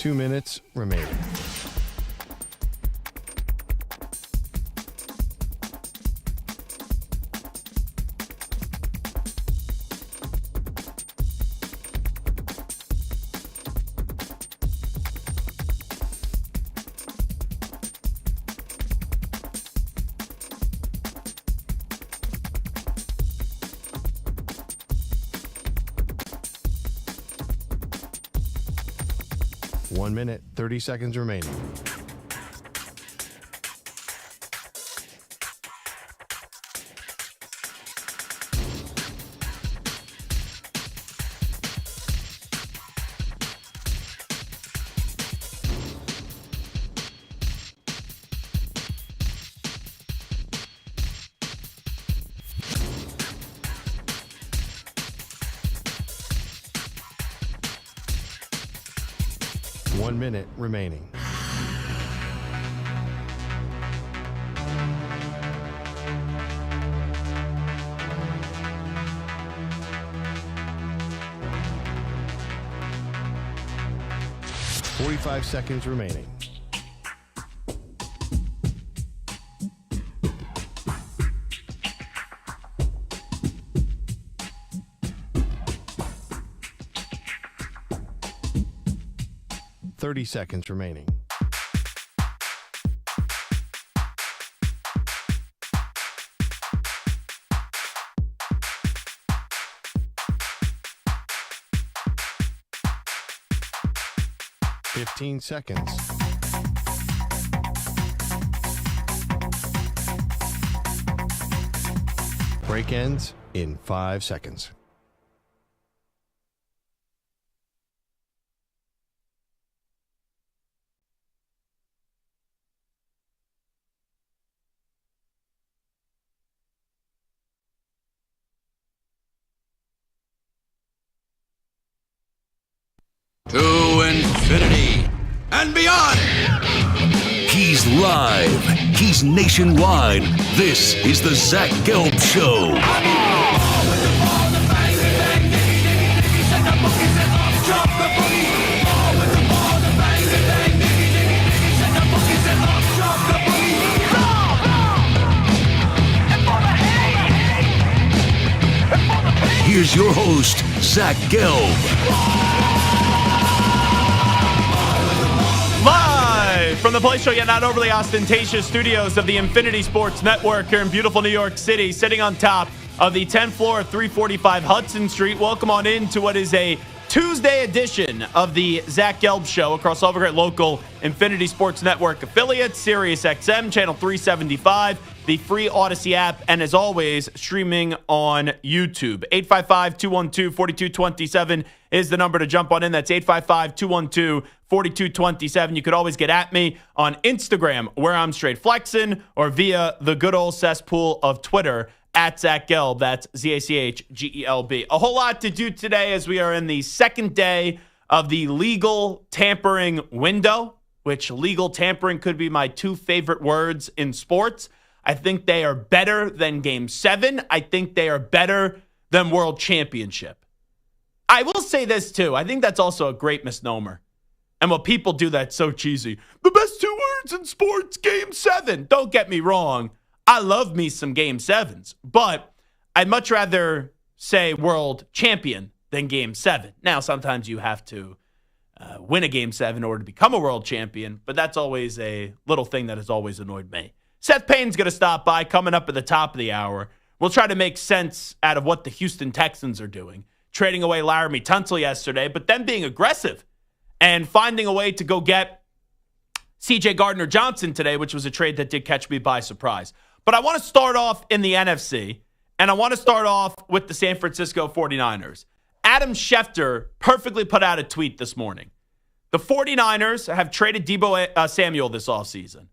2 minutes remaining. One minute, 30 seconds remaining. One minute remaining. Forty-five seconds remaining. Seconds remaining. Fifteen seconds. Break ends in 5 seconds. To infinity and beyond. He's live. He's nationwide. This is the Zach Gelb Show. Here's your host, Zach Gelb. Live from the Play Show, yet not overly ostentatious studios of the Infinity Sports Network here in beautiful New York City, sitting on top of the 10th floor of 345 Hudson Street. Welcome on in to what is a Tuesday edition of the Zach Gelb Show across all of our great local Infinity Sports Network affiliates, Sirius XM, channel 375, the free Odyssey app, and as always, streaming on YouTube. 855-212-4227 is the number to jump on in. That's 855-212-4227. You could always get at me on Instagram, where I'm straight flexing, or via the good old cesspool of Twitter, at Zach Gelb. That's ZACHGELB. A whole lot to do today as we are in the second day of the legal tampering window, which legal tampering could be my two favorite words in sports. I think they are better than Game 7. I think they are better than World Championship. I will say this, too. I think that's also a great misnomer. And what people do that's so cheesy. The best two words in sports, Game 7. Don't get me wrong. I love me some Game 7s. But I'd much rather say World Champion than Game 7. Now, sometimes you have to win a Game 7 in order to become a World Champion. But that's always a little thing that has always annoyed me. Seth Payne's going to stop by coming up at the top of the hour. We'll try to make sense out of what the Houston Texans are doing. Trading away Laramie Tunsil yesterday, but then being aggressive and finding a way to go get C.J. Gardner-Johnson today, which was a trade that did catch me by surprise. But I want to start off in the NFC, and I want to start off with the San Francisco 49ers. Adam Schefter perfectly put out a tweet this morning. The 49ers have traded Deebo Samuel this offseason.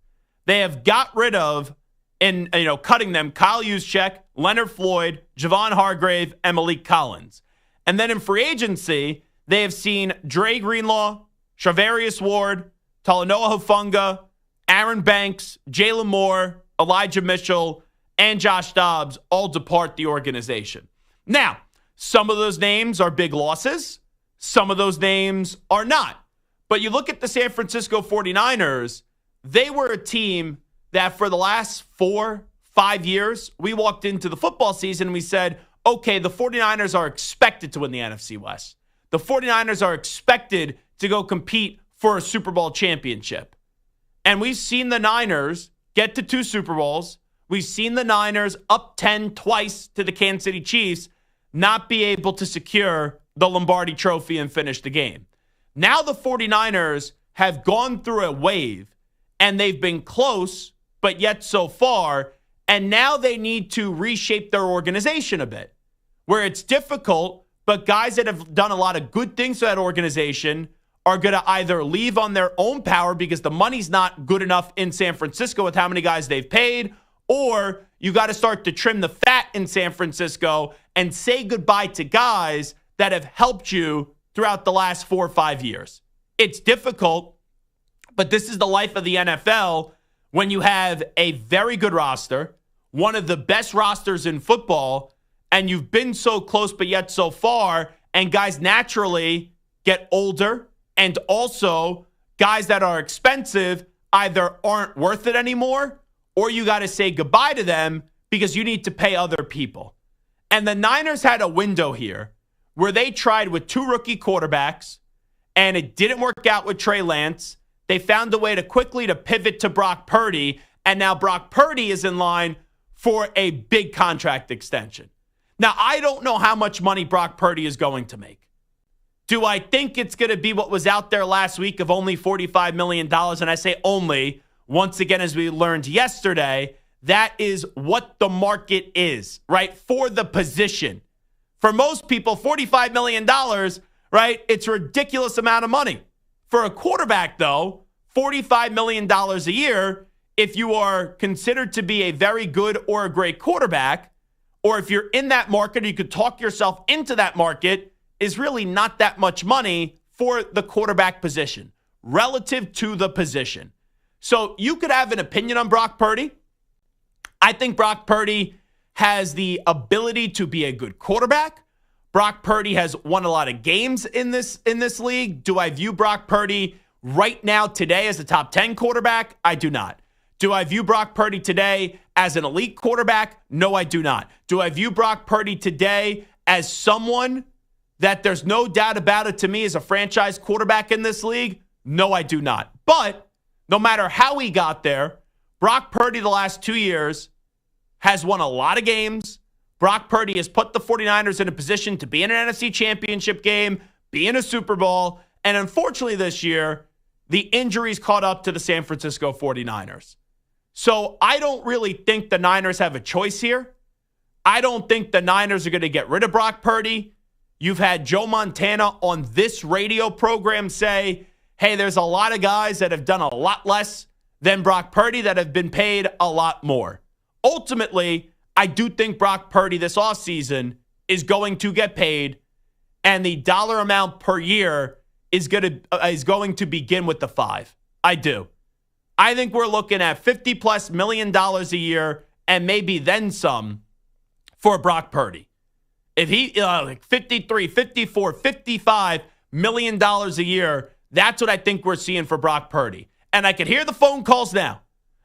They have got rid of, and cutting them, Kyle Juszczyk, Leonard Floyd, Javon Hargrave, and Malik Collins. And then in free agency, they have seen Dre Greenlaw, Charvarius Ward, Talanoa Hufanga, Aaron Banks, Jalen Moore, Elijah Mitchell, and Josh Dobbs all depart the organization. Now, some of those names are big losses. Some of those names are not. But you look at the San Francisco 49ers, they were a team that for the last 4-5 years, we walked into the football season and we said, okay, the 49ers are expected to win the NFC West. The 49ers are expected to go compete for a Super Bowl championship. And we've seen the Niners get to 2 Super Bowls. We've seen the Niners up 10 twice to the Kansas City Chiefs, not be able to secure the Lombardi Trophy and finish the game. Now the 49ers have gone through a wave, and they've been close, but yet so far, and now they need to reshape their organization a bit, where it's difficult, but guys that have done a lot of good things to that organization are going to either leave on their own power because the money's not good enough in San Francisco with how many guys they've paid, or you got to start to trim the fat in San Francisco and say goodbye to guys that have helped you throughout the last 4 or 5 years. It's difficult, but this is the life of the NFL when you have a very good roster, one of the best rosters in football, and you've been so close but yet so far, and guys naturally get older, and also guys that are expensive either aren't worth it anymore, or you got to say goodbye to them because you need to pay other people. And the Niners had a window here where they tried with 2 rookie quarterbacks, and it didn't work out with Trey Lance. They found a way to quickly to pivot to Brock Purdy, and now Brock Purdy is in line for a big contract extension. Now, I don't know how much money Brock Purdy is going to make. Do I think it's going to be what was out there last week of only $45 million? And I say only, once again, as we learned yesterday, that is what the market is, right, for the position. For most people, $45 million, right, it's a ridiculous amount of money. For a quarterback, though, $45 million a year, if you are considered to be a very good or a great quarterback, or if you're in that market or you could talk yourself into that market, is really not that much money for the quarterback position relative to the position. So you could have an opinion on Brock Purdy. I think Brock Purdy has the ability to be a good quarterback. Brock Purdy has won a lot of games in this league. Do I view Brock Purdy right now today as a top 10 quarterback? I do not. Do I view Brock Purdy today as an elite quarterback? No, I do not. Do I view Brock Purdy today as someone that there's no doubt about it to me as a franchise quarterback in this league? No, I do not. But no matter how he got there, Brock Purdy the last 2 years has won a lot of games. Brock Purdy has put the 49ers in a position to be in an NFC championship game, be in a Super Bowl, and unfortunately this year, the injuries caught up to the San Francisco 49ers. So I don't really think the Niners have a choice here. I don't think the Niners are going to get rid of Brock Purdy. You've had Joe Montana on this radio program say, hey, there's a lot of guys that have done a lot less than Brock Purdy that have been paid a lot more. Ultimately, I do think Brock Purdy this offseason is going to get paid, and the dollar amount per year is going to begin with the 5. I do. I think we're looking at $50+ million a year and maybe then some for Brock Purdy. If he like 53, 54, $55 million a year, that's what I think we're seeing for Brock Purdy. And I could hear the phone calls now.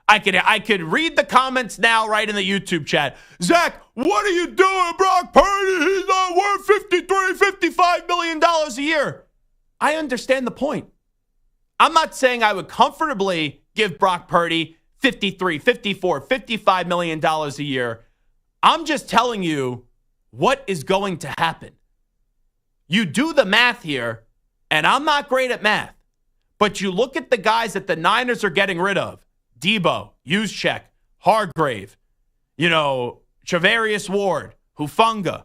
I could read the comments now right in the YouTube chat. Zach, what are you doing, Brock Purdy? He's not worth $53, $55 million a year. I understand the point. I'm not saying I would comfortably give Brock Purdy $53, $54, $55 million a year. I'm just telling you what is going to happen. You do the math here, and I'm not great at math, but you look at the guys that the Niners are getting rid of. Debo, Juszczyk, Hargrave, Charvarius Ward, Hufanga.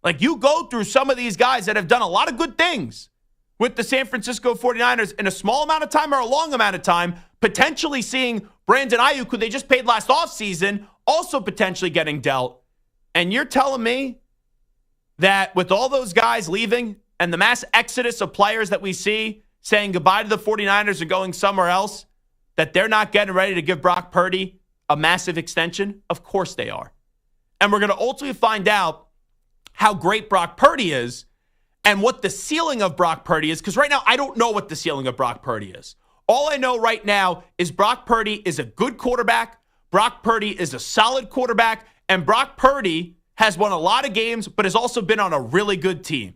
Like, you go through some of these guys that have done a lot of good things with the San Francisco 49ers in a small amount of time or a long amount of time, potentially seeing Brandon Ayuk, who they just paid last offseason, also potentially getting dealt. And you're telling me that with all those guys leaving and the mass exodus of players that we see saying goodbye to the 49ers and going somewhere else, that they're not getting ready to give Brock Purdy a massive extension? Of course they are. And we're going to ultimately find out how great Brock Purdy is and what the ceiling of Brock Purdy is, because right now I don't know what the ceiling of Brock Purdy is. All I know right now is Brock Purdy is a good quarterback, Brock Purdy is a solid quarterback, and Brock Purdy has won a lot of games, but has also been on a really good team.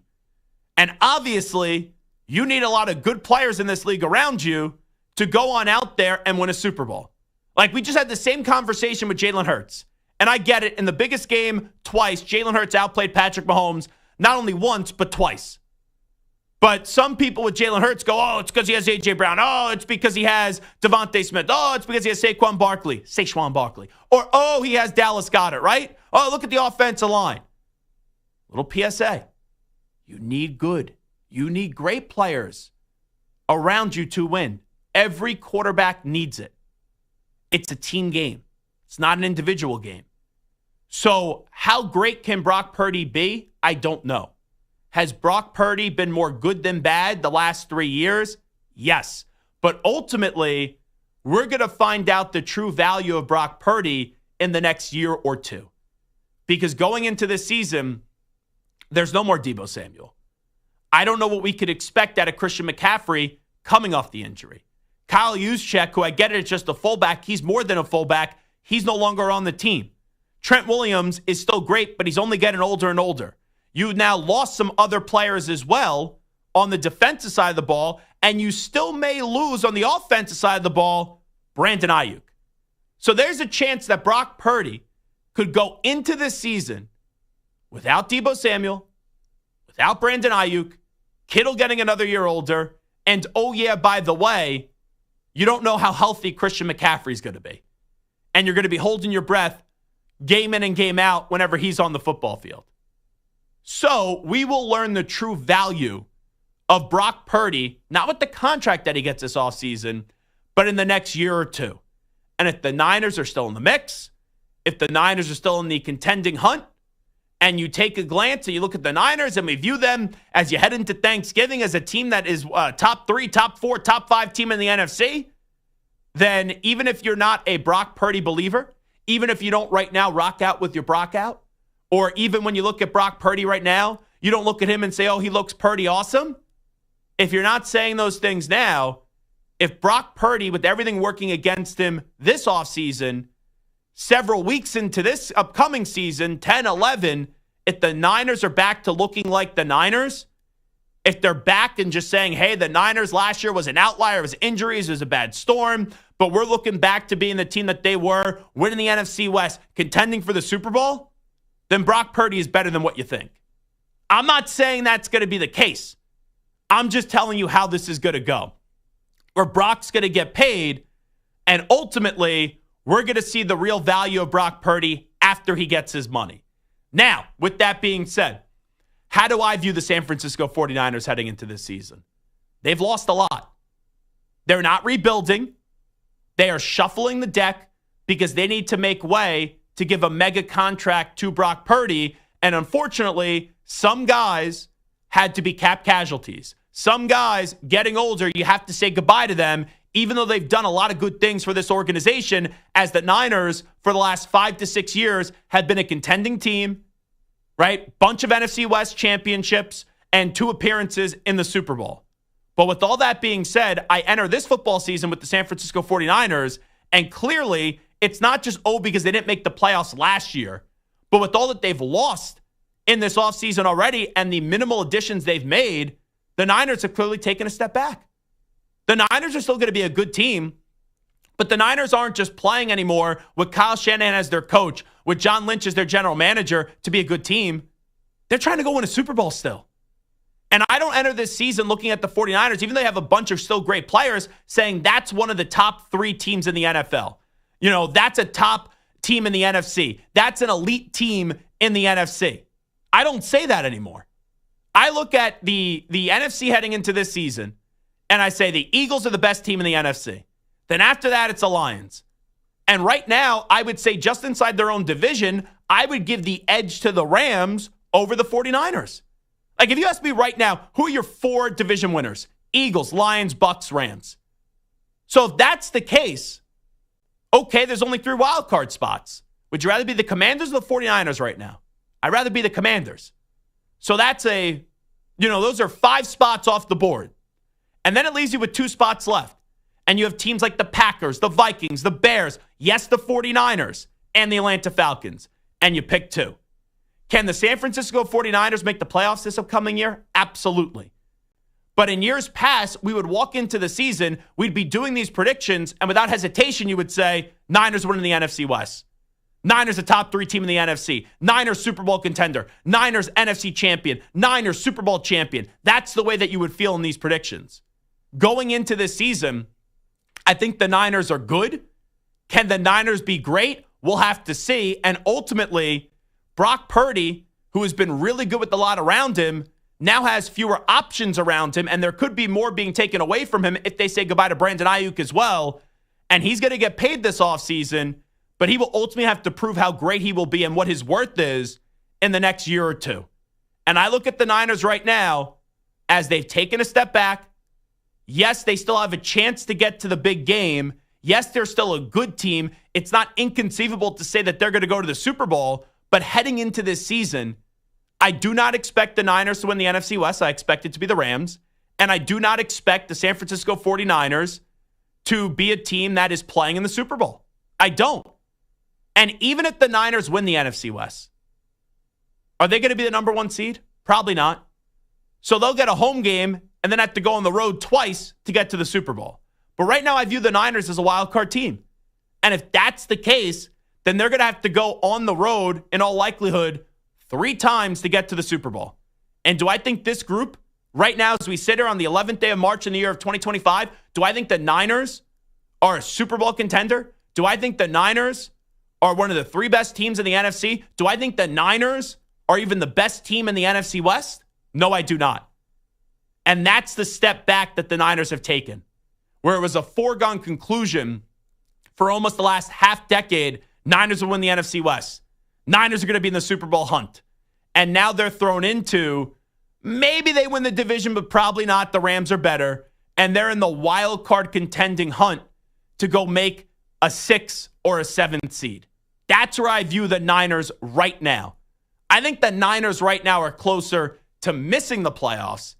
And obviously, you need a lot of good players in this league around you to go on out there and win a Super Bowl. Like, we just had the same conversation with Jalen Hurts. And I get it. In the biggest game twice, Jalen Hurts outplayed Patrick Mahomes not only once, but twice. But some people with Jalen Hurts go, oh, it's because he has A.J. Brown. Oh, it's because he has Devontae Smith. Oh, it's because he has Saquon Barkley. Or, oh, he has Dallas Goedert, right? Oh, look at the offensive line. Little PSA. You need great players around you to win. Every quarterback needs it. It's a team game. It's not an individual game. So how great can Brock Purdy be? I don't know. Has Brock Purdy been more good than bad the last 3 years? Yes. But ultimately, we're going to find out the true value of Brock Purdy in the next year or two. Because going into this season, there's no more Deebo Samuel. I don't know what we could expect out of Christian McCaffrey coming off the injury. Kyle Juszczyk, who I get it, is just a fullback. He's more than a fullback. He's no longer on the team. Trent Williams is still great, but he's only getting older and older. You now lost some other players as well on the defensive side of the ball, and you still may lose on the offensive side of the ball, Brandon Ayuk. So there's a chance that Brock Purdy could go into this season without Deebo Samuel, without Brandon Ayuk, Kittle getting another year older, and oh yeah, by the way, you don't know how healthy Christian McCaffrey's going to be. And you're going to be holding your breath game in and game out whenever he's on the football field. So we will learn the true value of Brock Purdy, not with the contract that he gets this offseason, but in the next year or two. And if the Niners are still in the mix, if the Niners are still in the contending hunt, and you take a glance and you look at the Niners and we view them as you head into Thanksgiving as a team that is top 3, top 4, top 5 team in the NFC, then even if you're not a Brock Purdy believer, even if you don't right now rock out with your Brock out, or even when you look at Brock Purdy right now, you don't look at him and say, oh, he looks Purdy awesome. If you're not saying those things now, if Brock Purdy, with everything working against him this offseason, several weeks into this upcoming season, 10, 11, if the Niners are back to looking like the Niners, if they're back and just saying, hey, the Niners last year was an outlier, it was injuries, it was a bad storm, but we're looking back to being the team that they were, winning the NFC West, contending for the Super Bowl, then Brock Purdy is better than what you think. I'm not saying that's going to be the case. I'm just telling you how this is going to go. Where Brock's going to get paid, and ultimately, we're going to see the real value of Brock Purdy after he gets his money. Now, with that being said, how do I view the San Francisco 49ers heading into this season? They've lost a lot. They're not rebuilding. They are shuffling the deck because they need to make way to give a mega contract to Brock Purdy. And unfortunately, some guys had to be cap casualties. Some guys getting older, you have to say goodbye to them, even though they've done a lot of good things for this organization, as the Niners for the last 5 to 6 years have been a contending team, right? Bunch of NFC West championships and 2 appearances in the Super Bowl. But with all that being said, I enter this football season with the San Francisco 49ers, and clearly it's not just, because they didn't make the playoffs last year, but with all that they've lost in this offseason already and the minimal additions they've made, the Niners have clearly taken a step back. The Niners are still going to be a good team, but the Niners aren't just playing anymore with Kyle Shanahan as their coach, with John Lynch as their general manager to be a good team. They're trying to go win a Super Bowl still. And I don't enter this season looking at the 49ers, even though they have a bunch of still great players, saying that's one of the top 3 teams in the NFL. You know, that's a top team in the NFC. That's an elite team in the NFC. I don't say that anymore. I look at the NFC heading into this season, and I say the Eagles are the best team in the NFC. Then after that, it's the Lions. And right now, I would say just inside their own division, I would give the edge to the Rams over the 49ers. Like, if you ask me right now, who are your 4 division winners? Eagles, Lions, Bucks, Rams. So if that's the case, okay, there's only 3 wild card spots. Would you rather be the Commanders or the 49ers right now? I'd rather be the Commanders. So that's a Those are 5 spots off the board. And then it leaves you with 2 spots left. And you have teams like the Packers, the Vikings, the Bears, yes, the 49ers, and the Atlanta Falcons. And you pick 2. Can the San Francisco 49ers make the playoffs this upcoming year? Absolutely. But in years past, we would walk into the season, we'd be doing these predictions, and without hesitation, you would say, Niners winning the NFC West. Niners a top 3 team in the NFC. Niners Super Bowl contender. Niners NFC champion. Niners Super Bowl champion. That's the way that you would feel in these predictions. Going into this season, I think the Niners are good. Can the Niners be great? We'll have to see. And ultimately, Brock Purdy, who has been really good with a lot around him, now has fewer options around him, and there could be more being taken away from him if they say goodbye to Brandon Ayuk as well. And he's going to get paid this offseason, but he will ultimately have to prove how great he will be and what his worth is in the next year or 2. And I look at the Niners right now as they've taken a step back. Yes, they still have a chance to get to the big game. Yes, they're still a good team. It's not inconceivable to say that they're going to go to the Super Bowl, but heading into this season, I do not expect the Niners to win the NFC West. I expect it to be the Rams. And I do not expect the San Francisco 49ers to be a team that is playing in the Super Bowl. I don't. And even if the Niners win the NFC West, are they going to be the number 1 seed? Probably not. So they'll get a home game and then have to go on the road twice to get to the Super Bowl. But right now I view the Niners as a wild card team. And if that's the case, then they're going to have to go on the road in all likelihood 3 times to get to the Super Bowl. And do I think this group, right now as we sit here on the 11th day of March in the year of 2025, do I think the Niners are a Super Bowl contender? Do I think the Niners are one of the 3 best teams in the NFC? Do I think the Niners are even the best team in the NFC West? No, I do not. And that's the step back that the Niners have taken, where it was a foregone conclusion for almost the last half decade, Niners will win the NFC West. Niners are going to be in the Super Bowl hunt. And now they're thrown into, maybe they win the division, but probably not. The Rams are better. And they're in the wild card contending hunt to go make a 6th or a 7th seed. That's where I view the Niners right now. I think the Niners right now are closer to missing the playoffs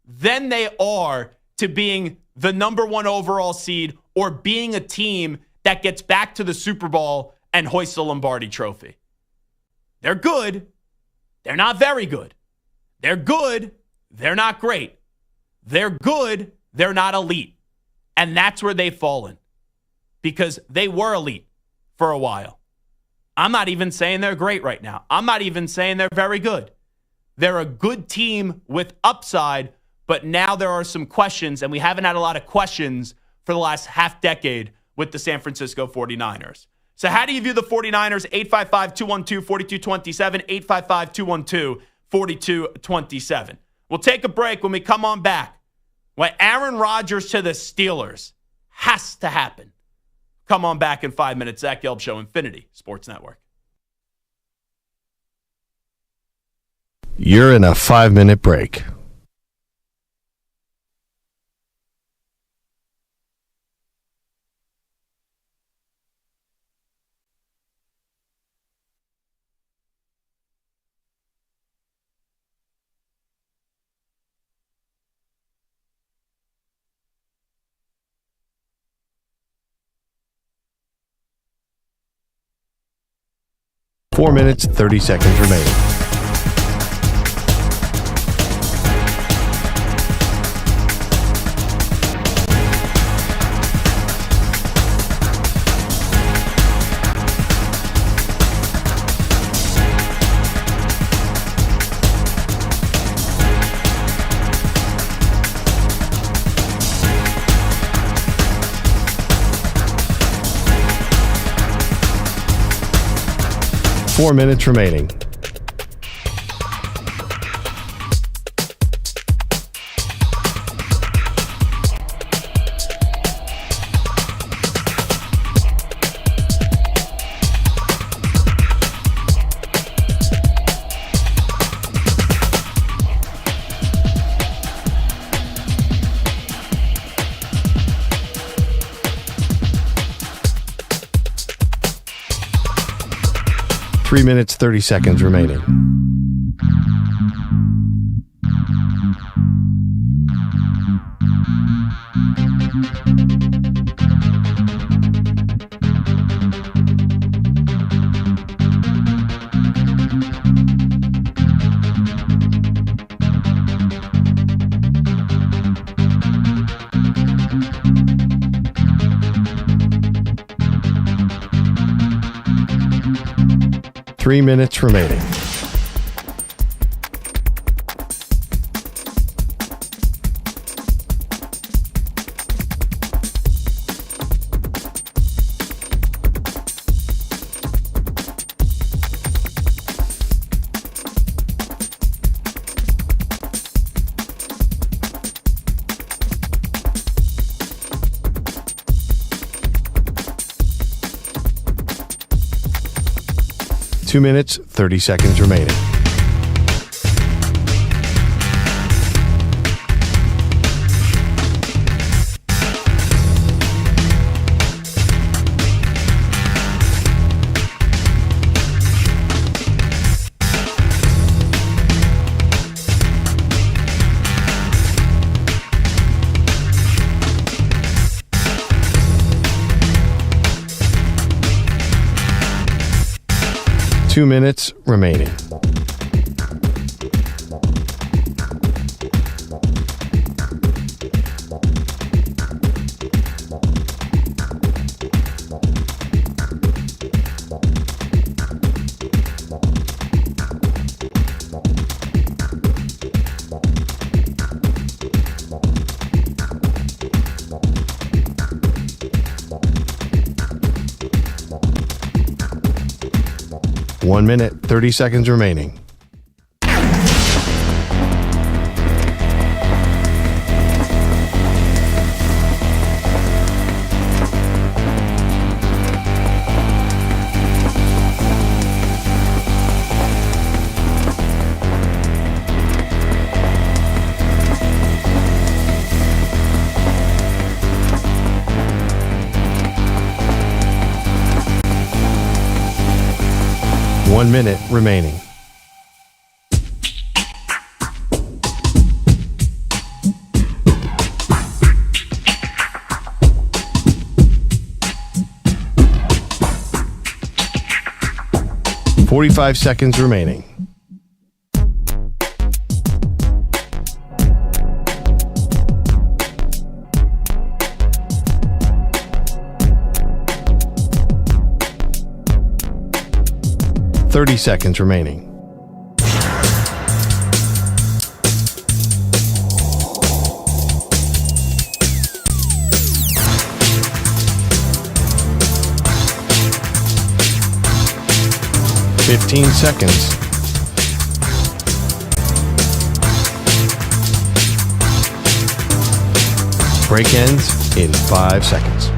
than they are to being the number 1 overall seed or being a team that gets back to the Super Bowl and hoists the Lombardi Trophy. They're good. They're not very good. They're good. They're not great. They're good. They're not elite. And that's where they've fallen, because they were elite for a while. I'm not even saying they're great right now. I'm not even saying they're very good. They're a good team with upside, but now there are some questions, and we haven't had a lot of questions for the last half decade with the San Francisco 49ers. So how do you view the 49ers? 855-212-4227, 855-212-4227. We'll take a break. When we come on back, what Aaron Rodgers to the Steelers has to happen. Come on back in 5 minutes. Zach Gelb Show, Infinity Sports Network. You're in a 5-minute break. Four minutes, 30 seconds remaining. Four minutes remaining. Three minutes, 30 seconds remaining. 3 minutes remaining. Two minutes, 30 seconds remaining. Two minutes remaining. One minute, 30 seconds remaining. One minute remaining. .45 seconds remaining. .30 seconds remaining. .15 seconds. Break ends in 5 seconds.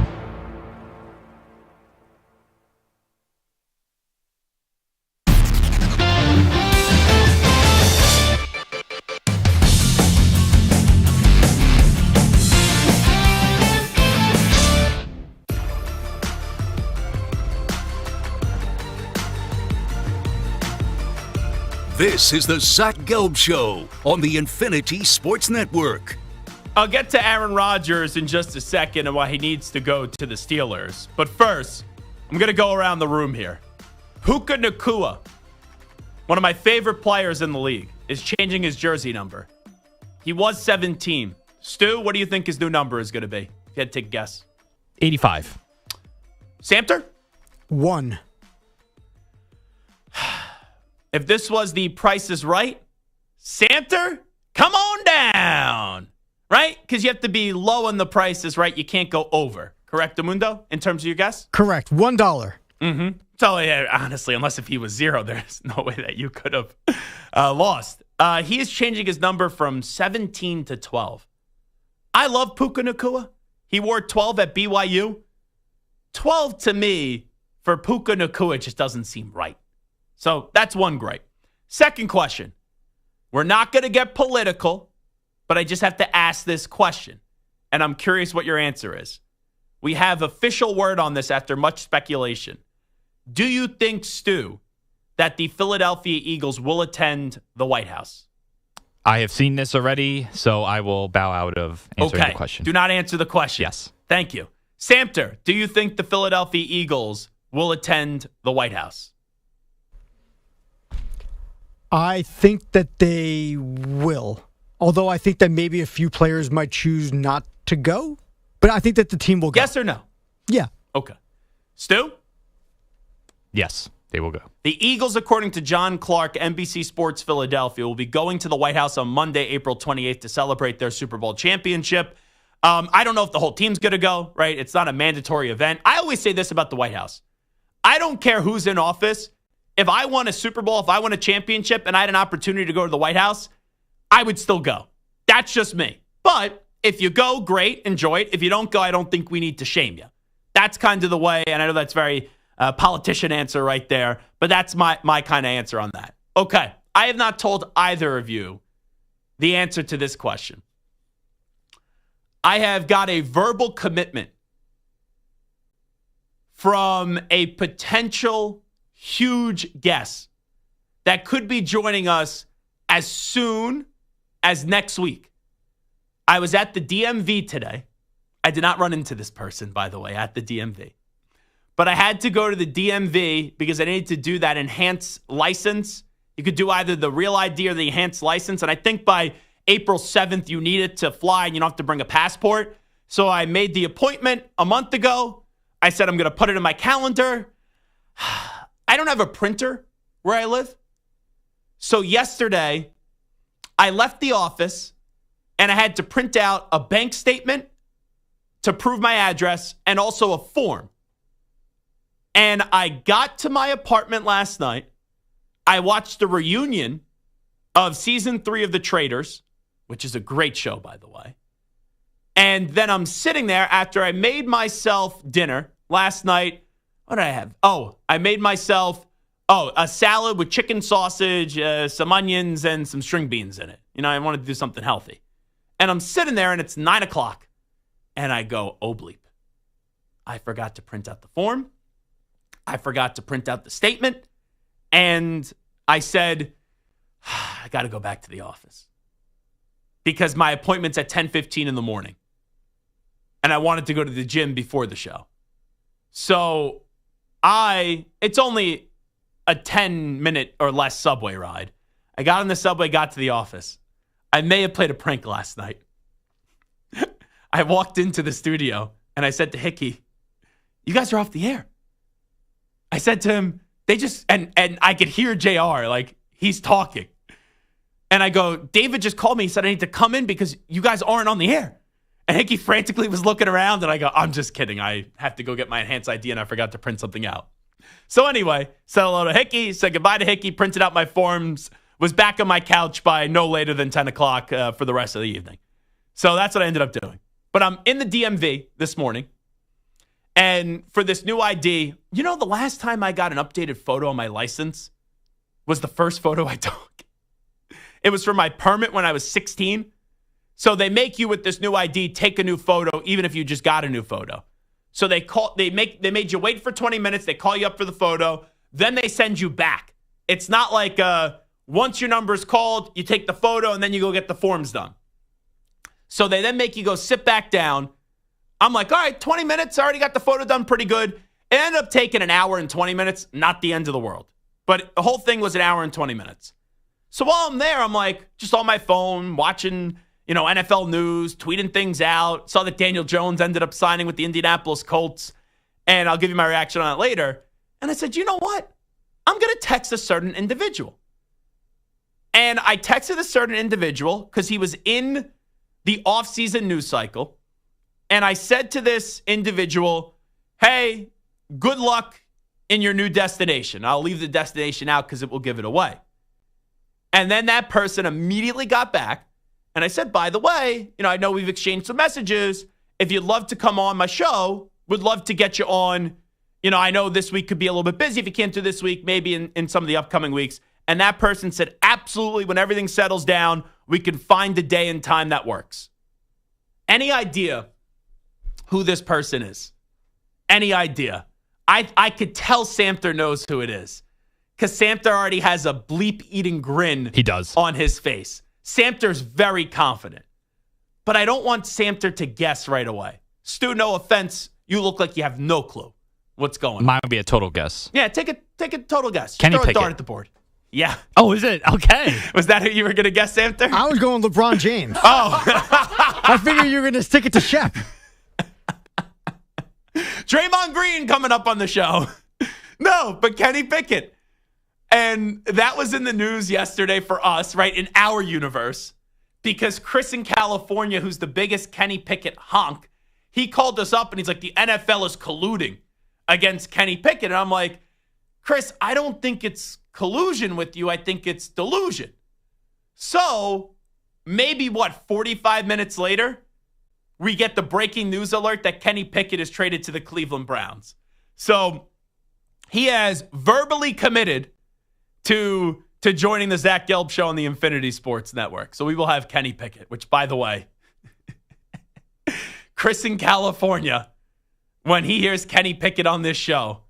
This is the Zach Gelb Show on the Infinity Sports Network. I'll get to Aaron Rodgers in just a second and why he needs to go to the Steelers. But first, I'm going to go around the room here. Puka Nacua, one of my favorite players in the league, is changing his jersey number. He was 17. Stu, what do you think his new number is going to be? If you had to take a guess. 85. Samter? 1. If this was the Price is Right, Samter, come on down, right? Because you have to be low on the Price is Right. You can't go over. Correct, Amundo, in terms of your guess? Correct. $1. Mm-hmm. So, yeah, honestly, unless if he was 0, there's no way that you could have lost. He is changing his number from 17 to 12. I love Puka Nacua. He wore 12 at BYU. 12 to me for Puka Nacua just doesn't seem right. So that's one gripe. Second question. We're not going to get political, but I just have to ask this question. And I'm curious what your answer is. We have official word on this after much speculation. Do you think, Stu, that the Philadelphia Eagles will attend the White House? I have seen this already, so I will bow out of answering the question. Do not answer the question. Yes. Thank you. Samter, do you think the Philadelphia Eagles will attend the White House? I think that they will. Although I think that maybe a few players might choose not to go. But I think that the team will go. Yes or no? Yeah. Okay. Stu? Yes. They will go. The Eagles, according to John Clark, NBC Sports Philadelphia, will be going to the White House on Monday, April 28th to celebrate their Super Bowl championship. I don't know if the whole team's going to go, right? It's not a mandatory event. I always say this about the White House. I don't care who's in office. If I won a Super Bowl, if I won a championship and I had an opportunity to go to the White House, I would still go. That's just me. But if you go, great, enjoy it. If you don't go, I don't think we need to shame you. That's kind of the way, and I know that's very politician answer right there, but that's my kind of answer on that. Okay, I have not told either of you the answer to this question. I have got a verbal commitment from a potential huge guest that could be joining us as soon as next week. I was at the DMV today. I did not run into this person, by the way, at the DMV. But I had to go to the DMV because I needed to do that enhanced license. You could do either the real ID or the enhanced license. And I think by April 7th, you need it to fly and you don't have to bring a passport. So I made the appointment a month ago. I said I'm going to put it in my calendar. I don't have a printer where I live. So yesterday, I left the office and I had to print out a bank statement to prove my address and also a form. And I got to my apartment last night. I watched the reunion of season 3 of The Traitors, which is a great show, by the way. And then I'm sitting there after I made myself dinner last night. What did I have? I made myself a salad with chicken sausage, some onions, and some string beans in it. I wanted to do something healthy. And I'm sitting there, and it's 9 o'clock. And I go, oh, bleep. I forgot to print out the form. I forgot to print out the statement. And I said, I got to go back to the office. Because my appointment's at 10:15 in the morning. And I wanted to go to the gym before the show. So it's only a 10-minute or less subway ride. I got on the subway, got to the office. I may have played a prank last night. I walked into the studio and I said to Hickey, you guys are off the air. I said to him, and I could hear JR, like he's talking. And I go, David just called me. He said I need to come in because you guys aren't on the air. And Hickey frantically was looking around and I go, I'm just kidding. I have to go get my enhanced ID and I forgot to print something out. So anyway, said hello to Hickey, said goodbye to Hickey, printed out my forms, was back on my couch by no later than 10 o'clock for the rest of the evening. So that's what I ended up doing. But I'm in the DMV this morning. And for this new ID, the last time I got an updated photo on my license was the first photo I took. It was for my permit when I was 16. So they make you with this new ID take a new photo, even if you just got a new photo. So they made you wait for 20 minutes. They call you up for the photo. Then they send you back. It's not like once your number's called, you take the photo and then you go get the forms done. So they then make you go sit back down. I'm like, all right, 20 minutes. I already got the photo done pretty good. It ended up taking an hour and 20 minutes. Not the end of the world. But the whole thing was an hour and 20 minutes. So while I'm there, I'm like just on my phone watching, NFL news, tweeting things out. Saw that Daniel Jones ended up signing with the Indianapolis Colts. And I'll give you my reaction on it later. And I said, you know what? I'm going to text a certain individual. And I texted a certain individual because he was in the offseason news cycle. And I said to this individual, hey, good luck in your new destination. I'll leave the destination out because it will give it away. And then that person immediately got back. And I said, by the way, I know we've exchanged some messages. If you'd love to come on my show, would love to get you on. I know this week could be a little bit busy. If you can't do this week, maybe in some of the upcoming weeks. And that person said, absolutely, when everything settles down, we can find a day and time that works. Any idea who this person is? Any idea? I could tell Samter knows who it is because Samter already has a bleep-eating grin. He does. On his face. Samter's very confident. But I don't want Samter to guess right away. Stu, no offense, you look like you have no clue what's going on. Mine would be a total guess. Yeah, take a total guess. Can you throw pick a dart it? at the board. Yeah. Oh, is it? Okay. Was that who you were going to guess, Samter? I was going LeBron James. Oh. I figured you were going to stick it to Shep. Draymond Green coming up on the show. No, but Kenny Pickett. And that was in the news yesterday for us, right, in our universe, because Chris in California, who's the biggest Kenny Pickett honk, he called us up and he's like, the NFL is colluding against Kenny Pickett. And I'm like, Chris, I don't think it's collusion with you. I think it's delusion. So maybe, 45 minutes later, we get the breaking news alert that Kenny Pickett is traded to the Cleveland Browns. So he has verbally committed to joining the Zach Gelb Show on the Infinity Sports Network. So we will have Kenny Pickett, which, by the way, Chris in California, when he hears Kenny Pickett on this show,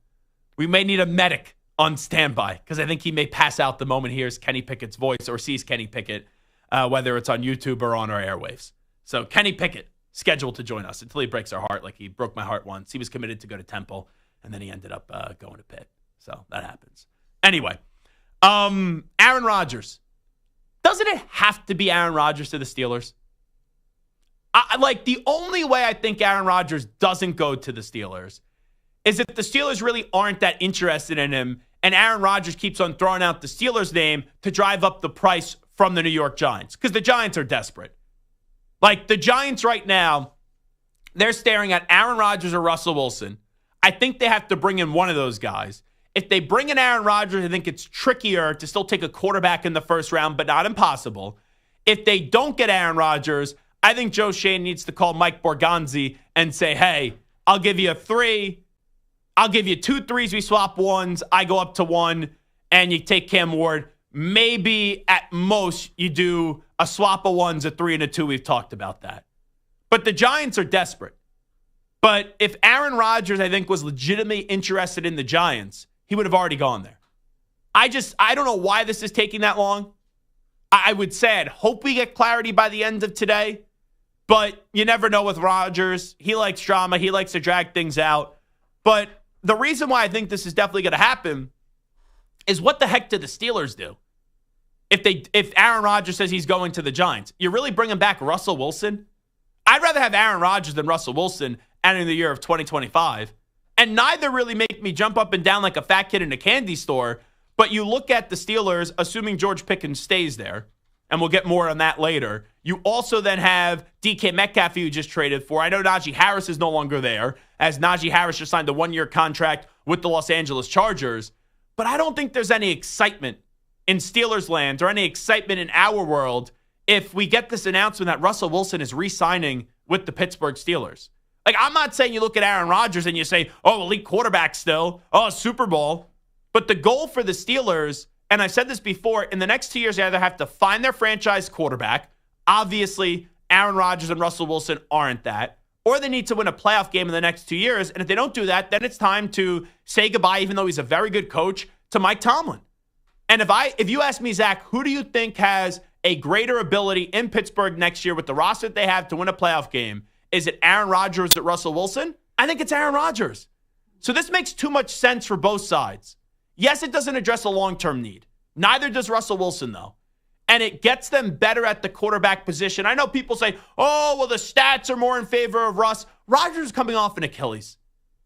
we may need a medic on standby because I think he may pass out the moment he hears Kenny Pickett's voice or sees Kenny Pickett, whether it's on YouTube or on our airwaves. So Kenny Pickett scheduled to join us until he breaks our heart, like he broke my heart once. He was committed to go to Temple, and then he ended up going to Pitt. So that happens. Anyway, Aaron Rodgers. Doesn't it have to be Aaron Rodgers to the Steelers? The only way I think Aaron Rodgers doesn't go to the Steelers is if the Steelers really aren't that interested in him and Aaron Rodgers keeps on throwing out the Steelers' name to drive up the price from the New York Giants, because the Giants are desperate. Like, the Giants right now, they're staring at Aaron Rodgers or Russell Wilson. I think they have to bring in one of those guys. If they bring in Aaron Rodgers, I think it's trickier to still take a quarterback in the first round, but not impossible. If they don't get Aaron Rodgers, I think Joe Shane needs to call Mike Borgonzi and say, hey, I'll give you a 3. I'll give you 2 3s. We swap 1s. I go up to 1, and you take Cam Ward. Maybe at most you do a swap of 1s, a 3, and a 2. We've talked about that. But the Giants are desperate. But if Aaron Rodgers, I think, was legitimately interested in the Giants, he would have already gone there. I don't know why this is taking that long. I would say I'd hope we get clarity by the end of today. But you never know with Rodgers. He likes drama. He likes to drag things out. But the reason why I think this is definitely going to happen is what the heck did the Steelers do? If Aaron Rodgers says he's going to the Giants, you're really bringing back Russell Wilson? I'd rather have Aaron Rodgers than Russell Wilson entering the year of 2025. And neither really make me jump up and down like a fat kid in a candy store. But you look at the Steelers, assuming George Pickens stays there, and we'll get more on that later. You also then have DK Metcalf, who you just traded for. I know Najee Harris is no longer there, as Najee Harris just signed a 1-year contract with the Los Angeles Chargers. But I don't think there's any excitement in Steelers land or any excitement in our world if we get this announcement that Russell Wilson is re-signing with the Pittsburgh Steelers. Like, I'm not saying you look at Aaron Rodgers and you say, oh, elite quarterback still, oh, Super Bowl. But the goal for the Steelers, and I've said this before, in the next 2 years, they either have to find their franchise quarterback. Obviously, Aaron Rodgers and Russell Wilson aren't that. Or they need to win a playoff game in the next 2 years. And if they don't do that, then it's time to say goodbye, even though he's a very good coach, to Mike Tomlin. And if you ask me, Zach, who do you think has a greater ability in Pittsburgh next year with the roster that they have to win a playoff game? Is it Aaron Rodgers or is it Russell Wilson? I think it's Aaron Rodgers. So this makes too much sense for both sides. Yes, it doesn't address a long-term need. Neither does Russell Wilson, though. And it gets them better at the quarterback position. I know people say, oh, well, the stats are more in favor of Russ. Rodgers is coming off an Achilles.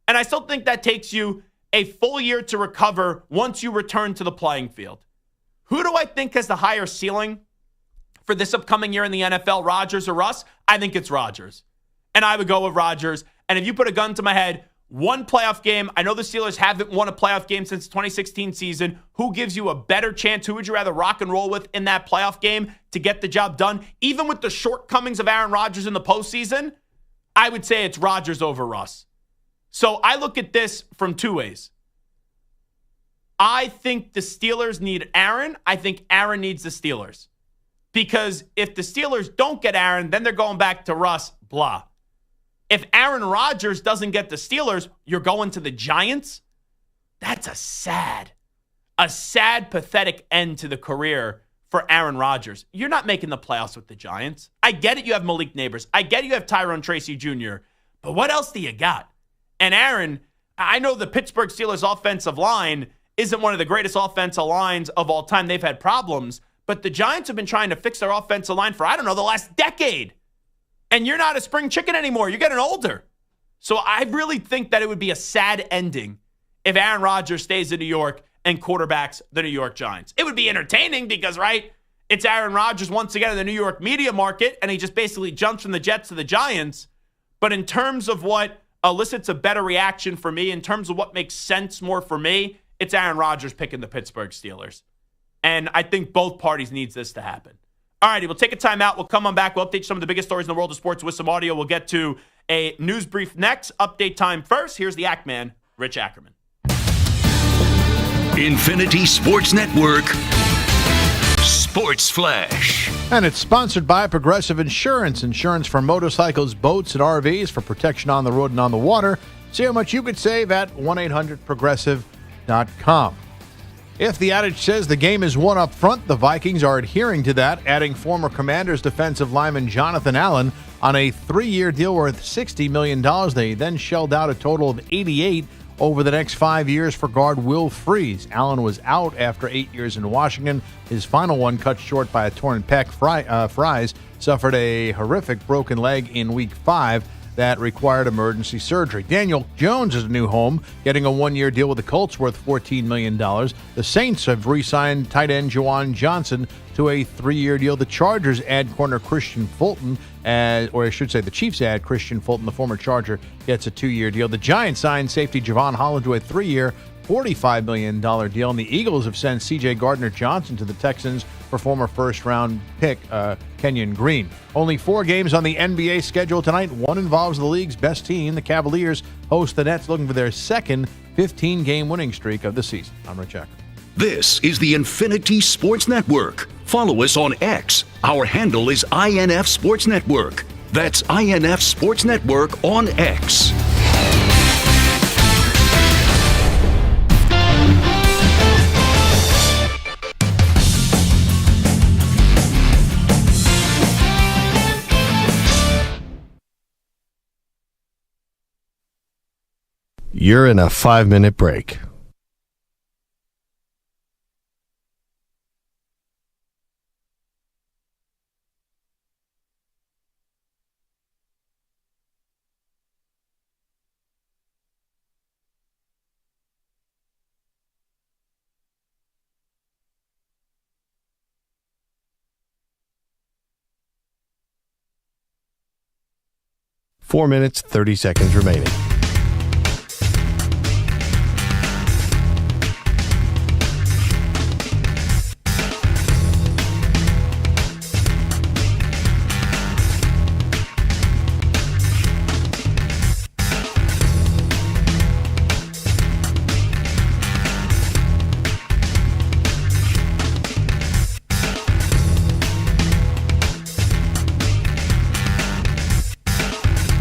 And I still think that takes you a full year to recover once you return to the playing field. Who do I think has the higher ceiling for this upcoming year in the NFL, Rodgers or Russ? I think it's Rodgers. And I would go with Rodgers. And if you put a gun to my head, one playoff game, I know the Steelers haven't won a playoff game since the 2016 season. Who gives you a better chance? Who would you rather rock and roll with in that playoff game to get the job done? Even with the shortcomings of Aaron Rodgers in the postseason, I would say it's Rodgers over Russ. So I look at this from two ways. I think the Steelers need Aaron. I think Aaron needs the Steelers. Because if the Steelers don't get Aaron, then they're going back to Russ, blah. If Aaron Rodgers doesn't get the Steelers, you're going to the Giants? That's a sad, pathetic end to the career for Aaron Rodgers. You're not making the playoffs with the Giants. I get it, you have Malik Neighbors. I get it, you have Tyrone Tracy Jr. But what else do you got? And Aaron, I know the Pittsburgh Steelers offensive line isn't one of the greatest offensive lines of all time. They've had problems. But the Giants have been trying to fix their offensive line for, the last decade. And you're not a spring chicken anymore. You're getting older. So I really think that it would be a sad ending if Aaron Rodgers stays in New York and quarterbacks the New York Giants. It would be entertaining because, right, it's Aaron Rodgers once again in the New York media market, and he just basically jumps from the Jets to the Giants. But in terms of what elicits a better reaction for me, in terms of what makes sense more for me, it's Aaron Rodgers picking the Pittsburgh Steelers. And I think both parties needs this to happen. All righty, we'll take a timeout. We'll come on back. We'll update some of the biggest stories in the world of sports with some audio. We'll get to a news brief next. Update time first. Here's the Ackman, Rich Ackerman. Infinity Sports Network Sports Flash. And it's sponsored by Progressive Insurance. Insurance for motorcycles, boats, and RVs for protection on the road and on the water. See how much you could save at 1-800-Progressive.com. If the adage says the game is won up front, the Vikings are adhering to that, adding former Commanders defensive lineman Jonathan Allen on a 3-year deal worth $60 million. They then shelled out a total of $88 over the next 5 years for guard Will Freeze. Allen was out after 8 years in Washington. His final one cut short by a torn pec. Fries suffered a horrific broken leg in Week 5 that required emergency surgery. Daniel Jones is a new home, getting a 1-year deal with the Colts worth $14 million. The Saints have re-signed tight end Juwan Johnson to a 3-year deal. The Chargers add corner Christian Fulton, or I should say the Chiefs add Christian Fulton. The former Charger gets a 2-year deal. The Giants signed safety Javon Holland to a 3-year, $45 million deal. And the Eagles have sent C.J. Gardner-Johnson to the Texans for former first-round pick Kenyon Green. Only 4 games on the NBA schedule tonight. One involves the league's best team. The Cavaliers host the Nets, looking for their second 15-game winning streak of the season. I'm Rich Eck. This is the Infinity Sports Network. Follow us on X. Our handle is INF Sports Network. That's INF Sports Network on X. You're in a 5-minute break. Four minutes, 30 seconds remaining.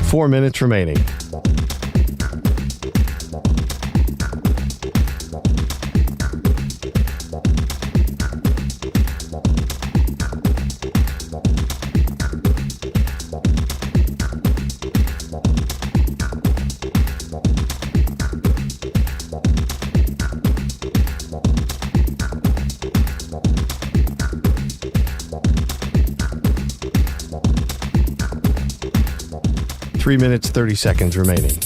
Four minutes remaining. Three minutes, 30 seconds remaining.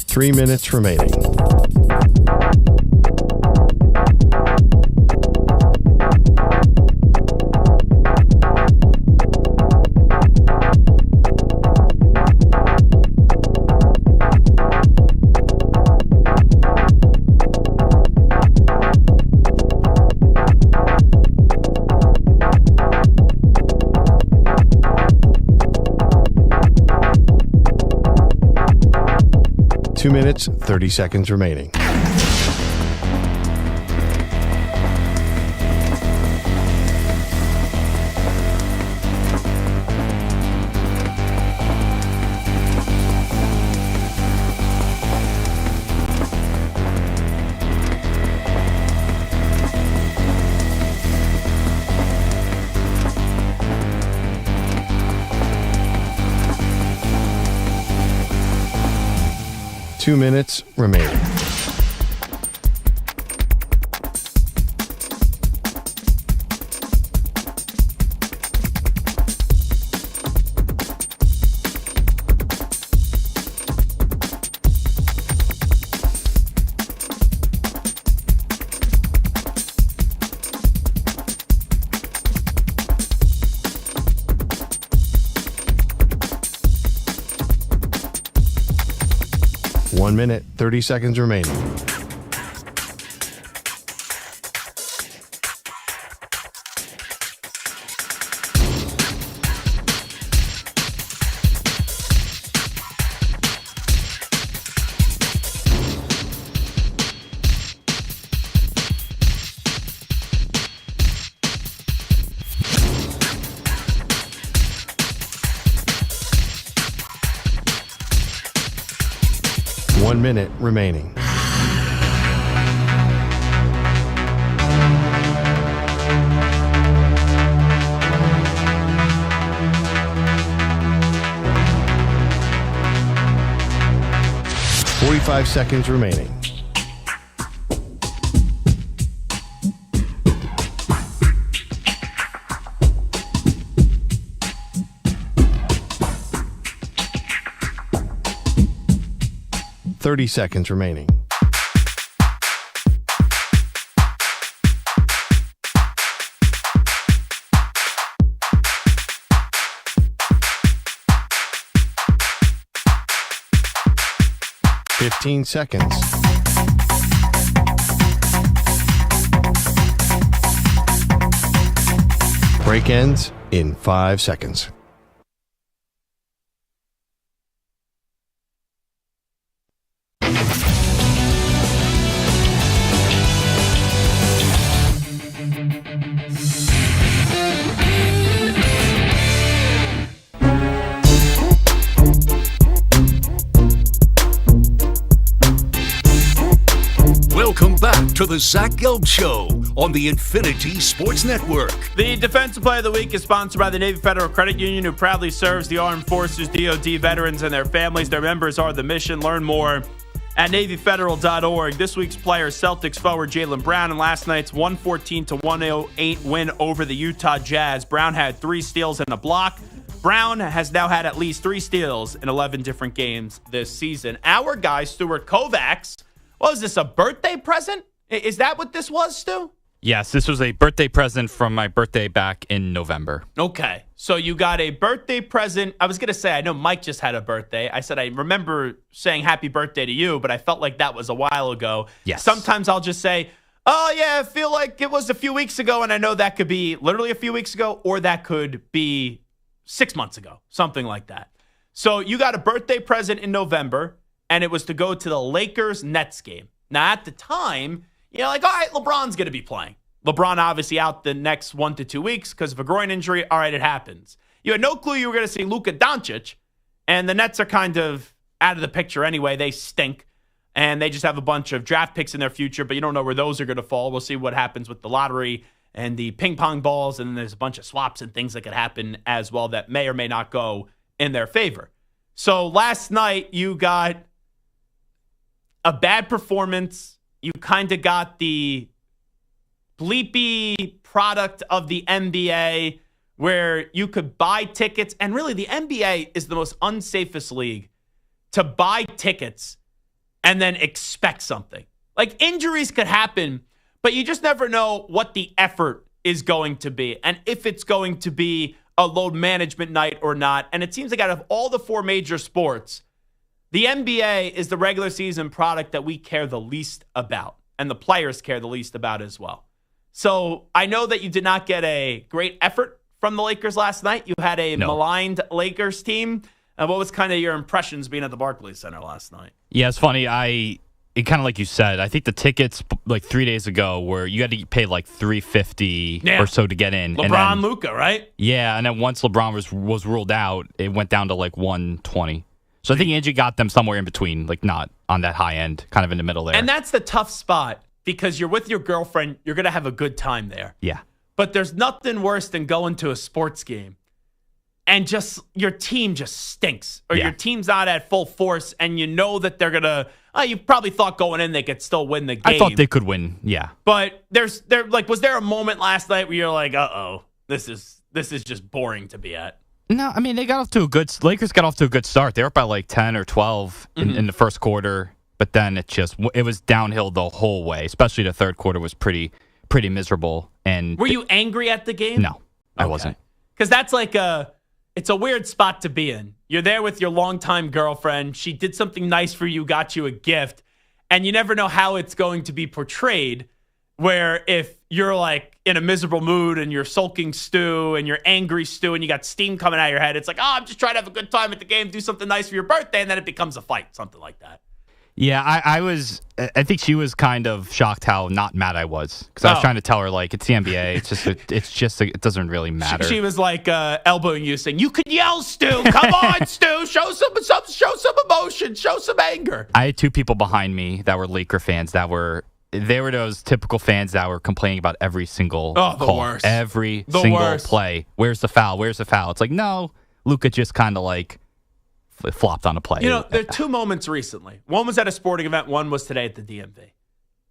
Three minutes remaining. Two minutes, 30 seconds remaining. 2 minutes remaining. One minute, 30 seconds remaining. One minute remaining. Forty-five seconds remaining. Thirty seconds remaining. Fifteen seconds. Break ends in 5 seconds. Welcome back to the Zach Gelb Show on the Infinity Sports Network. The Defensive Player of the Week is sponsored by the Navy Federal Credit Union, who proudly serves the Armed Forces, DoD veterans, and their families. Their members are the mission. Learn more at NavyFederal.org. This week's player, Celtics forward Jaylen Brown, and last night's 114-108 win over the Utah Jazz. Brown had 3 steals and a block. Brown has now had at least 3 steals in 11 different games this season. Our guy, Stuart Kovacs, what was this, a birthday present? Is that what this was, Stu? Yes, this was a birthday present from my birthday back in November. Okay, so you got a birthday present. I was going to say, I know Mike just had a birthday. I said I remember saying happy birthday to you, but I felt like that was a while ago. Yes. Sometimes I'll just say, oh, yeah, I feel like it was a few weeks ago, and I know that could be literally a few weeks ago, or that could be 6 months ago, something like that. So you got a birthday present in November, and it was to go to the Lakers-Nets game. Now, at the time, you're like, all right, LeBron's going to be playing. LeBron obviously out the next 1 to 2 weeks because of a groin injury. All right, it happens. You had no clue you were going to see Luka Doncic, and the Nets are kind of out of the picture anyway. They stink, and they just have a bunch of draft picks in their future, but you don't know where those are going to fall. We'll see what happens with the lottery and the ping pong balls, and then there's a bunch of swaps and things that could happen as well that may or may not go in their favor. So last night, you got a bad performance. You kind of got the bleepy product of the NBA where you could buy tickets. And really, the NBA is the most unsafest league to buy tickets and then expect something. Like, injuries could happen, but you just never know what the effort is going to be and if it's going to be a load management night or not. And it seems like out of all the 4 major sports, the NBA is the regular season product that we care the least about, and the players care the least about as well. So I know that you did not get a great effort from the Lakers last night. You had a maligned Lakers team. What was kind of your impressions being at the Barclays Center last night? Yeah, it's funny. It kind of like you said, I think the tickets like 3 days ago were you had to pay like $350 or so to get in. LeBron, Luka, right? Yeah, and then once LeBron was ruled out, it went down to like $120. So I think Angie got them somewhere in between, like not on that high end, kind of in the middle there. And that's the tough spot because you're with your girlfriend. You're going to have a good time there. Yeah. But there's nothing worse than going to a sports game and just your team just stinks, or Yeah. your team's not at full force, and you know that they're gonna. You probably thought going in they could still win the game. I thought they could win. Yeah. But was there a moment last night where you're like, this is just boring to be at? No, I mean Lakers got off to a good start. They were up by like 10 or 12 in the first quarter, but then it was downhill the whole way. Especially the third quarter was pretty miserable. And were you angry at the game? No, I wasn't. Because that's it's a weird spot to be in. You're there with your longtime girlfriend. She did something nice for you, got you a gift, and you never know how it's going to be portrayed. Where if you're like in a miserable mood and you're sulking Stu and you're angry Stu and you got steam coming out of your head, it's like, I'm just trying to have a good time at the game, do something nice for your birthday, and then it becomes a fight, something like that. Yeah, I think she was kind of shocked how not mad I was, because I was trying to tell her like it's the NBA, it doesn't really matter. She was like elbowing you, saying, "You could yell, Stu. Come on, Stu. Show some emotion. Show some anger." I had two people behind me that were Laker fans they were those typical fans that were complaining about every single call, worst. every The single worst. play. Where's the foul? Where's the foul? It's like, no, Luka just kind of like flopped on a play. You know, there are two moments recently. One was at a sporting event. One was today at the DMV.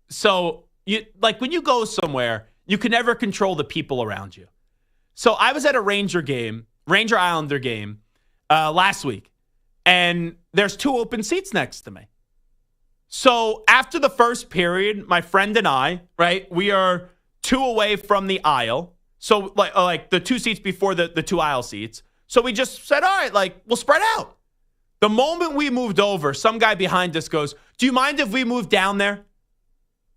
So, when you go somewhere, you can never control the people around you. So I was at a Ranger Islander game last week, and there's two open seats next to me. So after the first period, my friend and I, right, we are two away from the aisle. So like the two seats before the two aisle seats. So we just said, all right, we'll spread out. The moment we moved over, some guy behind us goes, "Do you mind if we move down there?"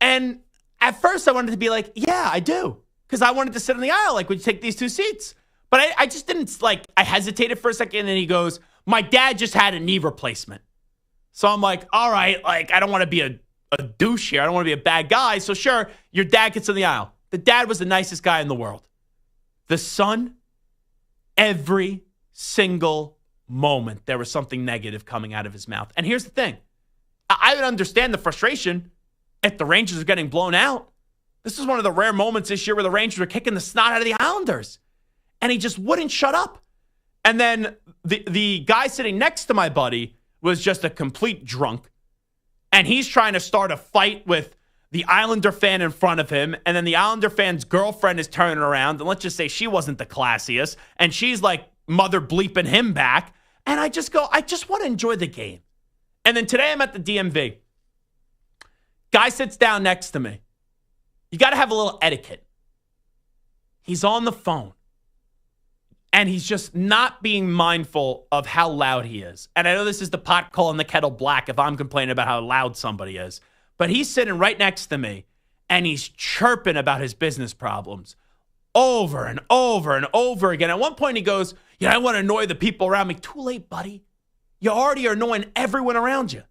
And at first I wanted to be like, yeah, I do. Because I wanted to sit on the aisle. Would you take these two seats? But I just didn't, I hesitated for a second. And he goes, "My dad just had a knee replacement." So I'm like, all right, I don't want to be a douche here. I don't want to be a bad guy. So sure, your dad gets in the aisle. The dad was the nicest guy in the world. The son, every single moment, there was something negative coming out of his mouth. And here's the thing. I would understand the frustration if the Rangers are getting blown out. This is one of the rare moments this year where the Rangers are kicking the snot out of the Islanders. And he just wouldn't shut up. And then the guy sitting next to my buddy was just a complete drunk. And he's trying to start a fight with the Islander fan in front of him. And then the Islander fan's girlfriend is turning around. And let's just say she wasn't the classiest. And she's mother bleeping him back. And I just go, I just want to enjoy the game. And then today I'm at the DMV. Guy sits down next to me. You got to have a little etiquette. He's on the phone. And he's just not being mindful of how loud he is. And I know this is the pot calling the kettle black if I'm complaining about how loud somebody is. But he's sitting right next to me, and he's chirping about his business problems over and over and over again. At one point he goes, I want to annoy the people around me. Too late, buddy. You already are annoying everyone around you.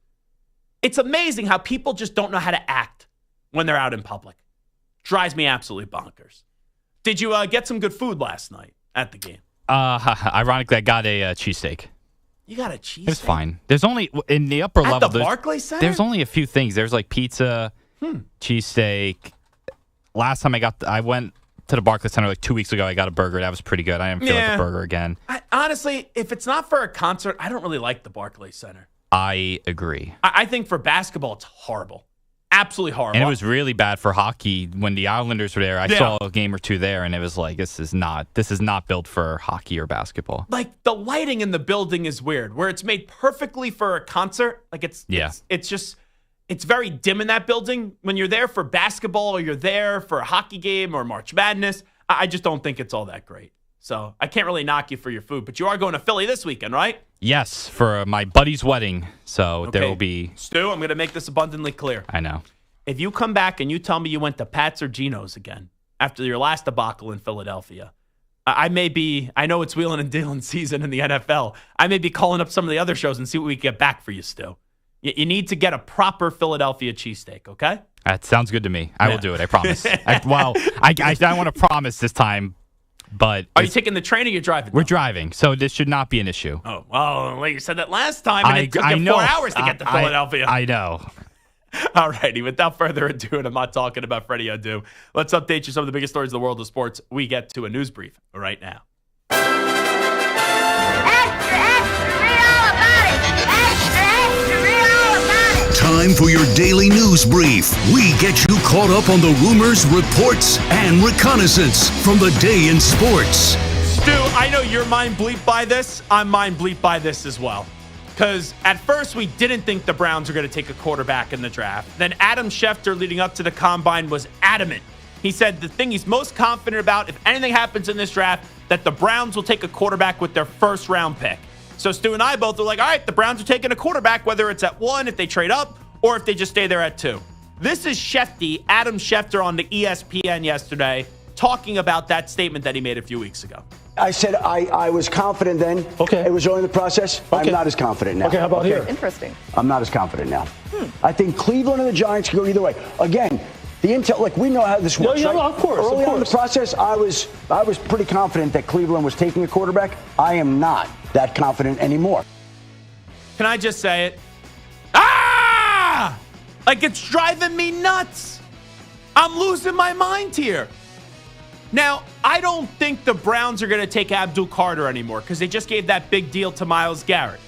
It's amazing how people just don't know how to act when they're out in public. Drives me absolutely bonkers. Did you get some good food last night at the game? Ironically, I got a cheesesteak. You got a cheesesteak? It was fine. There's only, in the upper level, the Barclays Center? There's only a few things. There's pizza, cheesesteak. Last time I went to the Barclays Center 2 weeks ago. I got a burger. That was pretty good. I didn't feel like a burger again. Honestly, if it's not for a concert, I don't really like the Barclays Center. I agree. I think for basketball, it's horrible. Absolutely horrible. And it was really bad for hockey when the Islanders were there. I saw a game or two there, and it was this is not built for hockey or basketball. The lighting in the building is weird, where it's made perfectly for a concert. It's very dim in that building. When you're there for basketball or you're there for a hockey game or March Madness, I just don't think it's all that great. So I can't really knock you for your food, but you are going to Philly this weekend, right? Yes, for my buddy's wedding. So there will be... Stu, I'm going to make this abundantly clear. I know. If you come back and you tell me you went to Pat's or Geno's again after your last debacle in Philadelphia, I know it's wheeling and dealing season in the NFL. I may be calling up some of the other shows and see what we can get back for you, Stu. You need to get a proper Philadelphia cheesesteak, okay? That sounds good to me. I will do it, I promise. I don't want to promise this time, but... Are you taking the train or you're driving? We're driving, so this should not be an issue. Oh, well, you said that last time, and it took you 4 hours to get to Philadelphia. I know. All righty, without further ado, and I'm not talking about Freddie Adu, let's update you some of the biggest stories in the world of sports. We get to a news brief right now. time for your daily news brief. We get you caught up on the rumors, reports, and reconnaissance from the day in sports. Stu, I know you're mind bleeped by this. I'm mind bleeped by this as well. Because at first we didn't think the Browns were going to take a quarterback in the draft. Then Adam Schefter, leading up to the combine, was adamant. He said the thing he's most confident about, if anything happens in this draft, that the Browns will take a quarterback with their first round pick. So Stu and I both were like, all right, the Browns are taking a quarterback, whether it's at 1, if they trade up, or if they just stay there at 2. This is Shefty, Adam Schefter on the ESPN yesterday, talking about that statement that he made a few weeks ago. I said I was confident then. Okay. It was early in the process. Okay. I'm not as confident now. Okay, how about here? Interesting. I'm not as confident now. I think Cleveland and the Giants can go either way. Again, the intel, like we know how this works. Yeah, right? of course. Early on in the process, I was pretty confident that Cleveland was taking a quarterback. I am not that confident anymore. Can I just say it? Ah! Like it's driving me nuts. I'm losing my mind here. Now, I don't think the Browns are going to take Abdul Carter anymore because they just gave that big deal to Myles Garrett.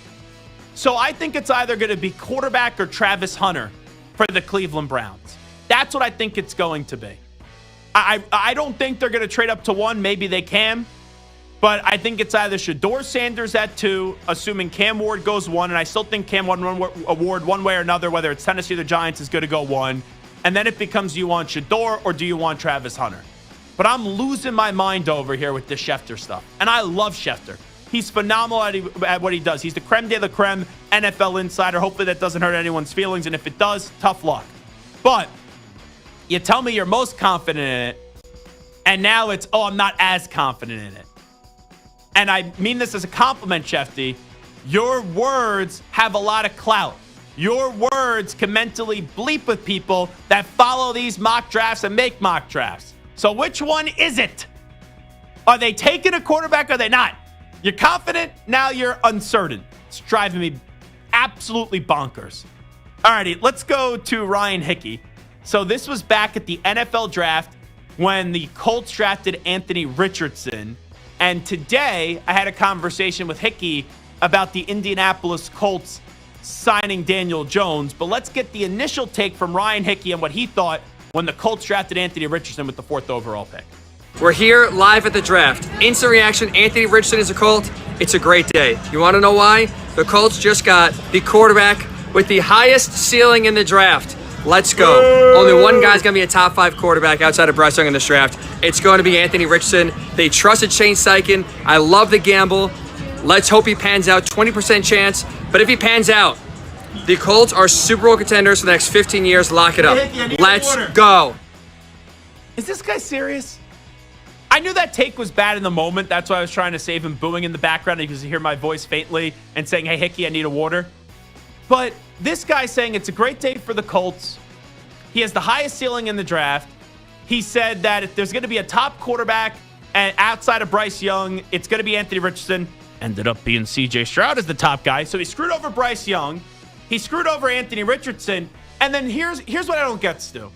So I think it's either going to be quarterback or Travis Hunter for the Cleveland Browns. That's what I think it's going to be. I don't think they're going to trade up to 1. Maybe they can. But I think it's either Shedeur Sanders at 2, assuming Cam Ward goes 1. And I still think Cam Ward, one way or another, whether it's Tennessee or the Giants, is going to go 1. And then it becomes, do you want Shedeur or do you want Travis Hunter? But I'm losing my mind over here with this Schefter stuff. And I love Schefter. He's phenomenal at what he does. He's the creme de la creme NFL insider. Hopefully that doesn't hurt anyone's feelings. And if it does, tough luck. But you tell me you're most confident in it. And now it's, I'm not as confident in it. And I mean this as a compliment, Shefty. Your words have a lot of clout. Your words can mentally bleep with people that follow these mock drafts and make mock drafts. So which one is it? Are they taking a quarterback or are they not? You're confident, now you're uncertain. It's driving me absolutely bonkers. Alrighty, let's go to Ryan Hickey. So this was back at the NFL draft when the Colts drafted Anthony Richardson. And today I had a conversation with Hickey about the Indianapolis Colts signing Daniel Jones. But let's get the initial take from Ryan Hickey and what he thought when the Colts drafted Anthony Richardson with the 4th overall pick. We're here live at the draft. Instant reaction, Anthony Richardson is a Colt. It's a great day. You want to know why? The Colts just got the quarterback with the highest ceiling in the draft. Let's go. Only one guy's going to be a top 5 quarterback outside of Bryce Young in this draft. It's going to be Anthony Richardson. They trusted Shane Steichen. I love the gamble. Let's hope he pans out. 20% chance. But if he pans out, the Colts are Super Bowl contenders for the next 15 years. Lock it up. Let's go. Is this guy serious? I knew that take was bad in the moment. That's why I was trying to save him booing in the background. You can hear my voice faintly and saying, hey, Hickey, I need a water. But this guy saying it's a great day for the Colts. He has the highest ceiling in the draft. He said that if there's going to be a top quarterback and outside of Bryce Young, it's going to be Anthony Richardson. Ended up being C.J. Stroud as the top guy. So he screwed over Bryce Young. He screwed over Anthony Richardson. And then here's what I don't get, Stu.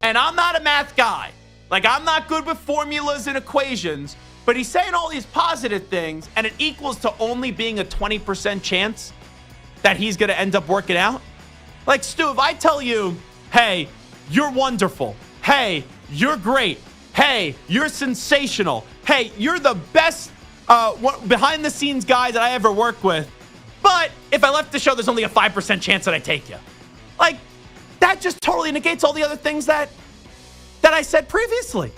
And I'm not a math guy. Like, I'm not good with formulas and equations. But he's saying all these positive things, and it equals to only being a 20% chance that he's going to end up working out. Like, Stu, if I tell you, hey, you're wonderful. Hey, you're great. Hey, you're sensational. Hey, you're the best behind-the-scenes guy that I ever worked with. But if I left the show, there's only a 5% chance that I take you. Like, that just totally negates all the other things that I said previously.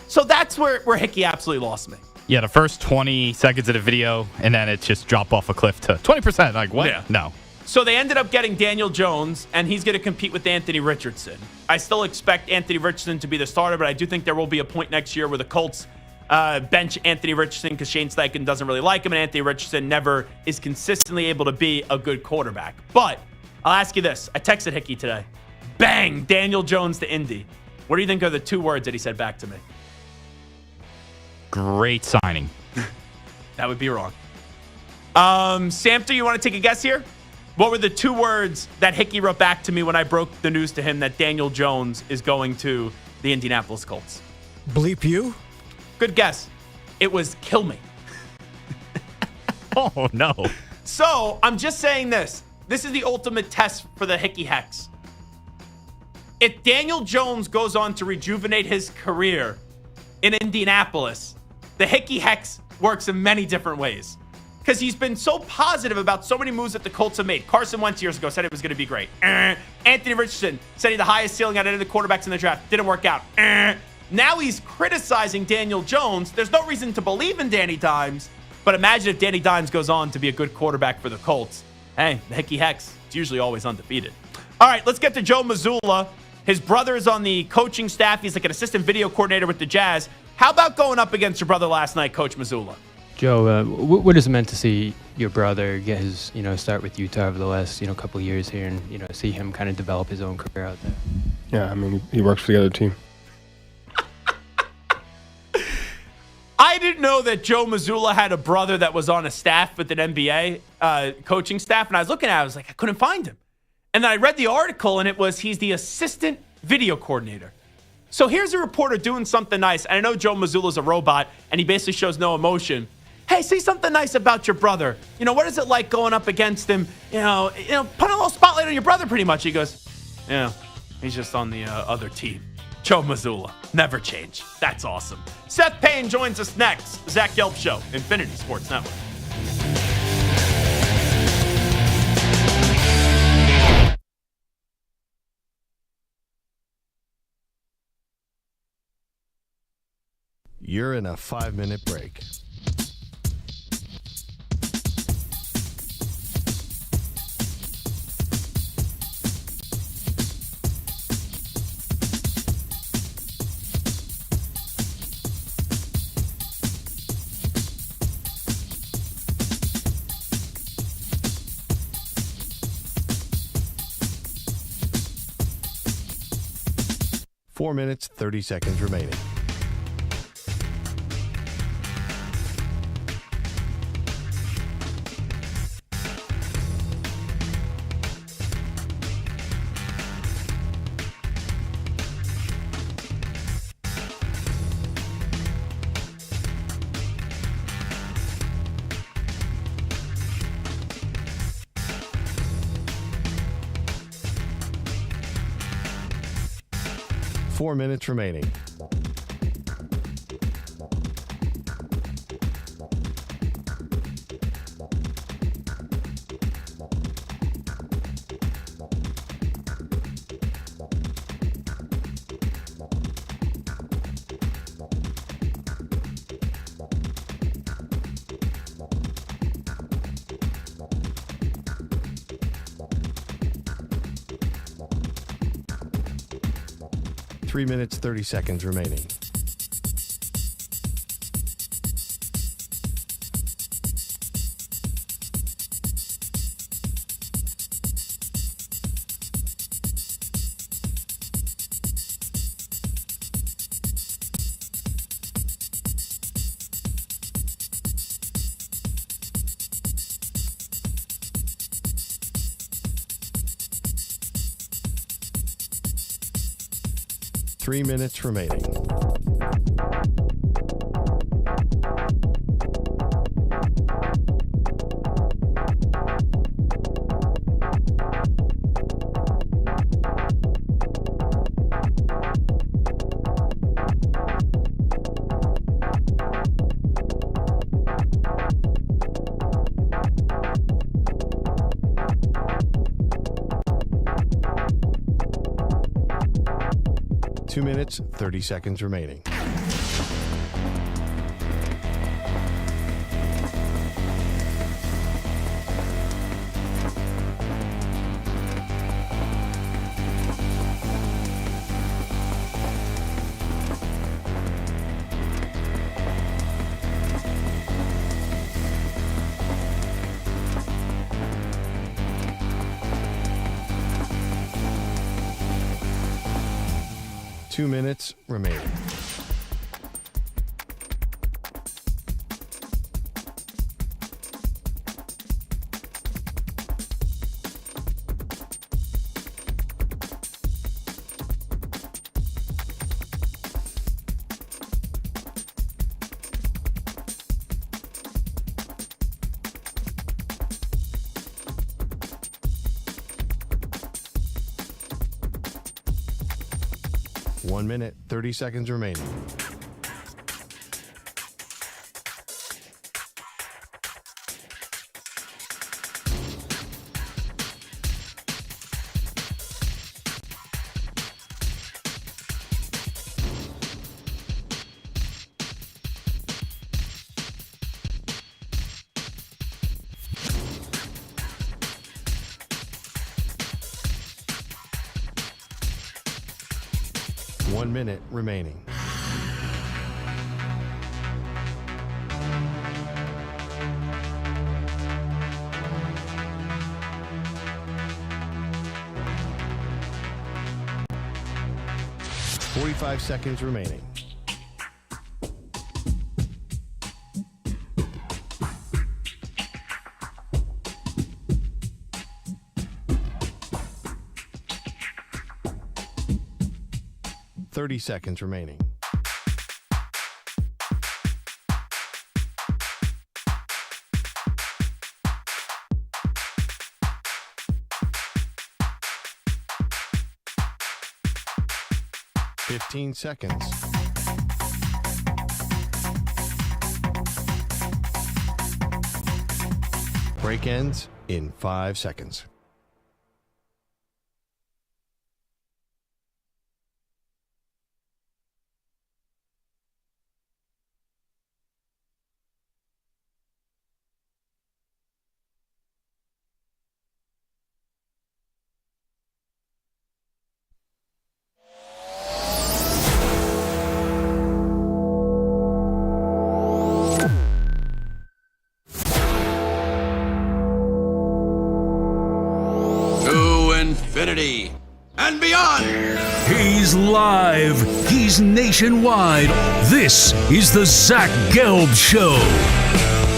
So that's where Hickey absolutely lost me. Yeah, the first 20 seconds of the video, and then it just dropped off a cliff to 20%. Like, what? Yeah. No. So they ended up getting Daniel Jones, and he's going to compete with Anthony Richardson. I still expect Anthony Richardson to be the starter, but I do think there will be a point next year where the Colts bench Anthony Richardson because Shane Steichen doesn't really like him, and Anthony Richardson never is consistently able to be a good quarterback. But I'll ask you this. I texted Hickey today. Bang! Daniel Jones to Indy. What do you think are the 2 words that he said back to me? Great signing. That would be wrong. Samter, you want to take a guess here? What were the 2 words that Hickey wrote back to me when I broke the news to him that Daniel Jones is going to the Indianapolis Colts? Bleep you? Good guess. It was kill me. Oh, no. So I'm just saying this. this is the ultimate test for the Hickey Hex. If Daniel Jones goes on to rejuvenate his career in Indianapolis, the Hickey Hex works in many different ways. Because he's been so positive about so many moves that the Colts have made. Carson Wentz years ago said it was going to be great. Anthony Richardson said he had the highest ceiling out of any of the quarterbacks in the draft. Didn't work out. Now he's criticizing Daniel Jones. There's no reason to believe in Danny Dimes. But imagine if Danny Dimes goes on to be a good quarterback for the Colts. Hey, the Hickey Hex, it's usually always undefeated. All right, let's get to Joe Mazzulla. His brother is on the coaching staff. He's like an assistant video coordinator with the Jazz. How about going up against your brother last night, Coach Mazzulla? Joe, what is it meant to see your brother get his, start with Utah over the last, couple of years here, and see him kind of develop his own career out there? Yeah, I mean, he works for the other team. I didn't know that Joe Mazzulla had a brother that was on a staff with an NBA coaching staff, and I was looking at it, I was like, I couldn't find him. And then I read the article, and it was he's the assistant video coordinator. So here's a reporter doing something nice, and I know Joe Mazzulla's a robot, and he basically shows no emotion. Hey, say something nice about your brother. What is it like going up against him? Put a little spotlight on your brother pretty much. He goes, he's just on the other team. Joe Mazzulla, never change. That's awesome. Seth Payne joins us next. Zach Gelb Show, Infinity Sports Network. You're in a 5-minute break. Four minutes, 30 seconds remaining. Four minutes remaining. Three minutes, 30 seconds remaining. Three minutes remaining. Two minutes, 30 seconds remaining. Two minutes remaining. 1 minute, 30 seconds remaining. One minute remaining. Forty-five seconds remaining. Seconds remaining. Fifteen seconds. Break ends in 5 seconds. Infinity and beyond. He's live. He's nationwide. This is the Zach Gelb Show.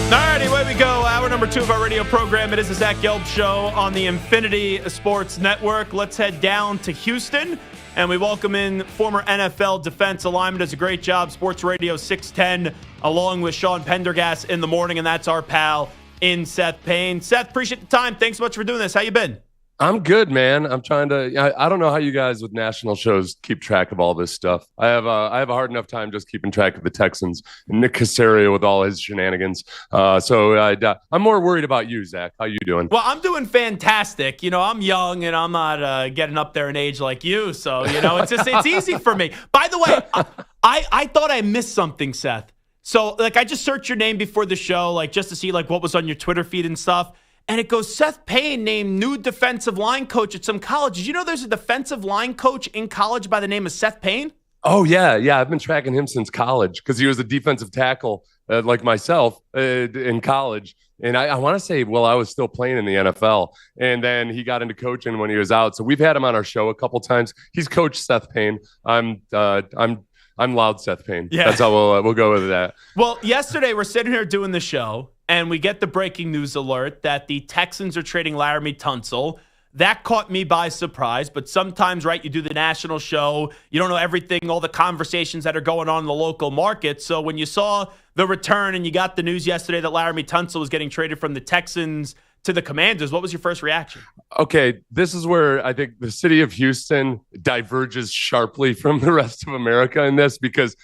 Alrighty, away we go. Hour number 2 of our radio program. It is the Zach Gelb Show on the Infinity Sports Network. Let's head down to Houston, and we welcome in former NFL defensive lineman. Does a great job. Sports Radio 610, along with Sean Pendergast in the morning, and that's our pal in Seth Payne. Seth, appreciate the time. Thanks so much for doing this. How you been? I'm good, man. I'm trying to. I don't know how you guys with national shows keep track of all this stuff. I have a hard enough time just keeping track of the Texans and Nick Caserio with all his shenanigans. So I'm more worried about you, Zach. How you doing? Well, I'm doing fantastic. You know, I'm young and I'm not getting up there in age like you. So, you know, it's easy for me. By the way, I thought I missed something, Seth. So, like, I just searched your name before the show, like, just to see like what was on your Twitter feed and stuff. And it goes, Seth Payne named new defensive line coach at some college. Did you know there's a defensive line coach in college by the name of Seth Payne? Oh, yeah. I've been tracking him since college because he was a defensive tackle like myself in college. And I want to say, well, I was still playing in the NFL. And then he got into coaching when he was out. So we've had him on our show a couple times. He's Coach Seth Payne. I'm loud Seth Payne. Yeah. That's how we'll go with that. Well, yesterday we're sitting here doing the show, and we get the breaking news alert that the Texans are trading Laramie Tunsil. That caught me by surprise, but sometimes, right, you do the national show, you don't know everything, all the conversations that are going on in the local market. So when you saw the return and you got the news yesterday that Laramie Tunsil was getting traded from the Texans to the Commanders, what was your first reaction? Okay, this is where I think the city of Houston diverges sharply from the rest of America in this, because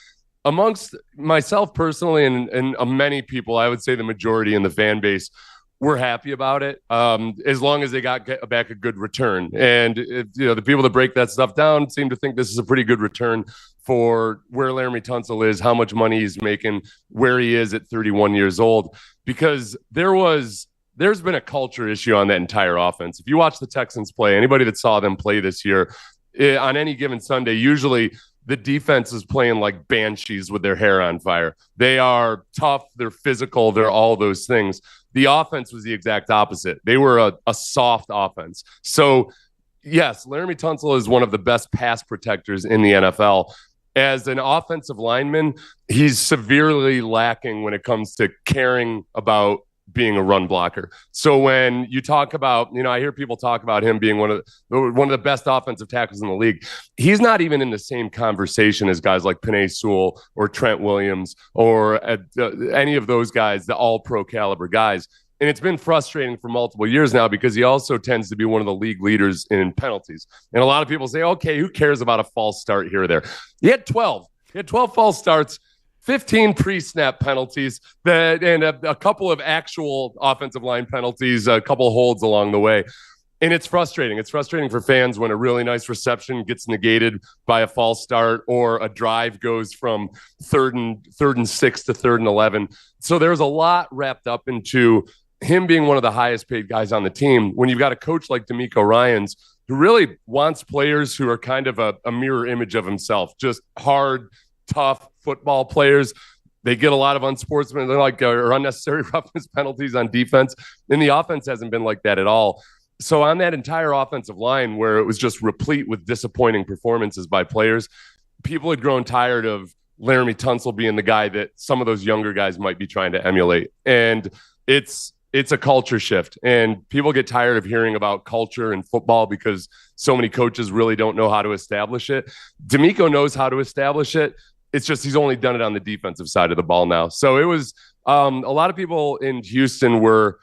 amongst myself personally and many people, I would say the majority in the fan base, we're happy about it as long as they got back a good return. And the people that break that stuff down seem to think this is a pretty good return for where Laramie Tunsil is, how much money he's making, where he is at 31 years old, because there's been a culture issue on that entire offense. If you watch the Texans play, anybody that saw them play this year, on any given Sunday, usually the defense is playing like banshees with their hair on fire. They are tough, they're physical, they're all those things. The offense was the exact opposite. They were a soft offense. So, yes, Laramie Tunsil is one of the best pass protectors in the NFL. As an offensive lineman, he's severely lacking when it comes to caring about being a run blocker. So when you talk about, I hear people talk about him being one of the best offensive tackles in the league. He's not even in the same conversation as guys like Penei Sewell or Trent Williams or any of those guys, the all-pro caliber guys. And it's been frustrating for multiple years now because he also tends to be one of the league leaders in penalties. And a lot of people say, okay, who cares about a false start here or there? He had 12. He had 12 false starts, 15 pre-snap penalties, and a couple of actual offensive line penalties, a couple of holds along the way. And it's frustrating. It's frustrating for fans when a really nice reception gets negated by a false start or a drive goes from third and 6 to 3rd and 11. So there's a lot wrapped up into him being one of the highest paid guys on the team when you've got a coach like DeMeco Ryans who really wants players who are kind of a mirror image of himself, just hard, tough football players. They get a lot of unsportsmanlike or unnecessary roughness penalties on defense, and the offense hasn't been like that at all. So on that entire offensive line where it was just replete with disappointing performances by players, people had grown tired of Laramie Tunsil being the guy that some of those younger guys might be trying to emulate. And it's a culture shift, and people get tired of hearing about culture in football because so many coaches really don't know how to establish it. DeMeco knows how to establish it. It's just he's only done it on the defensive side of the ball now. So it was a lot of people in Houston were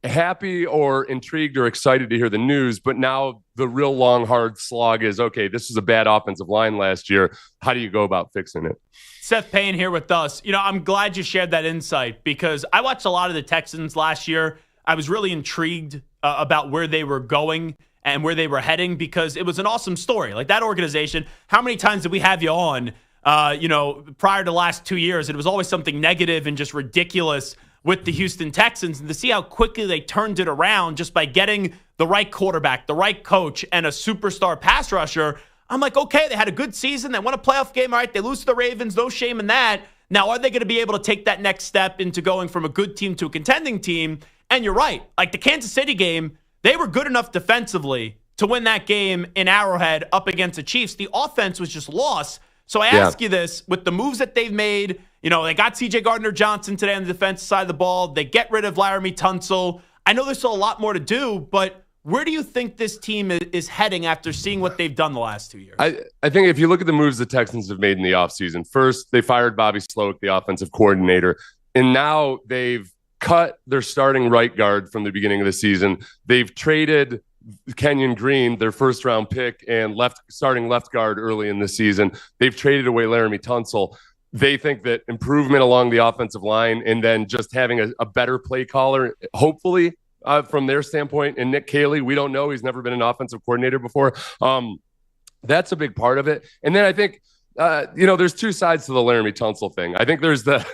happy or intrigued or excited to hear the news, but now the real long, hard slog is, okay, this is a bad offensive line last year. How do you go about fixing it? Seth Payne here with us. I'm glad you shared that insight because I watched a lot of the Texans last year. I was really intrigued about where they were going and where they were heading because it was an awesome story. Like that organization, how many times did we have you on, prior to the last 2 years? It was always something negative and just ridiculous with the Houston Texans, and to see how quickly they turned it around just by getting the right quarterback, the right coach, and a superstar pass rusher. I'm like, okay, they had a good season. They won a playoff game. All right, they lose to the Ravens. No shame in that. Now, are they going to be able to take that next step into going from a good team to a contending team? And you're right. Like the Kansas City game, they were good enough defensively to win that game in Arrowhead up against the Chiefs. The offense was just lost. So I ask you this, with the moves that they've made, they got C.J. Gardner-Johnson today on the defensive side of the ball. They get rid of Laramie Tunsil. I know there's still a lot more to do, but where do you think this team is heading after seeing what they've done the last 2 years? I think if you look at the moves the Texans have made in the offseason, first, they fired Bobby Slowick, the offensive coordinator, and now they've cut their starting right guard from the beginning of the season. They've traded Kenyon Green, their first-round pick, and starting left guard early in the season. They've traded away Laramie Tunsil. They think that improvement along the offensive line and then just having a better play caller, hopefully, from their standpoint, and Nick Caley, we don't know. He's never been an offensive coordinator before. That's a big part of it. And then I think, there's two sides to the Laramie Tunsil thing. I think there's a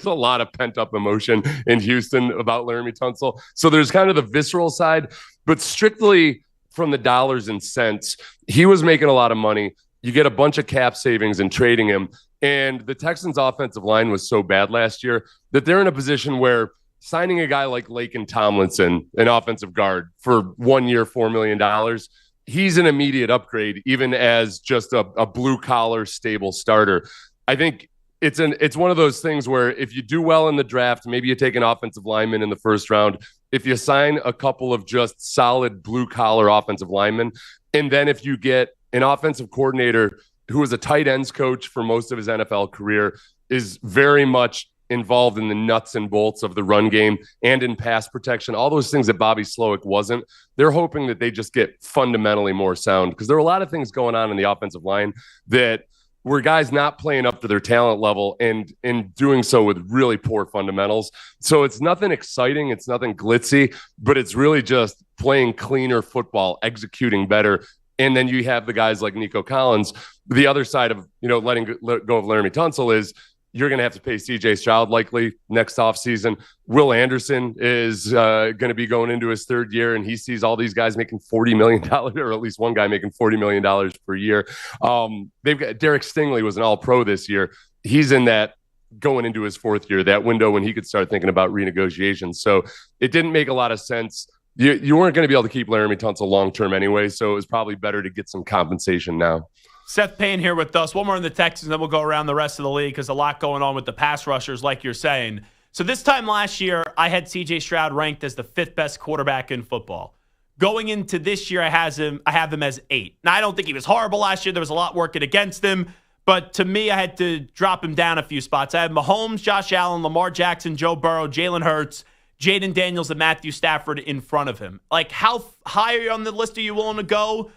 lot of pent-up emotion in Houston about Laramie Tunsil. So there's kind of the visceral side, but strictly from the dollars and cents, he was making a lot of money. You get a bunch of cap savings in trading him. And the Texans' offensive line was so bad last year that they're in a position where signing a guy like Laken Tomlinson, an offensive guard, for 1 year, $4 million, he's an immediate upgrade, even as just a blue-collar, stable starter. I think it's one of those things where if you do well in the draft, maybe you take an offensive lineman in the first round. If you sign a couple of just solid blue-collar offensive linemen, and then if you get an offensive coordinator who was a tight ends coach for most of his NFL career, is very much involved in the nuts and bolts of the run game and in pass protection, all those things that Bobby Slowick wasn't. They're hoping that they just get fundamentally more sound because there are a lot of things going on in the offensive line that were guys not playing up to their talent level and in doing so with really poor fundamentals. So it's nothing exciting. It's nothing glitzy, but it's really just playing cleaner football, executing better. And then you have the guys like Nico Collins. The other side of, letting go of Laramie Tunsil is you're going to have to pay C.J. Stroud likely next offseason. Will Anderson is going to be going into his third year, and he sees all these guys making $40 million, or at least one guy making $40 million per year. They've got Derek Stingley was an all-pro this year. He's in that going into his fourth year, that window when he could start thinking about renegotiations. So it didn't make a lot of sense. You weren't going to be able to keep Laramie Tunsil long-term anyway, so it was probably better to get some compensation now. Seth Payne here with us. One more on the Texans, then we'll go around the rest of the league because a lot going on with the pass rushers, like you're saying. So this time last year, I had C.J. Stroud ranked as the 5th best quarterback in football. Going into this year, I have him as 8. Now, I don't think he was horrible last year. There was a lot working against him. But to me, I had to drop him down a few spots. I had Mahomes, Josh Allen, Lamar Jackson, Joe Burrow, Jalen Hurts, Jaden Daniels and Matthew Stafford in front of him. Like, how high are you on the list? Are you willing to go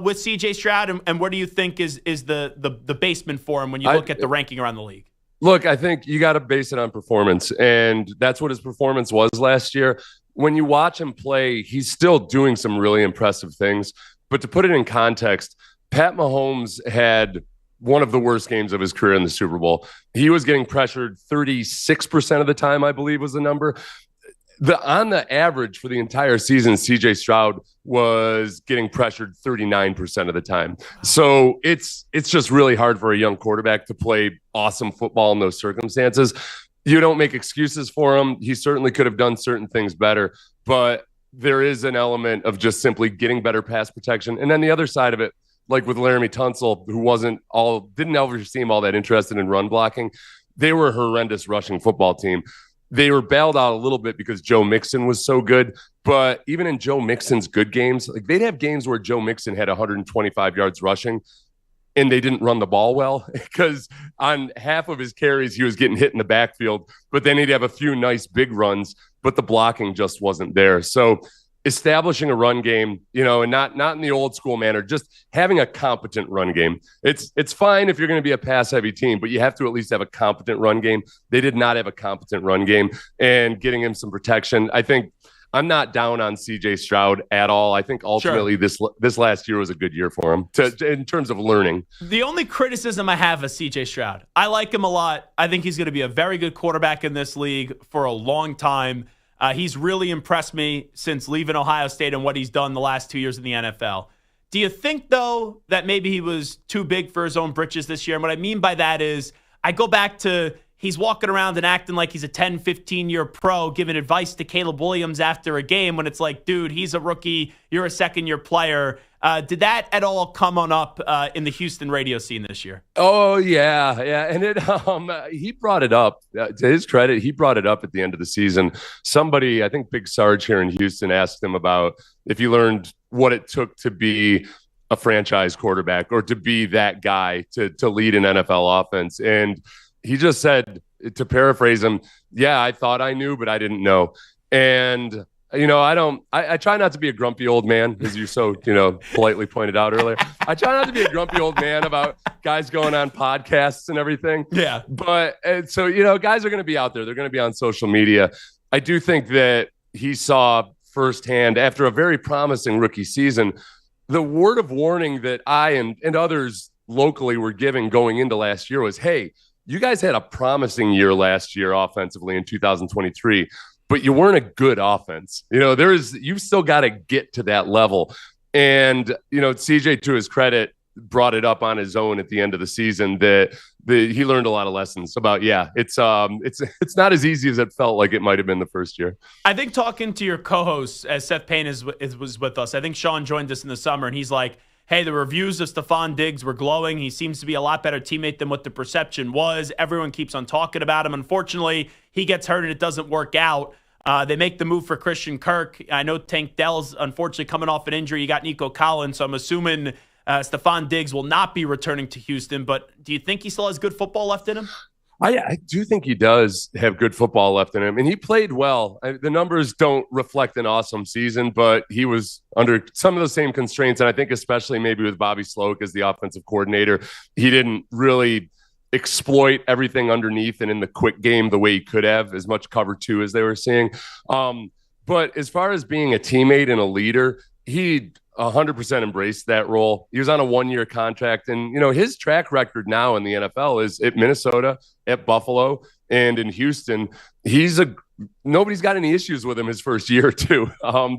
with C.J. Stroud? And where do you think is the basement for him when you look at the ranking around the league? Look, I think you got to base it on performance, and that's what his performance was last year. When you watch him play, he's still doing some really impressive things. But to put it in context, Pat Mahomes had one of the worst games of his career in the Super Bowl. He was getting pressured 36% of the time, I believe was the number. On the average for the entire season, CJ Stroud was getting pressured 39% of the time. So it's just really hard for a young quarterback to play awesome football in those circumstances. You don't make excuses for him. He certainly could have done certain things better, but there is an element of just simply getting better pass protection. And then the other side of it, like with Laramie Tunsil, who didn't ever seem all that interested in run blocking. They were a horrendous rushing football team. They were bailed out a little bit because Joe Mixon was so good. But even in Joe Mixon's good games, like they'd have games where Joe Mixon had 125 yards rushing and they didn't run the ball well because on half of his carries, he was getting hit in the backfield. But then he'd have a few nice big runs, but the blocking just wasn't there. So establishing a run game, and not in the old school manner, just having a competent run game. It's fine if you're going to be a pass heavy team, but you have to at least have a competent run game. They did not have a competent run game, and getting him some protection. I think I'm not down on CJ Stroud at all. I think ultimately this last year was a good year for him in terms of learning. The only criticism I have of CJ Stroud, I like him a lot. I think he's going to be a very good quarterback in this league for a long time. He's really impressed me since leaving Ohio State and what he's done the last 2 years in the NFL. Do you think, though, that maybe he was too big for his own britches this year? And what I mean by that is I go back to he's walking around and acting like he's a 10, 15-year pro, giving advice to Caleb Williams after a game when it's like, dude, he's a rookie. You're a second-year player. Did that at all come on up in the Houston radio scene this year? Oh, yeah. And he brought it up. To his credit, he brought it up at the end of the season. Somebody, I think Big Sarge here in Houston, asked him about if he learned what it took to be a franchise quarterback or to be that guy to lead an NFL offense. And he just said, to paraphrase him, yeah, I thought I knew, but I didn't know. And I try not to be a grumpy old man, as you so, politely pointed out earlier. I try not to be a grumpy old man about guys going on podcasts and everything. Yeah. But so, guys are going to be out there. They're going to be on social media. I do think that he saw firsthand after a very promising rookie season, the word of warning that I and others locally were giving going into last year was, hey, you guys had a promising year last year offensively in 2023. But you weren't a good offense. You've still got to get to that level. And, CJ, to his credit, brought it up on his own at the end of the season that he learned a lot of lessons about, it's not as easy as it felt like it might have been the first year. I think talking to your co-host, as Seth Payne was with us, I think Sean joined us in the summer, and he's like, hey, the reviews of Stephon Diggs were glowing. He seems to be a lot better teammate than what the perception was. Everyone keeps on talking about him. Unfortunately, he gets hurt and it doesn't work out. They make the move for Christian Kirk. I know Tank Dell's unfortunately coming off an injury. You got Nico Collins, so I'm assuming Stephon Diggs will not be returning to Houston. But do you think he still has good football left in him? I do think he does have good football left in him, and he played well. The numbers don't reflect an awesome season, but he was under some of the same constraints, and I think especially maybe with Bobby Sloak as the offensive coordinator, he didn't really exploit everything underneath and in the quick game the way he could have, as much cover two as they were seeing. But as far as being a teammate and a leader, he 100% embraced that role. He was on a 1-year contract, and his track record now in the NFL is at Minnesota, at Buffalo, and in Houston. Nobody's got any issues with him his first year or two.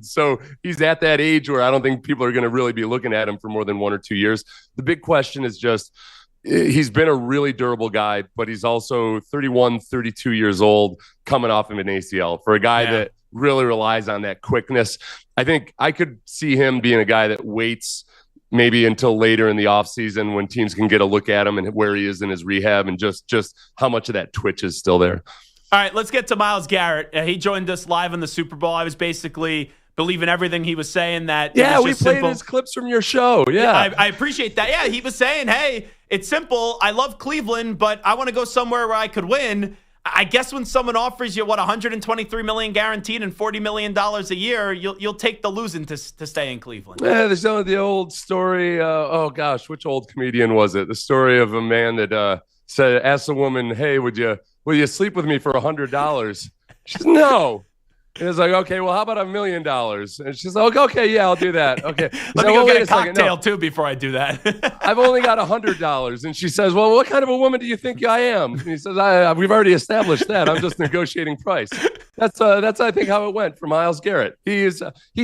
So he's at that age where I don't think people are going to really be looking at him for more than 1 or 2 years. The big question is just, he's been a really durable guy, but he's also 31, 32 years old, coming off of an ACL. For a guy that really relies on that quickness, I think I could see him being a guy that waits maybe until later in the offseason when teams can get a look at him and where he is in his rehab and just how much of that twitch is still there. All right, let's get to Myles Garrett. He joined us live on the Super Bowl. I was basically believing everything he was saying. That we played his clips from your show. I appreciate that. Yeah, he was saying, hey, it's simple. I love Cleveland, but I want to go somewhere where I could win. I guess when someone offers you, $123 million guaranteed and $40 million a year, you'll take the losing to stay in Cleveland. Yeah, there's the old story. Which old comedian was it? The story of a man that asked a woman, "Hey, will you sleep with me for $100?" She says, "No." And it's like, "Okay, well, how about $1 million?" And she's like, "Okay, yeah, I'll do that." Okay, let me go get a cocktail too before I do that. I've only got $100, and she says, "Well, what kind of a woman do you think I am?" And he says, "We've already established that. I'm just negotiating price." That's I think how it went for Myles Garrett. He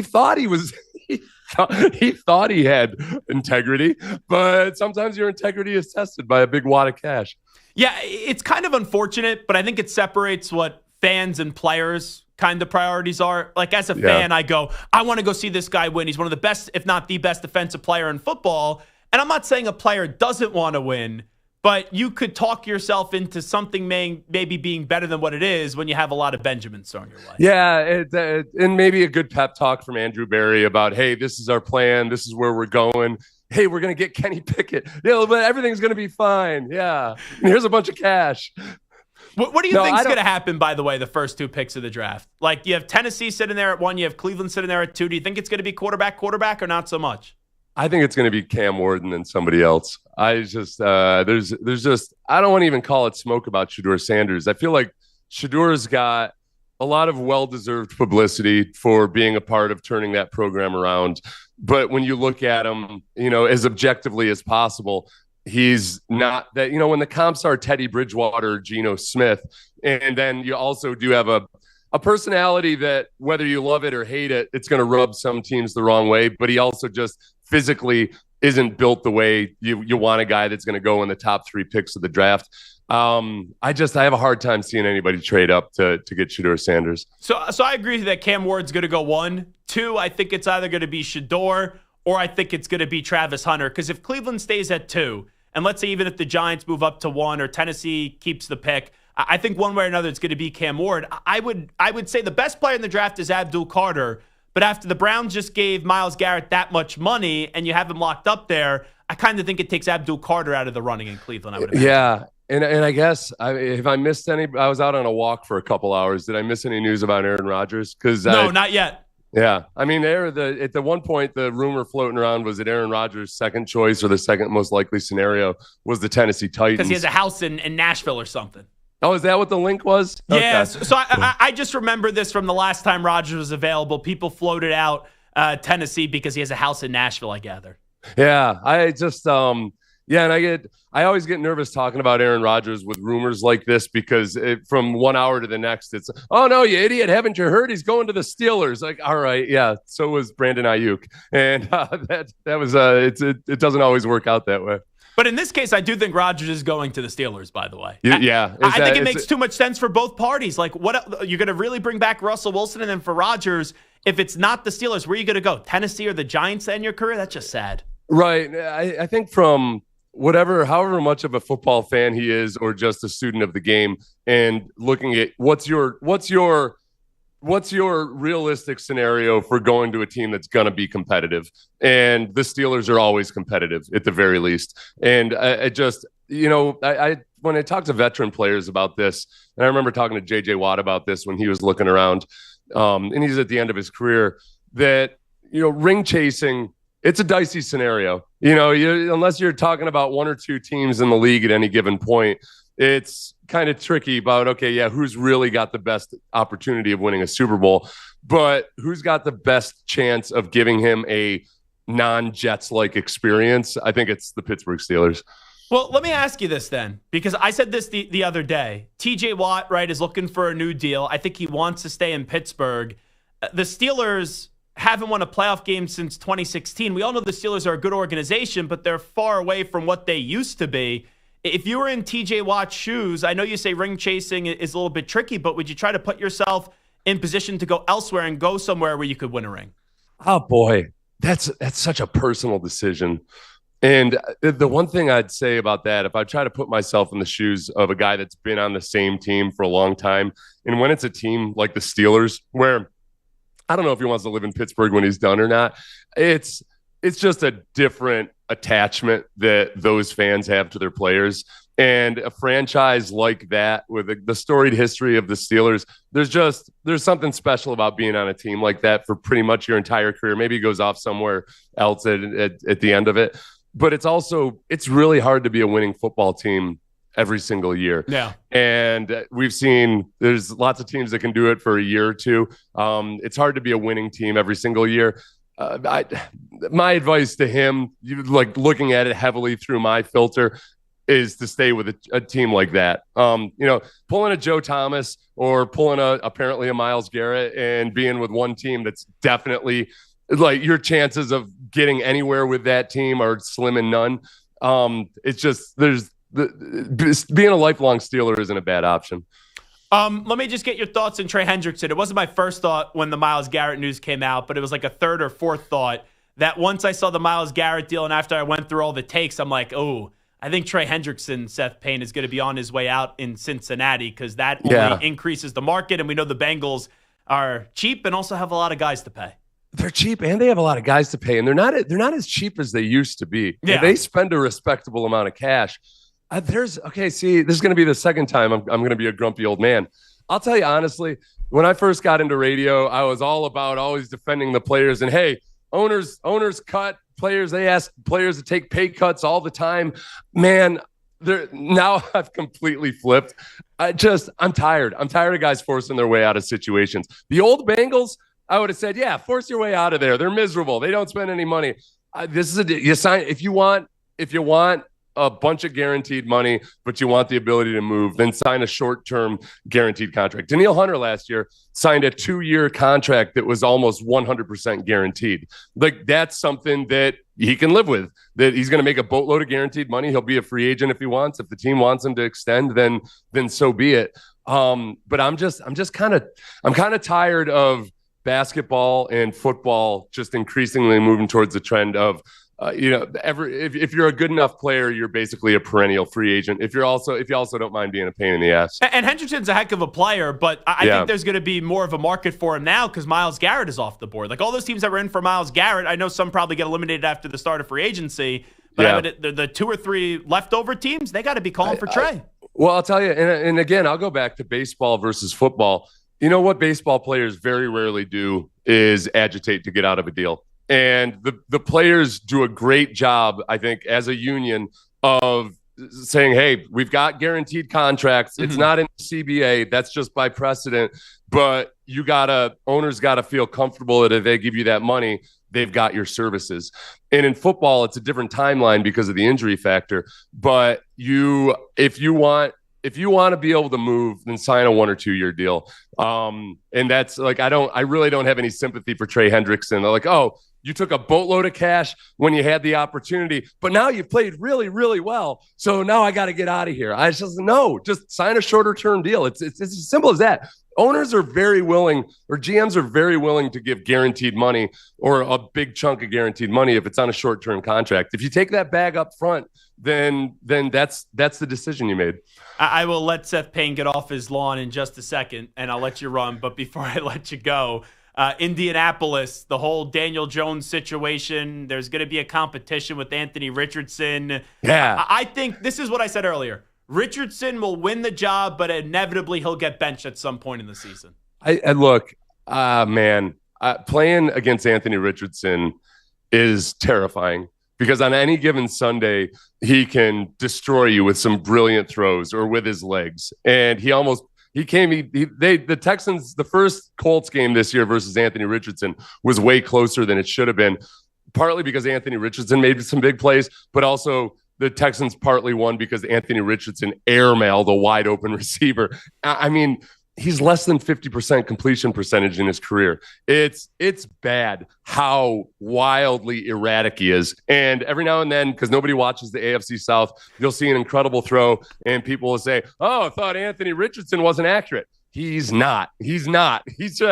thought he was. He thought he had integrity, but sometimes your integrity is tested by a big wad of cash. Yeah, it's kind of unfortunate, but I think it separates what fans and players kind of priorities are. Like, as a fan, I want to go see this guy win. He's one of the best, if not the best defensive player in football. And I'm not saying a player doesn't want to win, but you could talk yourself into something maybe being better than what it is when you have a lot of Benjamins thrown your way. Yeah, and maybe a good pep talk from Andrew Berry about, hey, this is our plan. This is where we're going. Hey, we're going to get Kenny Pickett. Yeah, but everything's going to be fine. Yeah, and here's a bunch of cash. What do you think is going to happen, by the way, the first two picks of the draft? Like, you have Tennessee sitting there at 1, you have Cleveland sitting there at 2. Do you think it's going to be quarterback, or not so much? I think it's going to be Cam Ward and somebody else. I just there's just I don't want to even call it smoke about Shedeur Sanders. I feel like Shedeur's got a lot of well-deserved publicity for being a part of turning that program around. But when you look at him, as objectively as possible, he's not that, when the comps are Teddy Bridgewater, Geno Smith, and then you also do have a personality that whether you love it or hate it, it's going to rub some teams the wrong way. But he also just physically isn't built the way you want a guy that's going to go in the top 3 picks of the draft. I have a hard time seeing anybody trade up to get Shedeur Sanders. So I agree that Cam Ward's going to go 1. 2, I think it's either going to be Shedeur or I think it's going to be Travis Hunter. Because if Cleveland stays at 2, and let's say even if the Giants move up to 1 or Tennessee keeps the pick, I think one way or another it's going to be Cam Ward. I would say the best player in the draft is Abdul Carter, but after the Browns just gave Myles Garrett that much money and you have him locked up there, I kind of think it takes Abdul Carter out of the running in Cleveland, I would imagine. Yeah, and I guess if I missed any, I was out on a walk for a couple hours. Did I miss any news about Aaron Rodgers? No, not yet. Yeah, I mean, at the one point, the rumor floating around was that Aaron Rodgers' second choice or the second most likely scenario was the Tennessee Titans. Because he has a house in Nashville or something. Oh, is that what the link was? Yeah, okay. So I just remember this from the last time Rodgers was available. People floated out Tennessee because he has a house in Nashville, I gather. Yeah, I just and I always get nervous talking about Aaron Rodgers with rumors like this because from 1 hour to the next, it's, "Oh no, you idiot! Haven't you heard he's going to the Steelers?" Like, all right, yeah. So was Brandon Ayuk, and that was it doesn't always work out that way. But in this case, I do think Rodgers is going to the Steelers, by the way. Yeah. I think it makes too much sense for both parties. Like, what you're going to really bring back Russell Wilson, and then for Rodgers, if it's not the Steelers, where are you going to go? Tennessee or the Giants to end your career? That's just sad. Right. I think from however much of a football fan he is or just a student of the game and looking at what's your realistic scenario for going to a team that's going to be competitive? And the Steelers are always competitive at the very least. And when I talk to veteran players about this, and I remember talking to JJ Watt about this when he was looking around, and he's at the end of his career, that, ring chasing, it's a dicey scenario. Unless you're talking about 1 or 2 teams in the league at any given point, it's kind of tricky about, okay, yeah, who's really got the best opportunity of winning a Super Bowl, but who's got the best chance of giving him a non-Jets-like experience? I think it's the Pittsburgh Steelers. Well, let me ask you this then, because I said this the other day. TJ Watt, right, is looking for a new deal. I think he wants to stay in Pittsburgh. The Steelers haven't won a playoff game since 2016. We all know the Steelers are a good organization, but they're far away from what they used to be. If you were in TJ Watt's shoes, I know you say ring chasing is a little bit tricky, but would you try to put yourself in position to go elsewhere and go somewhere where you could win a ring? Oh, boy, that's such a personal decision. And the one thing I'd say about that, if I try to put myself in the shoes of a guy that's been on the same team for a long time, and when it's a team like the Steelers, where I don't know if he wants to live in Pittsburgh when he's done or not, it's just a different attachment that those fans have to their players. And a franchise like that with the storied history of the Steelers, there's something special about being on a team like that for pretty much your entire career. Maybe it goes off somewhere else at the end of it. But it's really hard to be a winning football team every single year. Yeah. And we've seen there's lots of teams that can do it for a year or two. It's hard to be a winning team every single year. My advice to him, looking at it heavily through my filter, is to stay with a team like that. Pulling a Joe Thomas or pulling apparently a Myles Garrett and being with one team that's definitely like your chances of getting anywhere with that team are slim and none. It's just being a lifelong Steeler isn't a bad option. Let me just get your thoughts on Trey Hendrickson. It wasn't my first thought when the Myles Garrett news came out, but it was like a third or fourth thought that once I saw the Myles Garrett deal and after I went through all the takes, I'm like, oh, I think Trey Hendrickson, Seth Payne, is going to be on his way out in Cincinnati because that only increases the market. And we know the Bengals are cheap and also have a lot of guys to pay. They're cheap and they have a lot of guys to pay, and they're not as cheap as they used to be. Yeah. They spend a respectable amount of cash. This is going to be the second time I'm going to be a grumpy old man. I'll tell you honestly, when I first got into radio, I was all about always defending the players. And hey, owners cut players. They ask players to take pay cuts all the time. Man, now I've completely flipped. I'm tired. I'm tired of guys forcing their way out of situations. The old Bengals, I would have said, yeah, force your way out of there. They're miserable. They don't spend any money. You sign if you want a bunch of guaranteed money, but you want the ability to move, then sign a short-term guaranteed contract. Danielle Hunter last year signed a 2-year contract that was almost 100% guaranteed. Like, that's something that he can live with, that he's going to make a boatload of guaranteed money. He'll be a free agent if he wants. If the team wants him to extend, then so be it. But I'm kind of tired of basketball and football just increasingly moving towards the trend of, if you're a good enough player, you're basically a perennial free agent. If you also don't mind being a pain in the ass. And Hendrickson's a heck of a player, but I think there's going to be more of a market for him now because Myles Garrett is off the board. Like all those teams that were in for Myles Garrett, I know some probably get eliminated after the start of free agency, but the 2 or 3 leftover teams, they got to be calling for Trey. Well, I'll tell you, and again, I'll go back to baseball versus football. You know what baseball players very rarely do is agitate to get out of a deal. And the players do a great job, I think, as a union of saying, hey, we've got guaranteed contracts. Mm-hmm. It's not in the CBA. That's just by precedent. But owners got to feel comfortable that if they give you that money, they've got your services. And in football, it's a different timeline because of the injury factor. But if you want to be able to move, then sign a 1 or 2 year deal. And that's like, I really don't have any sympathy for Trey Hendrickson. They're like, oh, you took a boatload of cash when you had the opportunity, but now you've played really, really well. So now I got to get out of here. Just sign a shorter term deal. It's as simple as that. Owners are very willing, or GMs are very willing to give guaranteed money or a big chunk of guaranteed money if it's on a short-term contract. If you take that bag up front, then that's the decision you made. I will let Seth Payne get off his lawn in just a second, and I'll let you run. But before I let you go, Indianapolis, the whole Daniel Jones situation, there's going to be a competition with Anthony Richardson. Yeah. I think this is what I said earlier. Richardson will win the job, but inevitably he'll get benched at some point in the season. Playing against Anthony Richardson is terrifying because on any given Sunday, he can destroy you with some brilliant throws or with his legs. And the Texans, the first Colts game this year versus Anthony Richardson was way closer than it should have been, partly because Anthony Richardson made some big plays, but also the Texans partly won because Anthony Richardson airmailed a wide open receiver. I mean, he's less than 50% completion percentage in his career. It's bad how wildly erratic he is. And every now and then, because nobody watches the AFC South, you'll see an incredible throw and people will say, oh, I thought Anthony Richardson wasn't accurate. He's not. He's not. He's you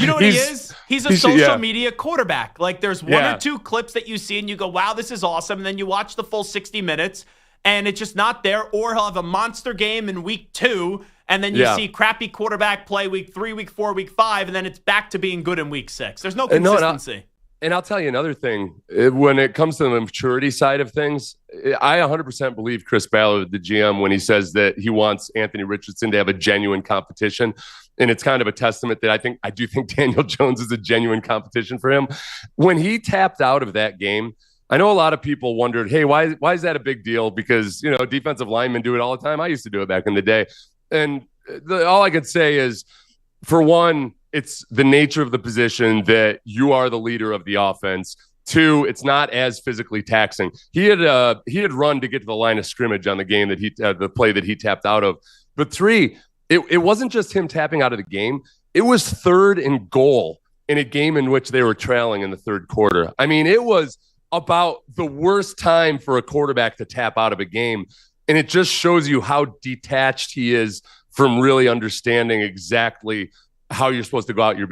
know what he is? He's a social media quarterback. Like there's one or two clips that you see and you go, wow, this is awesome. And then you watch the full 60 minutes and it's just not there. Or he'll have a monster game in week 2. And then you see crappy quarterback play week 3, week 4, week 5. And then it's back to being good in week 6. There's no consistency. And I'll tell you another thing. When it comes to the maturity side of things, I 100% believe Chris Ballard, the GM, when he says that he wants Anthony Richardson to have a genuine competition. And it's kind of a testament that I do think Daniel Jones is a genuine competition for him. When he tapped out of that game, I know a lot of people wondered, hey, why is that a big deal? Because, defensive linemen do it all the time. I used to do it back in the day. And all I could say is, for one, it's the nature of the position that you are the leader of the offense. Two, it's not as physically taxing. He had run to get to the line of scrimmage on the game that the play that he tapped out of. But three, it wasn't just him tapping out of the game. It was 3rd and goal in a game in which they were trailing in the third quarter. I mean, it was about the worst time for a quarterback to tap out of a game. And it just shows you how detached he is from really understanding exactly how you're supposed to go about your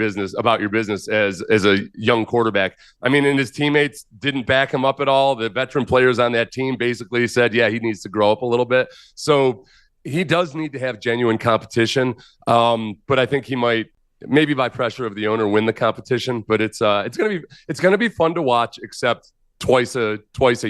business as a young quarterback. I mean, and his teammates didn't back him up at all. The veteran players on that team basically said, yeah, he needs to grow up a little bit. So he does need to have genuine competition. But I think he might, maybe by pressure of the owner, win the competition. But it's gonna be fun to watch, except twice a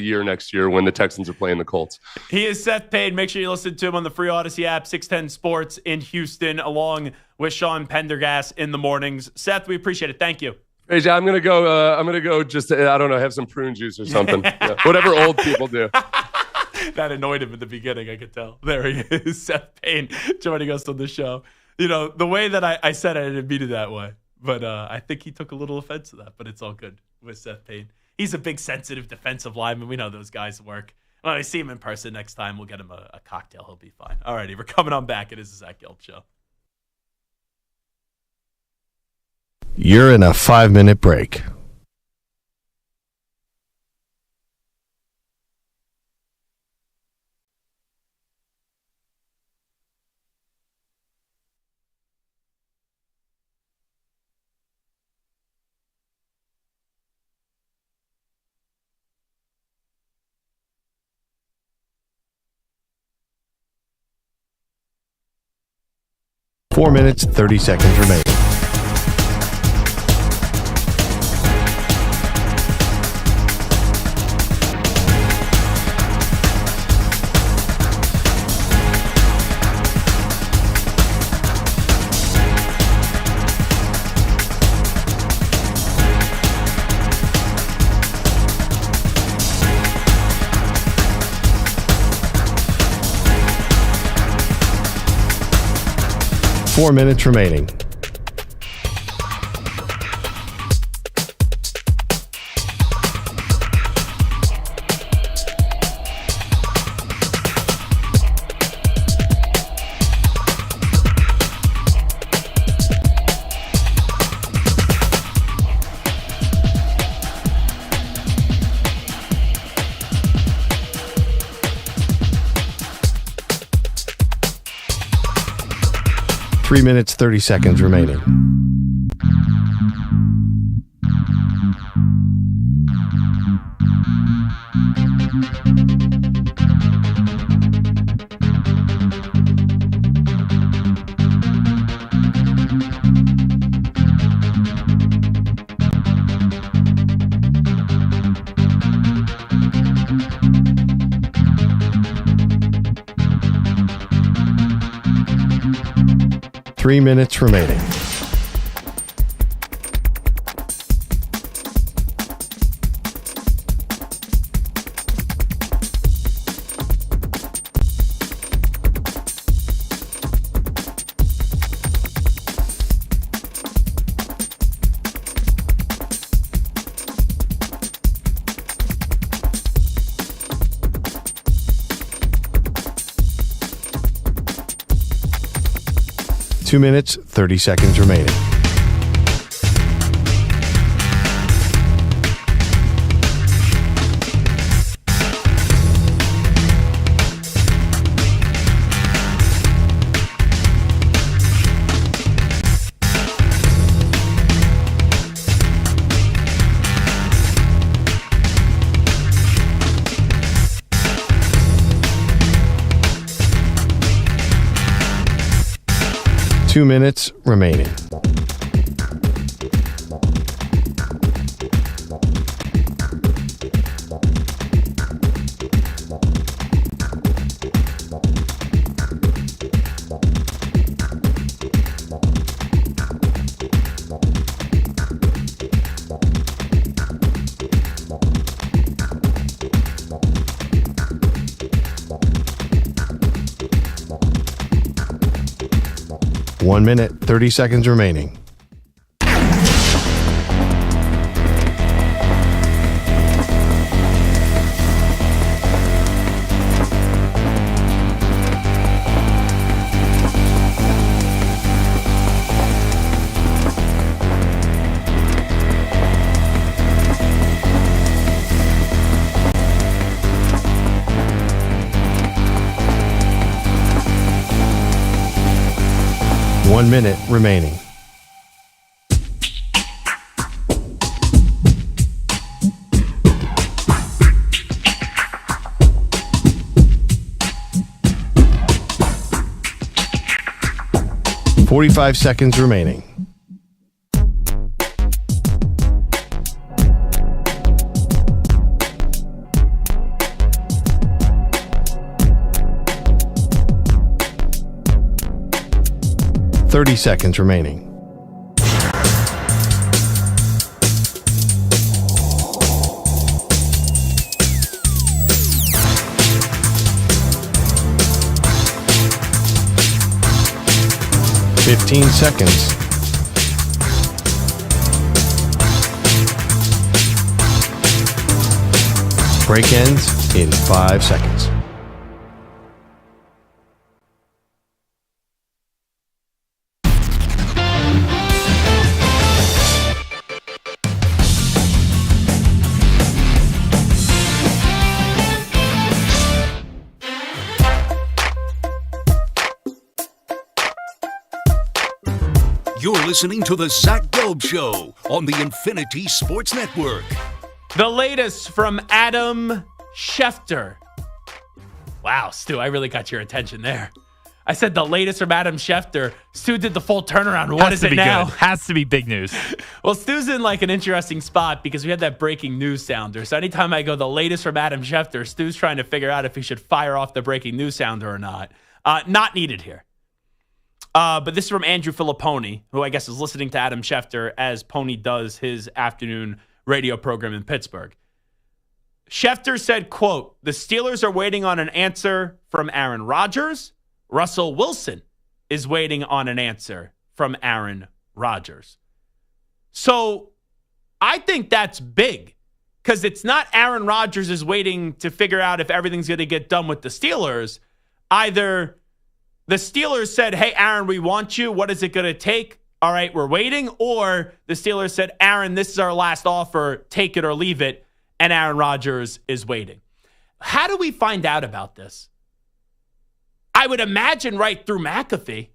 year next year when the Texans are playing the Colts. He is Seth Payne. Make sure you listen to him on the free Odyssey app, 610 Sports in Houston, along with Sean Pendergast in the mornings. Seth, we appreciate it. Thank you. Hey, I'm gonna go. Just I don't know, have some prune juice or something. Yeah, whatever old people do. That annoyed him in the beginning, I could tell. There he is, Seth Payne, joining us on the show. The way that I said it, I didn't mean it that way. But I think he took a little offense to that, but it's all good with Seth Payne. He's a big, sensitive defensive lineman. We know those guys work. When I see him in person next time, we'll get him a cocktail. He'll be fine. All righty, we're coming on back. It is the Zach Gelb Show. You're in a 5-minute break. Four minutes, 30 seconds remaining. Four minutes remaining. Three minutes, 30 seconds remaining. Three minutes remaining. Two minutes, 30 seconds remaining. Two minutes remaining. 1 minute, 30 seconds remaining. One minute remaining. "45 seconds remaining. "30 seconds remaining. "15 seconds. Break ends in 5 seconds. You're listening to the Zach Gelb Show on the Infinity Sports Network. The latest from Adam Schefter. Wow, Stu, I really got your attention there. I said the latest from Adam Schefter. Stu did the full turnaround. What is it now? Has to be big news. Well, Stu's in like an interesting spot because we had that breaking news sounder. So anytime I go the latest from Adam Schefter, Stu's trying to figure out if he should fire off the breaking news sounder or not. Not needed here. But this is from Andrew Filipponi, who I guess is listening to Adam Schefter as Pony does his afternoon radio program in Pittsburgh. Schefter said, quote, "The Steelers are waiting on an answer from Aaron Rodgers. Russell Wilson is waiting on an answer from Aaron Rodgers." So I think that's big because it's not Aaron Rodgers is waiting to figure out if everything's going to get done with the Steelers. Either the Steelers said, "Hey, Aaron, we want you. What is it going to take? All right, we're waiting." Or the Steelers said, "Aaron, this is our last offer. Take it or leave it." And Aaron Rodgers is waiting. How do we find out about this? I would imagine right through McAfee.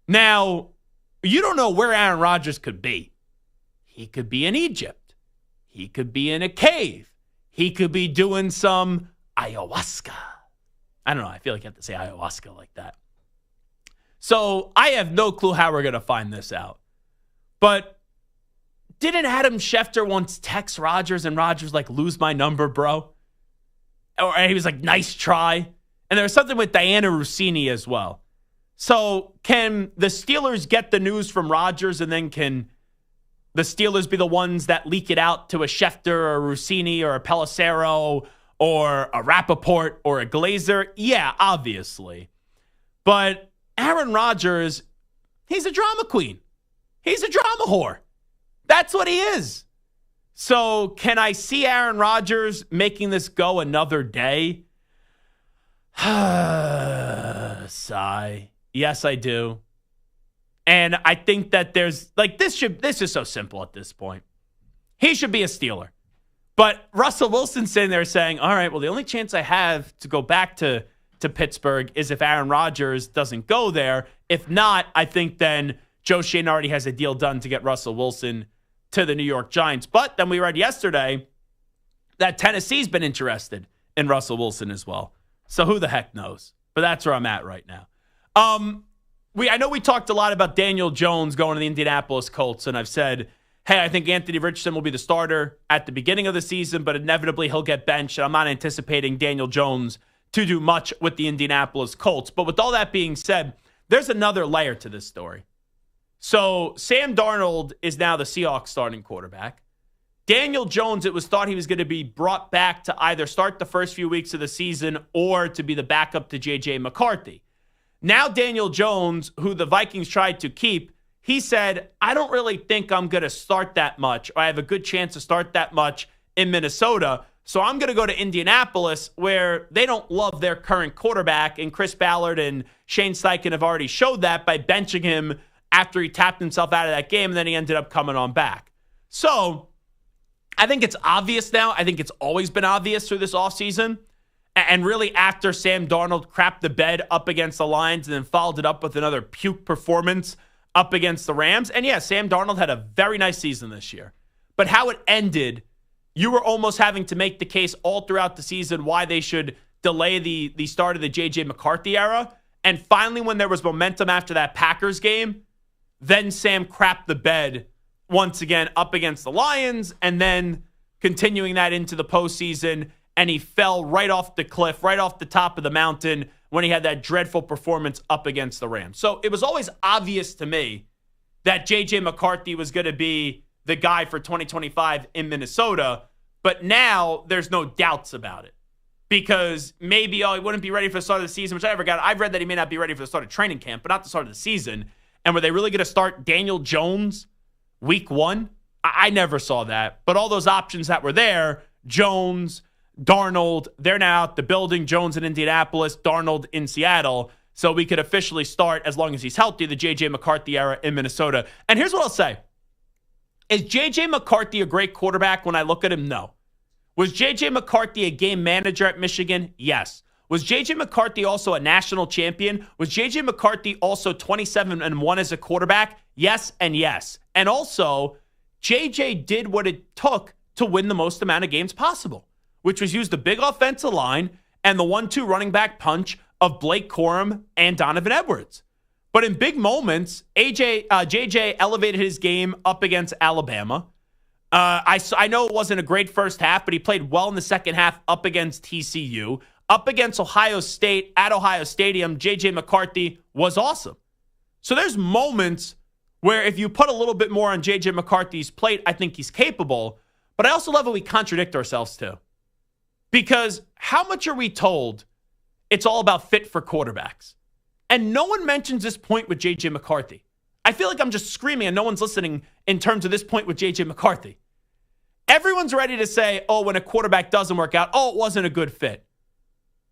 Now, you don't know where Aaron Rodgers could be. He could be in Egypt. He could be in a cave. He could be doing some ayahuasca. I don't know. I feel like you have to say ayahuasca like that. So I have no clue how we're going to find this out. But didn't Adam Schefter once text Rodgers and Rodgers like, "Lose my number, bro"? Or he was like, "Nice try." And there was something with Diana Rossini as well. So can the Steelers get the news from Rodgers and then can the Steelers be the ones that leak it out to a Schefter or a Rossini or a Pelissero or a Rappaport or a Glazer? Yeah, obviously. But Aaron Rodgers, he's a drama queen. He's a drama whore. That's what he is. So can I see Aaron Rodgers making this go another day? Sigh. Yes, I do. And I think that there's like this is so simple at this point. He should be a Steeler. But Russell Wilson sitting there saying, "All right, well, the only chance I have to go back to Pittsburgh is if Aaron Rodgers doesn't go there. If not, I think then Joe Schoen already has a deal done to get Russell Wilson to the New York Giants." But then we read yesterday that Tennessee's been interested in Russell Wilson as well. So who the heck knows? But that's where I'm at right now. I know we talked a lot about Daniel Jones going to the Indianapolis Colts, and I've said, hey, I think Anthony Richardson will be the starter at the beginning of the season, but inevitably he'll get benched. And I'm not anticipating Daniel Jones to do much with the Indianapolis Colts. But with all that being said, there's another layer to this story. So Sam Darnold is now the Seahawks starting quarterback. Daniel Jones, it was thought he was going to be brought back to either start the first few weeks of the season or to be the backup to JJ McCarthy. Now Daniel Jones, who the Vikings tried to keep, he said, I don't really think I'm going to start that much, or I have a good chance to start that much in Minnesota. So I'm going to go to Indianapolis, where they don't love their current quarterback, and Chris Ballard and Shane Steichen have already showed that by benching him after he tapped himself out of that game, and then he ended up coming on back. So I think it's obvious now. I think it's always been obvious through this offseason. And really after Sam Darnold crapped the bed up against the Lions and then followed it up with another puke performance up against the Rams. And yeah, Sam Darnold had a very nice season this year. But how it ended, you were almost having to make the case all throughout the season why they should delay the start of the JJ McCarthy era. And finally, when there was momentum after that Packers game, then Sam crapped the bed once again up against the Lions, and then continuing that into the postseason, and he fell right off the cliff, right off the top of the mountain when he had that dreadful performance up against the Rams. So it was always obvious to me that JJ McCarthy was going to be the guy for 2025 in Minnesota, but now there's no doubts about it. Because maybe, he wouldn't be ready for the start of the season, which I never got. I've read that he may not be ready for the start of training camp, but not the start of the season. And were they really going to start Daniel Jones week 1? I never saw that. But all those options that were there, Jones, Darnold, they're now out the building. Jones in Indianapolis, Darnold in Seattle. So we could officially start, as long as he's healthy, the JJ McCarthy era in Minnesota. And here's what I'll say. Is JJ McCarthy a great quarterback when I look at him? No. Was JJ McCarthy a game manager at Michigan? Yes. Was JJ McCarthy also a national champion? Was JJ McCarthy also 27-1 as a quarterback? Yes and yes. And also, JJ did what it took to win the most amount of games possible, which was use the big offensive line and the 1-2 running back punch of Blake Corum and Donovan Edwards. But in big moments, JJ elevated his game up against Alabama. I know it wasn't a great first half, but he played well in the second half up against TCU. Up against Ohio State at Ohio Stadium, JJ McCarthy was awesome. So there's moments where if you put a little bit more on JJ McCarthy's plate, I think he's capable. But I also love how we contradict ourselves too. Because how much are we told it's all about fit for quarterbacks? And no one mentions this point with JJ McCarthy. I feel like I'm just screaming and no one's listening in terms of this point with JJ McCarthy. Everyone's ready to say, when a quarterback doesn't work out, it wasn't a good fit.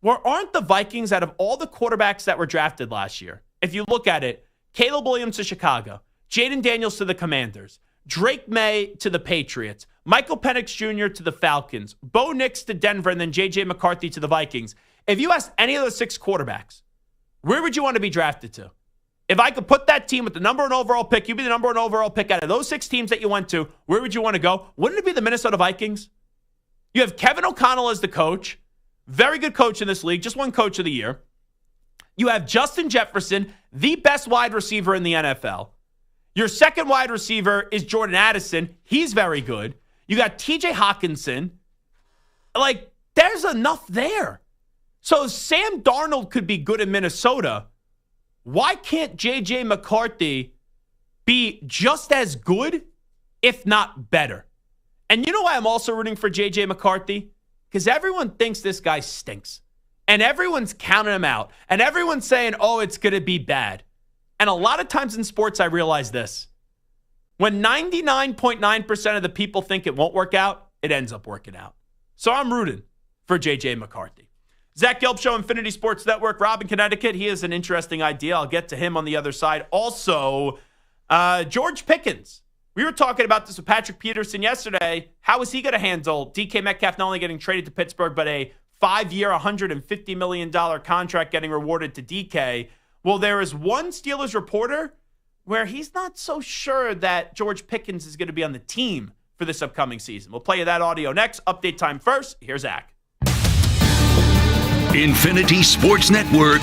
Well, aren't the Vikings, out of all the quarterbacks that were drafted last year, if you look at it, Caleb Williams to Chicago, Jaden Daniels to the Commanders, Drake May to the Patriots, Michael Penix Jr. to the Falcons, Bo Nix to Denver, and then JJ McCarthy to the Vikings. If you asked any of those 6 quarterbacks, where would you want to be drafted to? If I could put that team with the number 1 overall pick, you'd be the number 1 overall pick out of those 6 teams that you went to, where would you want to go? Wouldn't it be the Minnesota Vikings? You have Kevin O'Connell as the coach. Very good coach in this league. Just won Coach of the Year. You have Justin Jefferson, the best wide receiver in the NFL. Your second wide receiver is Jordan Addison. He's very good. You got TJ Hawkinson. There's enough there. So Sam Darnold could be good in Minnesota. Why can't JJ McCarthy be just as good, if not better? And you know why I'm also rooting for JJ McCarthy? Because everyone thinks this guy stinks. And everyone's counting him out. And everyone's saying, it's going to be bad. And a lot of times in sports, I realize this. When 99.9% of the people think it won't work out, it ends up working out. So I'm rooting for JJ McCarthy. Zach Gelb Show, Infinity Sports Network, Rob in Connecticut. He has an interesting idea. I'll get to him on the other side. Also, George Pickens. We were talking about this with Patrick Peterson yesterday. How is he going to handle DK Metcalf not only getting traded to Pittsburgh, but a 5-year, $150 million contract getting rewarded to DK? Well, there is one Steelers reporter where he's not so sure that George Pickens is going to be on the team for this upcoming season. We'll play you that audio next. Update time first. Here's Zach. Infinity Sports Network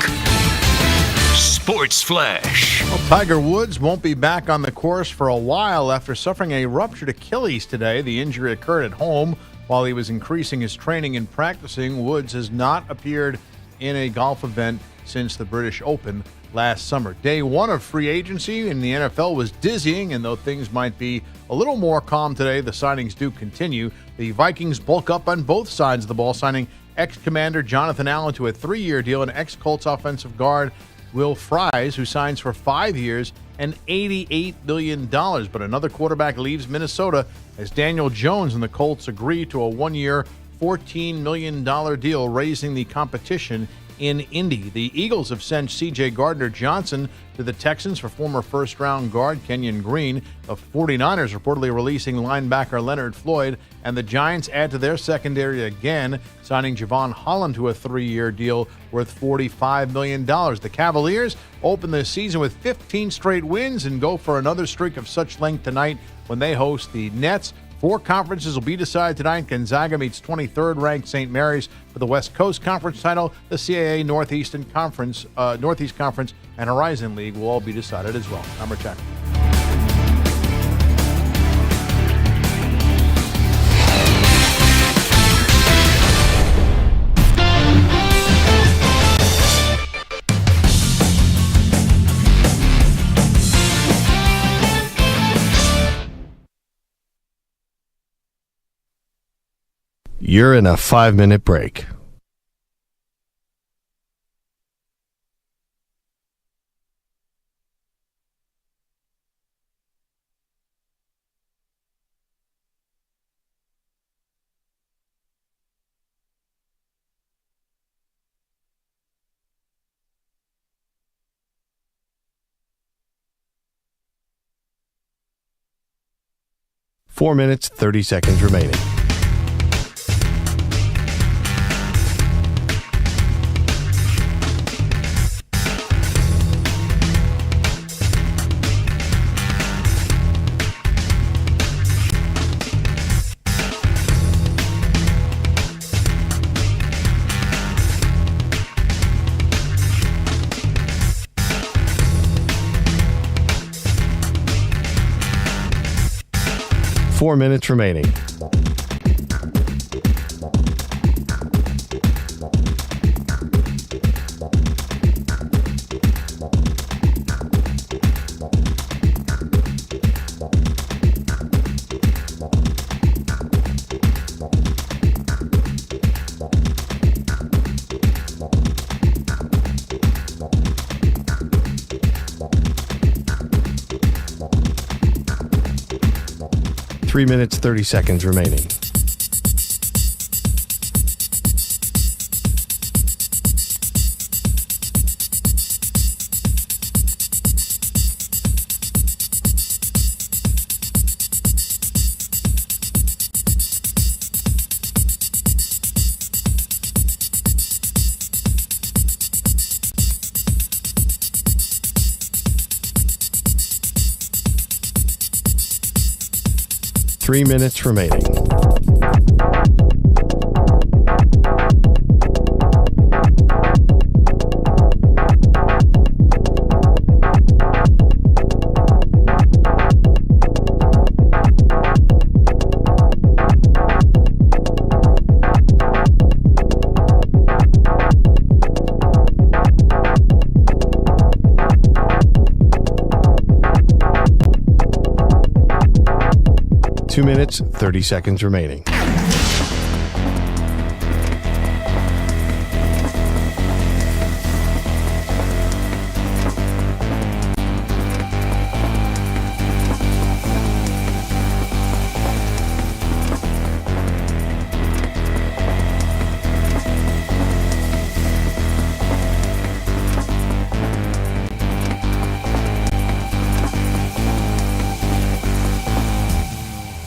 Sports Flash. Well, Tiger Woods won't be back on the course for a while after suffering a ruptured Achilles today. The injury occurred at home while he was increasing his training and practicing. Woods has not appeared in a golf event since the British Open last summer. Day 1 of free agency in the NFL was dizzying, and though things might be a little more calm today, the signings do continue. The Vikings bulk up on both sides of the ball, signing ex-commander Jonathan Allen to a 3-year deal and ex-Colts offensive guard Will Fries, who signs for 5 years and $88 million. But another quarterback leaves Minnesota as Daniel Jones and the Colts agree to a 1-year, $14 million deal, raising the competition in Indy. The Eagles have sent C.J. Gardner-Johnson to the Texans for former first-round guard Kenyon Green. The 49ers reportedly releasing linebacker Leonard Floyd, and the Giants add to their secondary again, signing Javon Holland to a 3-year deal worth $45 million. The Cavaliers open the season with 15 straight wins and go for another streak of such length tonight when they host the Nets. 4 conferences will be decided tonight. Gonzaga meets 23rd-ranked St. Mary's for the West Coast Conference title. The CAA Northeast Conference, and Horizon League will all be decided as well. Number check. You're in a 5-minute break. Four minutes, 30 seconds remaining. Four minutes remaining. Three minutes, 30 seconds remaining. Three minutes remaining. Two minutes, 30 seconds remaining.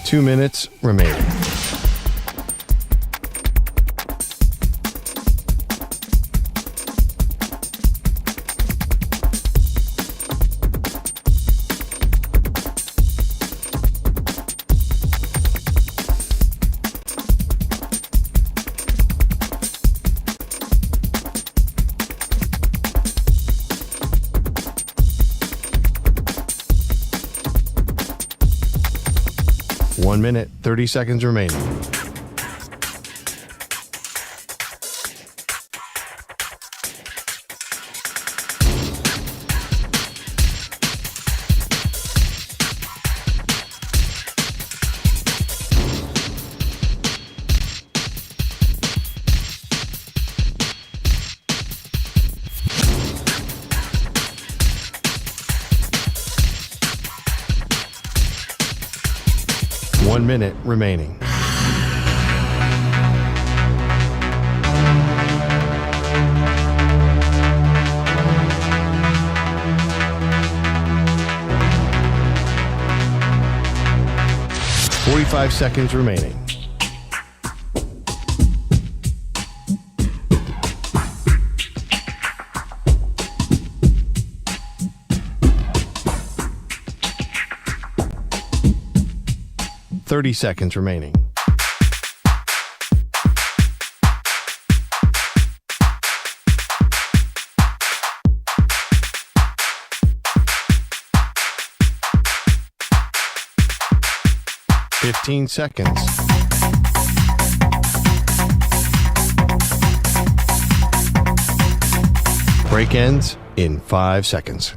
Two minutes remaining. One minute, 30 seconds remaining. 1 minute remaining. Five seconds remaining. Seconds remaining. Seconds. Break ends in 5 seconds.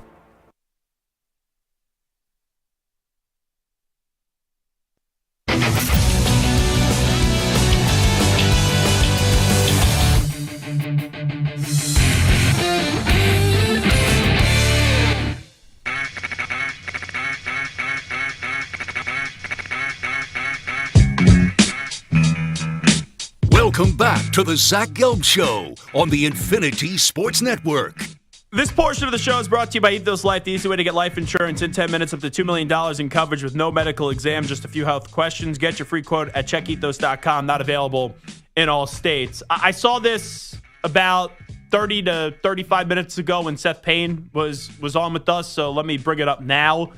Welcome back to the Zach Gelb Show on the Infinity Sports Network. This portion of the show is brought to you by Ethos Life, the easy way to get life insurance in 10 minutes, up to $2 million in coverage with no medical exam, just a few health questions. Get your free quote at checkethos.com, not available in all states. I saw this about 30 to 35 minutes ago when Seth Payne was on with us, so let me bring it up now.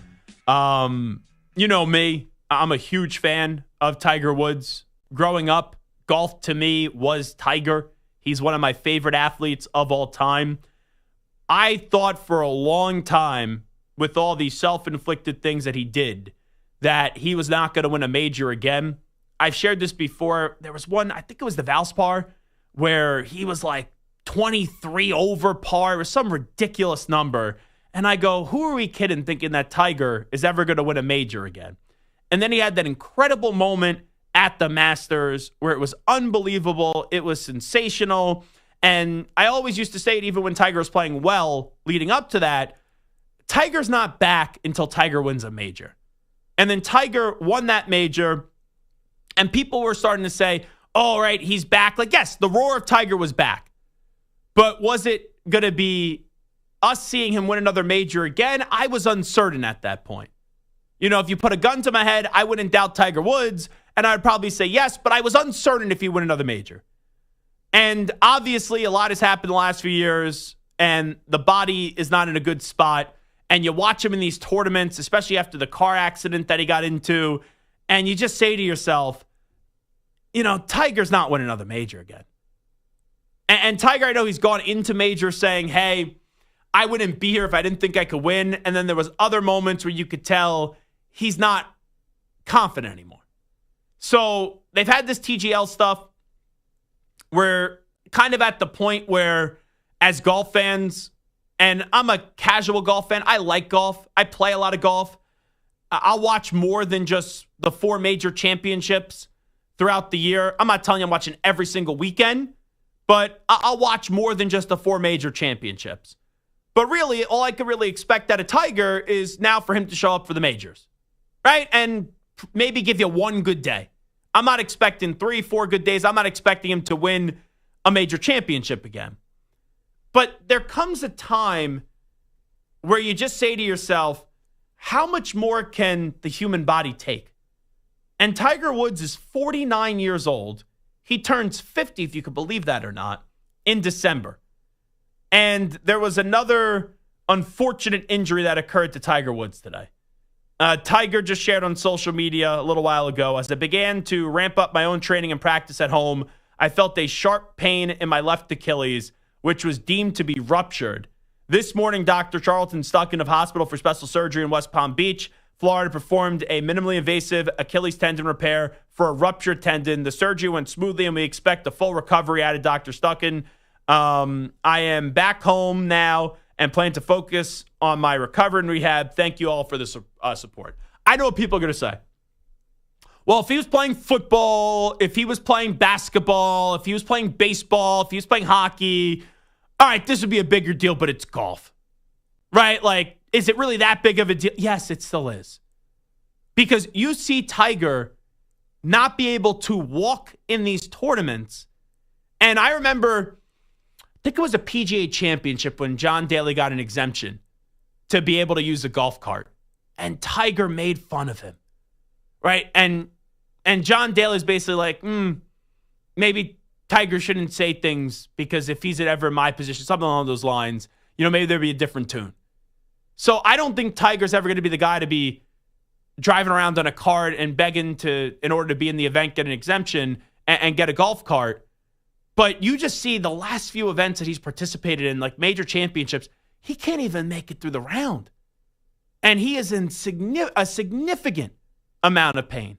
You know me, I'm a huge fan of Tiger Woods. Growing up, golf to me was Tiger. He's one of my favorite athletes of all time. I thought for a long time, with all these self-inflicted things that he did, that he was not going to win a major again. I've shared this before. There was one, I think it was the Valspar, where he was like 23 over par. It was some ridiculous number. And I go, who are we kidding thinking that Tiger is ever going to win a major again? And then he had that incredible moment at the Masters where it was unbelievable. It was sensational. And I always used to say it even when Tiger was playing well leading up to that, Tiger's not back until Tiger wins a major. And then Tiger won that major, and people were starting to say, oh, all right, he's back. Like, yes, the roar of Tiger was back. But was it going to be us seeing him win another major again? I was uncertain at that point. You know, if you put a gun to my head, I wouldn't doubt Tiger Woods, and I'd probably say yes, but I was uncertain if he would win another major. And obviously, a lot has happened the last few years, and the body is not in a good spot. And you watch him in these tournaments, especially after the car accident that he got into, and you just say to yourself, you know, Tiger's not winning another major again. And Tiger, I know he's gone into majors saying, hey, I wouldn't be here if I didn't think I could win. And then there was other moments where you could tell he's not confident anymore. So they've had this TGL stuff. We're kind of at the point where, as golf fans, and I'm a casual golf fan, I like golf. I play a lot of golf. I'll watch more than just the 4 major championships throughout the year. I'm not telling you I'm watching every single weekend, but I'll watch more than just the 4 major championships. But really, all I could really expect out of Tiger is now for him to show up for the majors, right? And maybe give you one good day. I'm not expecting 3-4 good days. I'm not expecting him to win a major championship again. But there comes a time where you just say to yourself, how much more can the human body take? And Tiger Woods is 49 years old. He turns 50, if you could believe that or not, in December. And there was another unfortunate injury that occurred to Tiger Woods today. Tiger just shared on social media a little while ago, as I began to ramp up my own training and practice at home, I felt a sharp pain in my left Achilles, which was deemed to be ruptured. This morning, Dr. Charlton Stucken of Hospital for Special Surgery in West Palm Beach, Florida, performed a minimally invasive Achilles tendon repair for a ruptured tendon. The surgery went smoothly, and we expect a full recovery, added Dr. Stucken. I am back home now and plan to focus on my recovery and rehab. Thank you all for the support. I know what people are going to say. Well, if he was playing football, if he was playing basketball, if he was playing baseball, if he was playing hockey, all right, this would be a bigger deal, but it's golf. Right? Like, is it really that big of a deal? Yes, it still is. Because you see Tiger not be able to walk in these tournaments. And I remember, I think it was a PGA Championship when John Daly got an exemption to be able to use a golf cart. And Tiger made fun of him, right? And John Daly's basically like, maybe Tiger shouldn't say things because if he's ever in my position, something along those lines, maybe there'd be a different tune. So I don't think Tiger's ever going to be the guy to be driving around on a cart and begging in order to be in the event, get an exemption and get a golf cart. But you just see the last few events that he's participated in, like major championships, he can't even make it through the round. And he is in a significant amount of pain.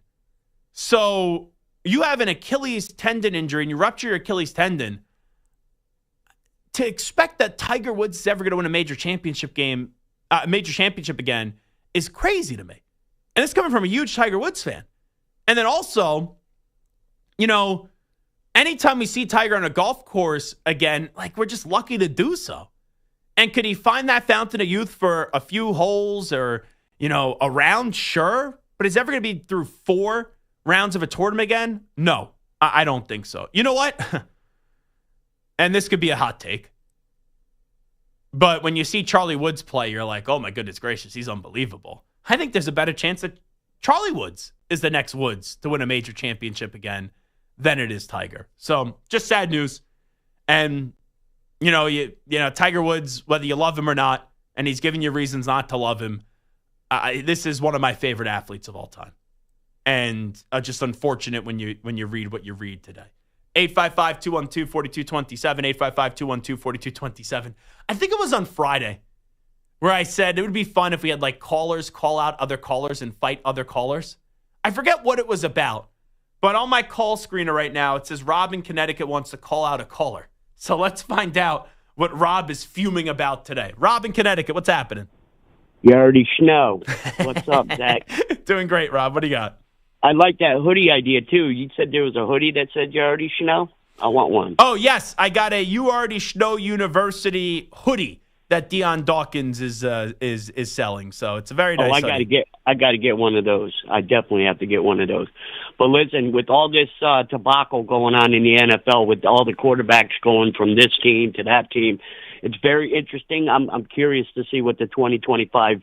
So you have an Achilles tendon injury and you rupture your Achilles tendon. To expect that Tiger Woods is ever going to win a major championship again is crazy to me. And it's coming from a huge Tiger Woods fan. And then also, anytime we see Tiger on a golf course again, we're just lucky to do so. And could he find that fountain of youth for a few holes or, a round? Sure. But is he ever going to be through 4 rounds of a tournament again? No, I don't think so. You know what? And this could be a hot take. But when you see Charlie Woods play, you're like, oh my goodness gracious, he's unbelievable. I think there's a better chance that Charlie Woods is the next Woods to win a major championship again than it is Tiger. So just sad news. And Tiger Woods, whether you love him or not, and he's giving you reasons not to love him, this is one of my favorite athletes of all time. And just unfortunate when you read what you read today. 855-212-4227, 855-212-4227. I think it was on Friday where I said it would be fun if we had callers call out other callers and fight other callers. I forget what it was about, but on my call screener right now, it says Rob in Connecticut wants to call out a caller. So let's find out what Rob is fuming about today. Rob in Connecticut, what's happening? You already know. What's up, Zach? Doing great, Rob. What do you got? I like that hoodie idea, too. You said there was a hoodie that said you already know? I want one. Oh, yes. I got a You Already Know University hoodie that Deion Dawkins is selling. So it's a very nice hoodie. I got to get one of those. I definitely have to get one of those. But listen, with all this debacle going on in the NFL, with all the quarterbacks going from this team to that team, it's very interesting. I'm curious to see what the 2025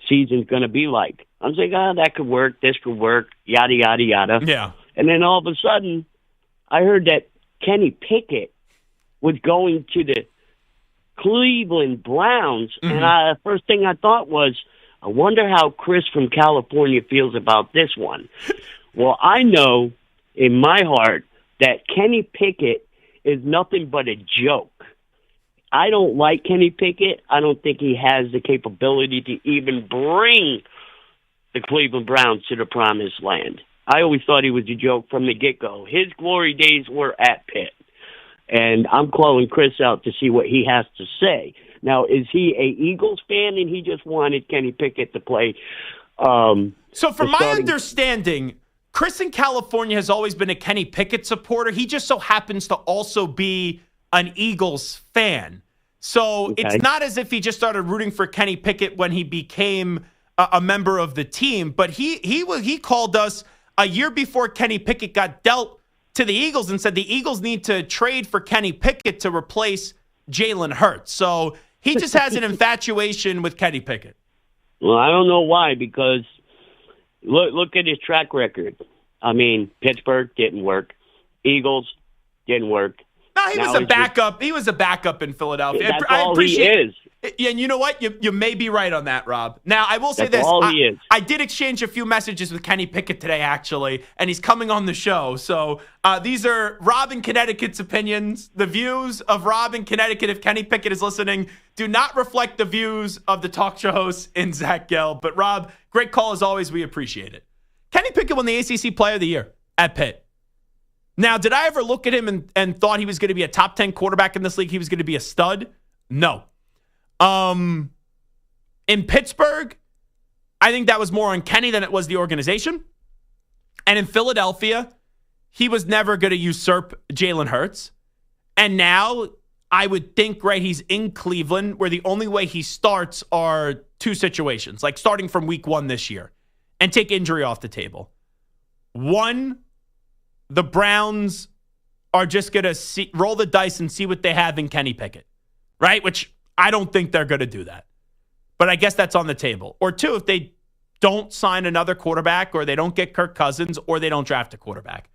season's going to be like. I'm saying, that could work, this could work, yada, yada, yada. Yeah. And then all of a sudden, I heard that Kenny Pickett was going to the Cleveland Browns. Mm-hmm. And the first thing I thought was, I wonder how Chris from California feels about this one. Well, I know in my heart that Kenny Pickett is nothing but a joke. I don't like Kenny Pickett. I don't think he has the capability to even bring the Cleveland Browns to the promised land. I always thought he was a joke from the get-go. His glory days were at Pitt. And I'm calling Chris out to see what he has to say. Now, is he a Eagles fan and he just wanted Kenny Pickett to play? So from my understanding, Chris in California has always been a Kenny Pickett supporter. He just so happens to also be an Eagles fan. So It's not as if he just started rooting for Kenny Pickett when he became a member of the team, but he called us a year before Kenny Pickett got dealt to the Eagles and said the Eagles need to trade for Kenny Pickett to replace Jalen Hurts. So he just has an infatuation with Kenny Pickett. Well, I don't know why, because look at his track record. I mean, Pittsburgh didn't work. Eagles didn't work. No, he was a backup. He was a backup in Philadelphia. That's all he is. And you know what? You may be right on that, Rob. Now, I will say That's this. All he is. I did exchange a few messages with Kenny Pickett today, actually, and he's coming on the show. So these are Rob in Connecticut's opinions. The views of Rob in Connecticut, if Kenny Pickett is listening, do not reflect the views of the talk show hosts in Zach Gelb. But, Rob, great call as always. We appreciate it. Kenny Pickett won the ACC Player of the Year at Pitt. Now, did I ever look at him and thought he was going to be a top 10 quarterback in this league? He was going to be a stud? No. In Pittsburgh, I think that was more on Kenny than it was the organization. And in Philadelphia, he was never going to usurp Jalen Hurts. And now I would think, right, he's in Cleveland where the only way he starts are two situations, like starting from week 1 this year and take injury off the table. One, the Browns are just going to roll the dice and see what they have in Kenny Pickett, right? Which I don't think they're going to do that. But I guess that's on the table. Or two, if they don't sign another quarterback or they don't get Kirk Cousins or they don't draft a quarterback.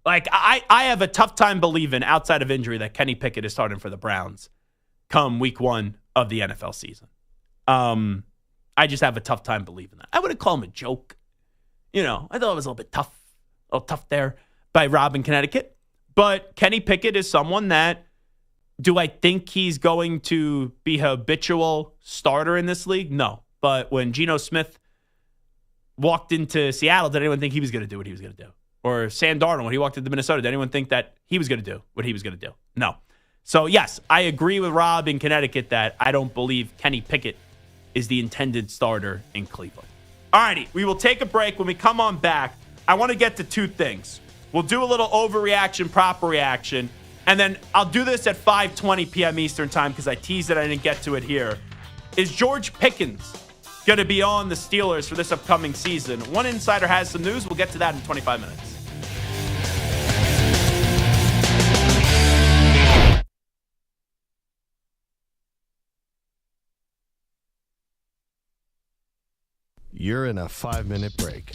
Like, I have a tough time believing, outside of injury, that Kenny Pickett is starting for the Browns come week 1 of the NFL season. I just have a tough time believing that. I wouldn't call him a joke. I thought it was a little tough there by Rob in Connecticut. But Kenny Pickett is someone that, do I think he's going to be a habitual starter in this league? No. But when Geno Smith walked into Seattle, did anyone think he was going to do what he was going to do? Or Sam Darnold, when he walked into Minnesota, did anyone think that he was going to do what he was going to do? No. So, yes, I agree with Rob in Connecticut that I don't believe Kenny Pickett is the intended starter in Cleveland. All righty, we will take a break. When we come on back, I want to get to two things. We'll do a little overreaction, proper reaction, and then I'll do this at 5:20 p.m. Eastern time because I teased it. I didn't get to it here. Is George Pickens going to be on the Steelers for this upcoming season? One insider has some news. We'll get to that in 25 minutes. You're in a 5-minute break.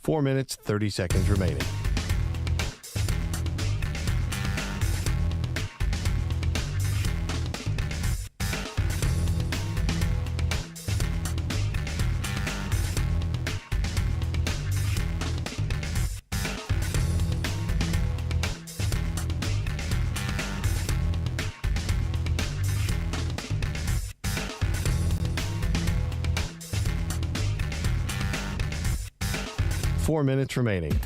Four minutes, 30 seconds remaining. Four minutes remaining.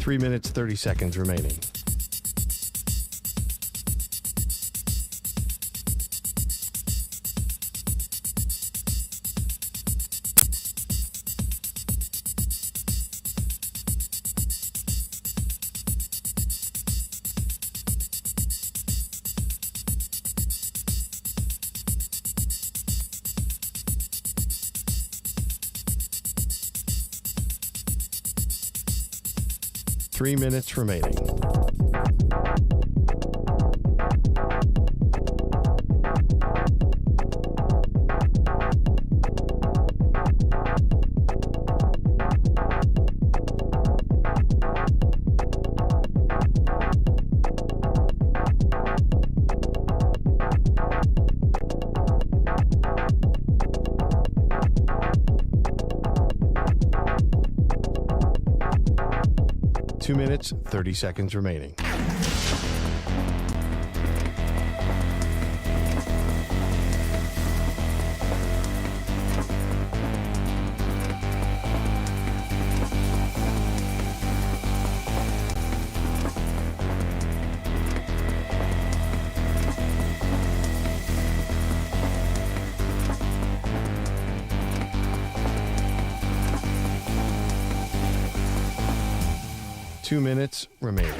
Three minutes, 30 seconds remaining. Three minutes remaining. Two minutes, 30 seconds remaining. Two minutes remaining.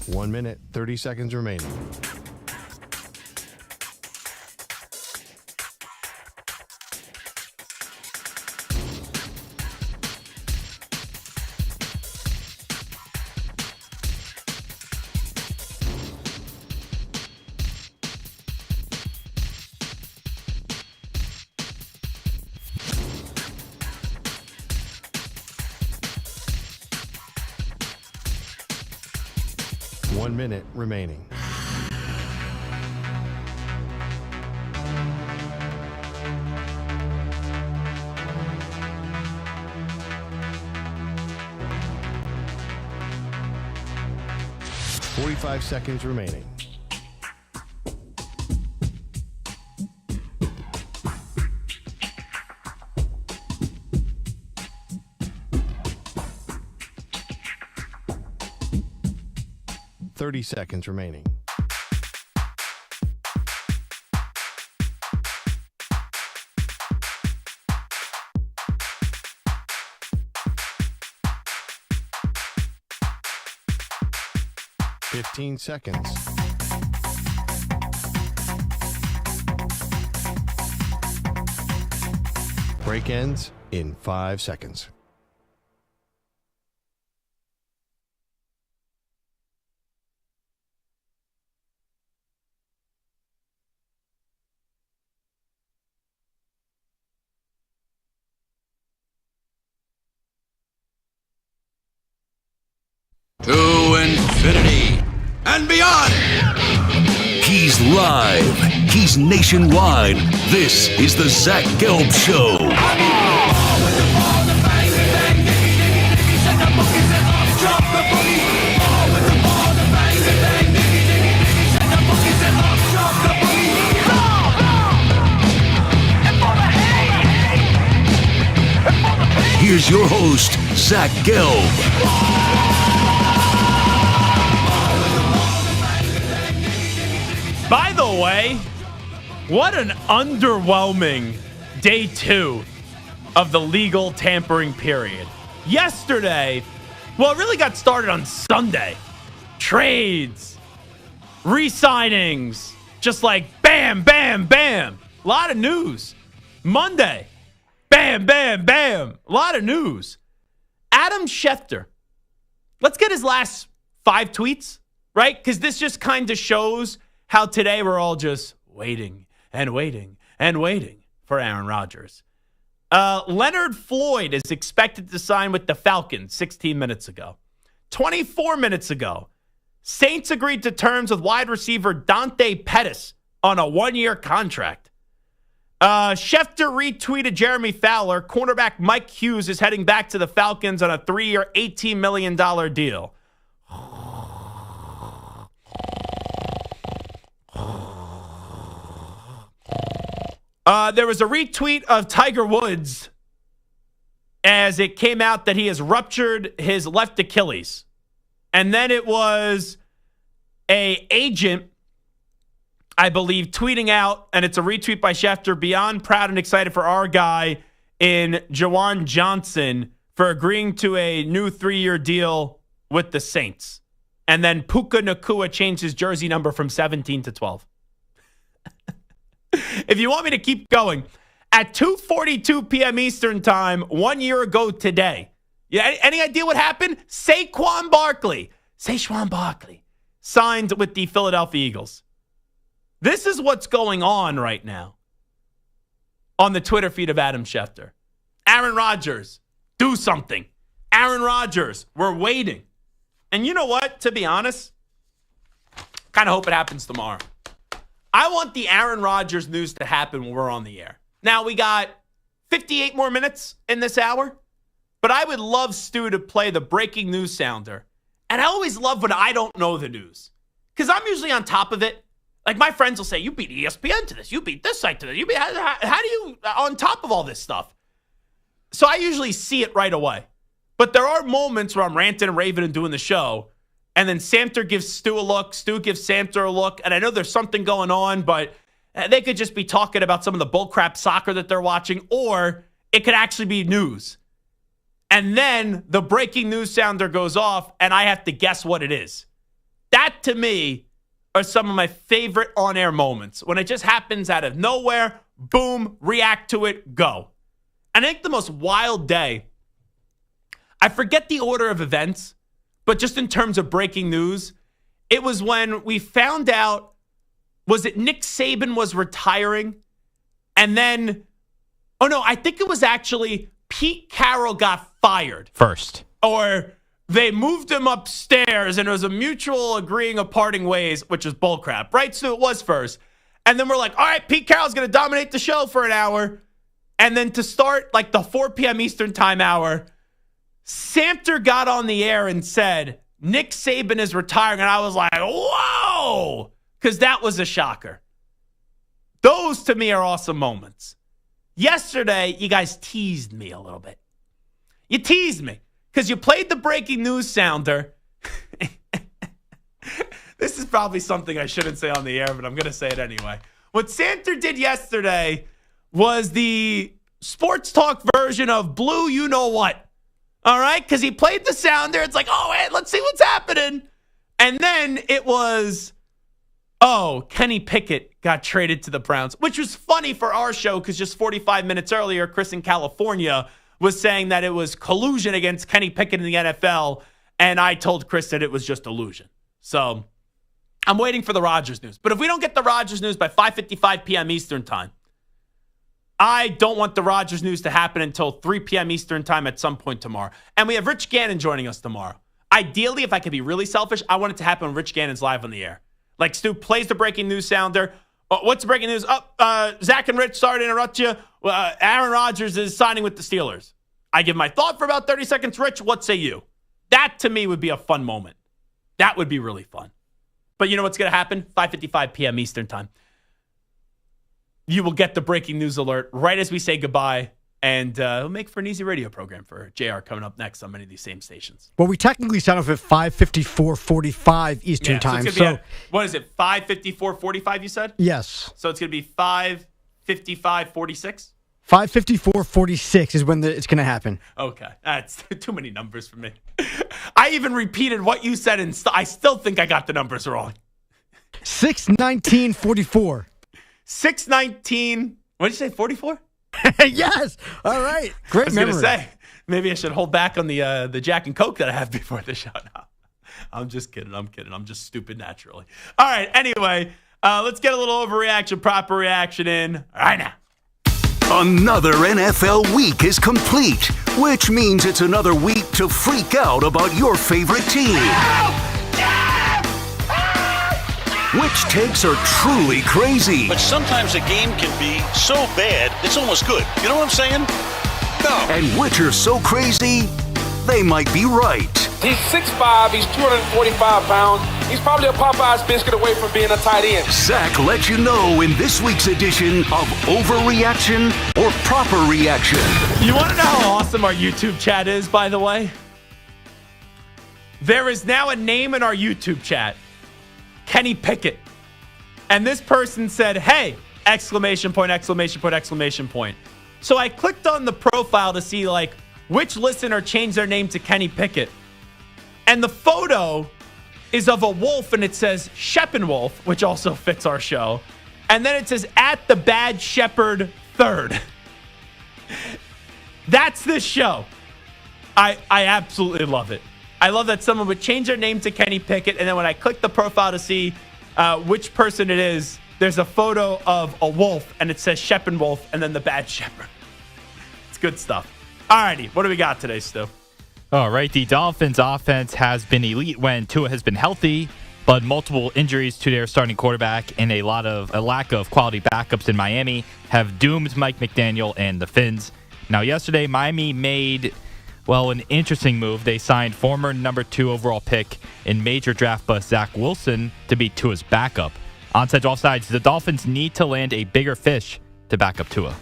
One minute, 30 seconds remaining. 1 minute remaining. $45 seconds remaining. $30 seconds remaining. $15 seconds. Break ends in 5 seconds. To infinity and beyond. He's live. He's nationwide. This is the Zach Gelb Show. Here's your host, Zach Gelb. By the way, what an underwhelming day 2 of the legal tampering period. Yesterday, well, it really got started on Sunday. Trades, re-signings, just like bam, bam, bam. A lot of news. Monday, bam, bam, bam. A lot of news. Adam Schefter. Let's get his last 5 tweets, right? Because this just kind of shows how today we're all just waiting and waiting and waiting for Aaron Rodgers. Leonard Floyd is expected to sign with the Falcons 16 minutes ago. 24 minutes ago, Saints agreed to terms with wide receiver Dante Pettis on a 1-year contract. Schefter retweeted Jeremy Fowler. Cornerback Mike Hughes is heading back to the Falcons on a 3-year, $18 million deal. There was a retweet of Tiger Woods as it came out that he has ruptured his left Achilles. And then it was a agent, I believe, tweeting out, and it's a retweet by Schefter, beyond proud and excited for our guy in Jawan Johnson for agreeing to a new 3-year deal with the Saints. And then Puka Nacua changed his jersey number from 17 to 12. If you want me to keep going, at 2:42 p.m. Eastern time, 1 year ago today, yeah, any idea what happened? Saquon Barkley signed with the Philadelphia Eagles. This is what's going on right now on the Twitter feed of Adam Schefter. Aaron Rodgers, do something. Aaron Rodgers, we're waiting. And you know what? To be honest, kind of hope it happens tomorrow. I want the Aaron Rodgers news to happen when we're on the air. Now, we got 58 more minutes in this hour, but I would love Stu to play the breaking news sounder. And I always love when I don't know the news because I'm usually on top of it. Like my friends will say, you beat ESPN to this, you beat this site to this. How do you on top of all this stuff? So I usually see it right away. But there are moments where I'm ranting and raving and doing the show, and then Samter gives Stu a look, Stu gives Samter a look, and I know there's something going on, but they could just be talking about some of the bullcrap soccer that they're watching, or it could actually be news. And then the breaking news sounder goes off, and I have to guess what it is. That, to me, are some of my favorite on-air moments. When it just happens out of nowhere, boom, react to it, go. And I think the most wild day, I forget the order of events, but just in terms of breaking news, it was when we found out, was it Nick Saban was retiring? And then, I think it was actually Pete Carroll got fired. First. Or They moved him upstairs, and it was a mutual agreeing of parting ways, which is bullcrap, right? So it was first. And then we're like, all right, Pete Carroll's going to dominate the show for an hour. And then to start like the 4 p.m. Eastern time hour, Samter got on the air and said, Nick Saban is retiring. And I was like, whoa, because that was a shocker. Those, to me, are awesome moments. Yesterday, you guys teased me a little bit. You teased me. Because you played the breaking news sounder. This is probably something I shouldn't say on the air, but I'm going to say it anyway. What Santer did yesterday was the sports talk version of Blue You Know What. All right? Because he played the sounder. It's like, oh, hey, let's see what's happening. And then it was, oh, Kenny Pickett got traded to the Browns, which was funny for our show because just 45 minutes earlier, Chris in California was saying that it was collusion against Kenny Pickett in the NFL, and I told Chris that it was just illusion. So I'm waiting for the Rodgers news. But if we don't get the Rodgers news by 5:55 p.m. Eastern time, I don't want the Rodgers news to happen until 3 p.m. Eastern time at some point tomorrow. And we have Rich Gannon joining us tomorrow. Ideally, if I could be really selfish, I want it to happen when Rich Gannon's live on the air. Like Stu plays the breaking news sounder. What's the breaking news? Zach and Rich, sorry to interrupt you. Aaron Rodgers is signing with the Steelers. I give my thought for about 30 seconds. Rich, what say you? That, to me, would be a fun moment. That would be really fun. But you know what's going to happen? 5:55 p.m. Eastern time. You will get the breaking news alert right as we say goodbye. And it'll make for an easy radio program for JR coming up next on many of these same stations. Well, we technically sign off at 5:54:45 Eastern time. So what is it, 5:54:45 you said? Yes. So it's going to be 5:55:46? 5:54:46 is when it's going to happen. Okay. That's too many numbers for me. I even repeated what you said, and I still think I got the numbers wrong. 6:19:44. 6:19. What did you say, 44? Yes. All right. Great memory. I was going to say, maybe I should hold back on the Jack and Coke that I have before the show. No, I'm just kidding. I'm just stupid naturally. All right. Anyway, let's get a little overreaction, proper reaction in right now. Another NFL week is complete, which means it's another week to freak out about your favorite team. Which takes are truly crazy. But sometimes a game can be so bad, it's almost good. You know what I'm saying? No. And which are so crazy, they might be right. He's 6'5", he's 245 pounds. He's probably a Popeye's biscuit away from being a tight end. Zach lets you know in this week's edition of Overreaction or Proper Reaction. You want to know how awesome our YouTube chat is, by the way? There is now a name in our YouTube chat. Kenny Pickett. And this person said, hey, exclamation point, exclamation point, exclamation point. So I clicked on the profile to see like which listener changed their name to Kenny Pickett. And the photo is of a wolf and it says Sheppenwolf, which also fits our show. And then it says at the Bad Shepherd 3rd. That's this show. I absolutely love it. I love that someone would change their name to Kenny Pickett, and then when I click the profile to see which person it is, there's a photo of a wolf, and it says Sheppenwolf, and then the Bad Shepherd. It's good stuff. All righty, what do we got today, Stu? All right, the Dolphins' offense has been elite when Tua has been healthy, but multiple injuries to their starting quarterback and a lack of quality backups in Miami have doomed Mike McDaniel and the Fins. Now, yesterday, Miami made an interesting move. They signed former number 2 overall pick in major draft bust Zach Wilson to be Tua's backup. Onside, offsides, the Dolphins need to land a bigger fish to back up Tua.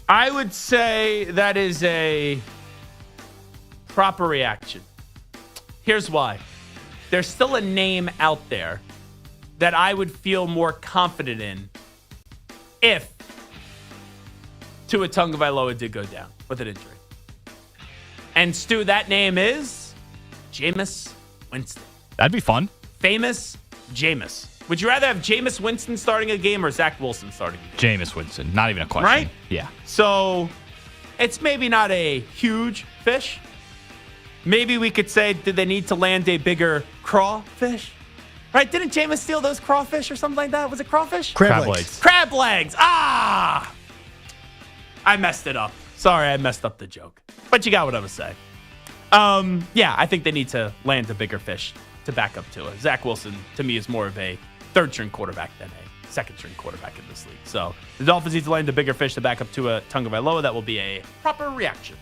I would say that is a proper reaction. Here's why. There's still a name out there that I would feel more confident in if Tua Tagovailoa did go down with an injury. And Stu, that name is Jameis Winston. That'd be fun. Famous Jameis. Would you rather have Jameis Winston starting a game or Zach Wilson starting a game? Jameis Winston. Not even a question. Right? Yeah. So it's maybe not a huge fish. Maybe we could say, did they need to land a bigger crawfish? Right? Didn't Jameis steal those crawfish or something like that? Was it crawfish? Crab legs. Crab legs. Ah! I messed it up. Sorry, I messed up the joke. But you got what I was saying. Yeah, I think they need to land a bigger fish to back up Tua. Zach Wilson, to me, is more of a third-string quarterback than a second-string quarterback in this league. So the Dolphins need to land a bigger fish to back up Tua Tagovailoa. That will be a proper reaction.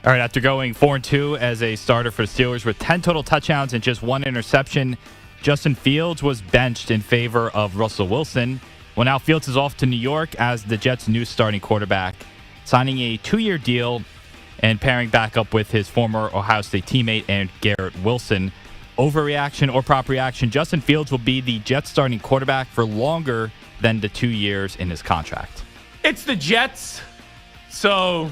All right, after going 4-2 as a starter for the Steelers with 10 total touchdowns and just 1 interception, Justin Fields was benched in favor of Russell Wilson. Well, now Fields is off to New York as the Jets' new starting quarterback, signing a 2-year deal and pairing back up with his former Ohio State teammate and Garrett Wilson. Overreaction or proper reaction, Justin Fields will be the Jets' starting quarterback for longer than the 2 years in his contract. It's the Jets, so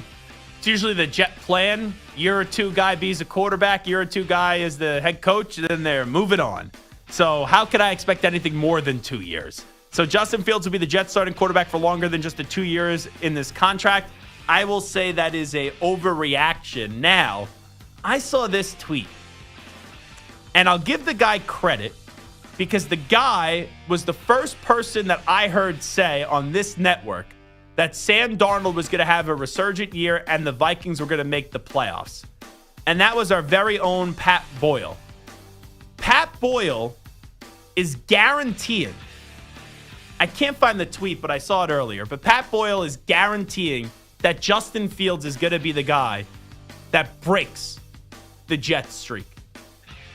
it's usually the Jet plan. Year or two guy be's a quarterback, year or two guy is the head coach, then they're moving on. So how could I expect anything more than 2 years? So Justin Fields will be the Jets starting quarterback for longer than just the 2 years in this contract. I will say that is a overreaction. Now, I saw this tweet, and I'll give the guy credit because the guy was the first person that I heard say on this network that Sam Darnold was going to have a resurgent year and the Vikings were going to make the playoffs. And that was our very own Pat Boyle. Pat Boyle is guaranteeing, I can't find the tweet, but I saw it earlier, but Pat Boyle is guaranteeing that Justin Fields is going to be the guy that breaks the Jets streak,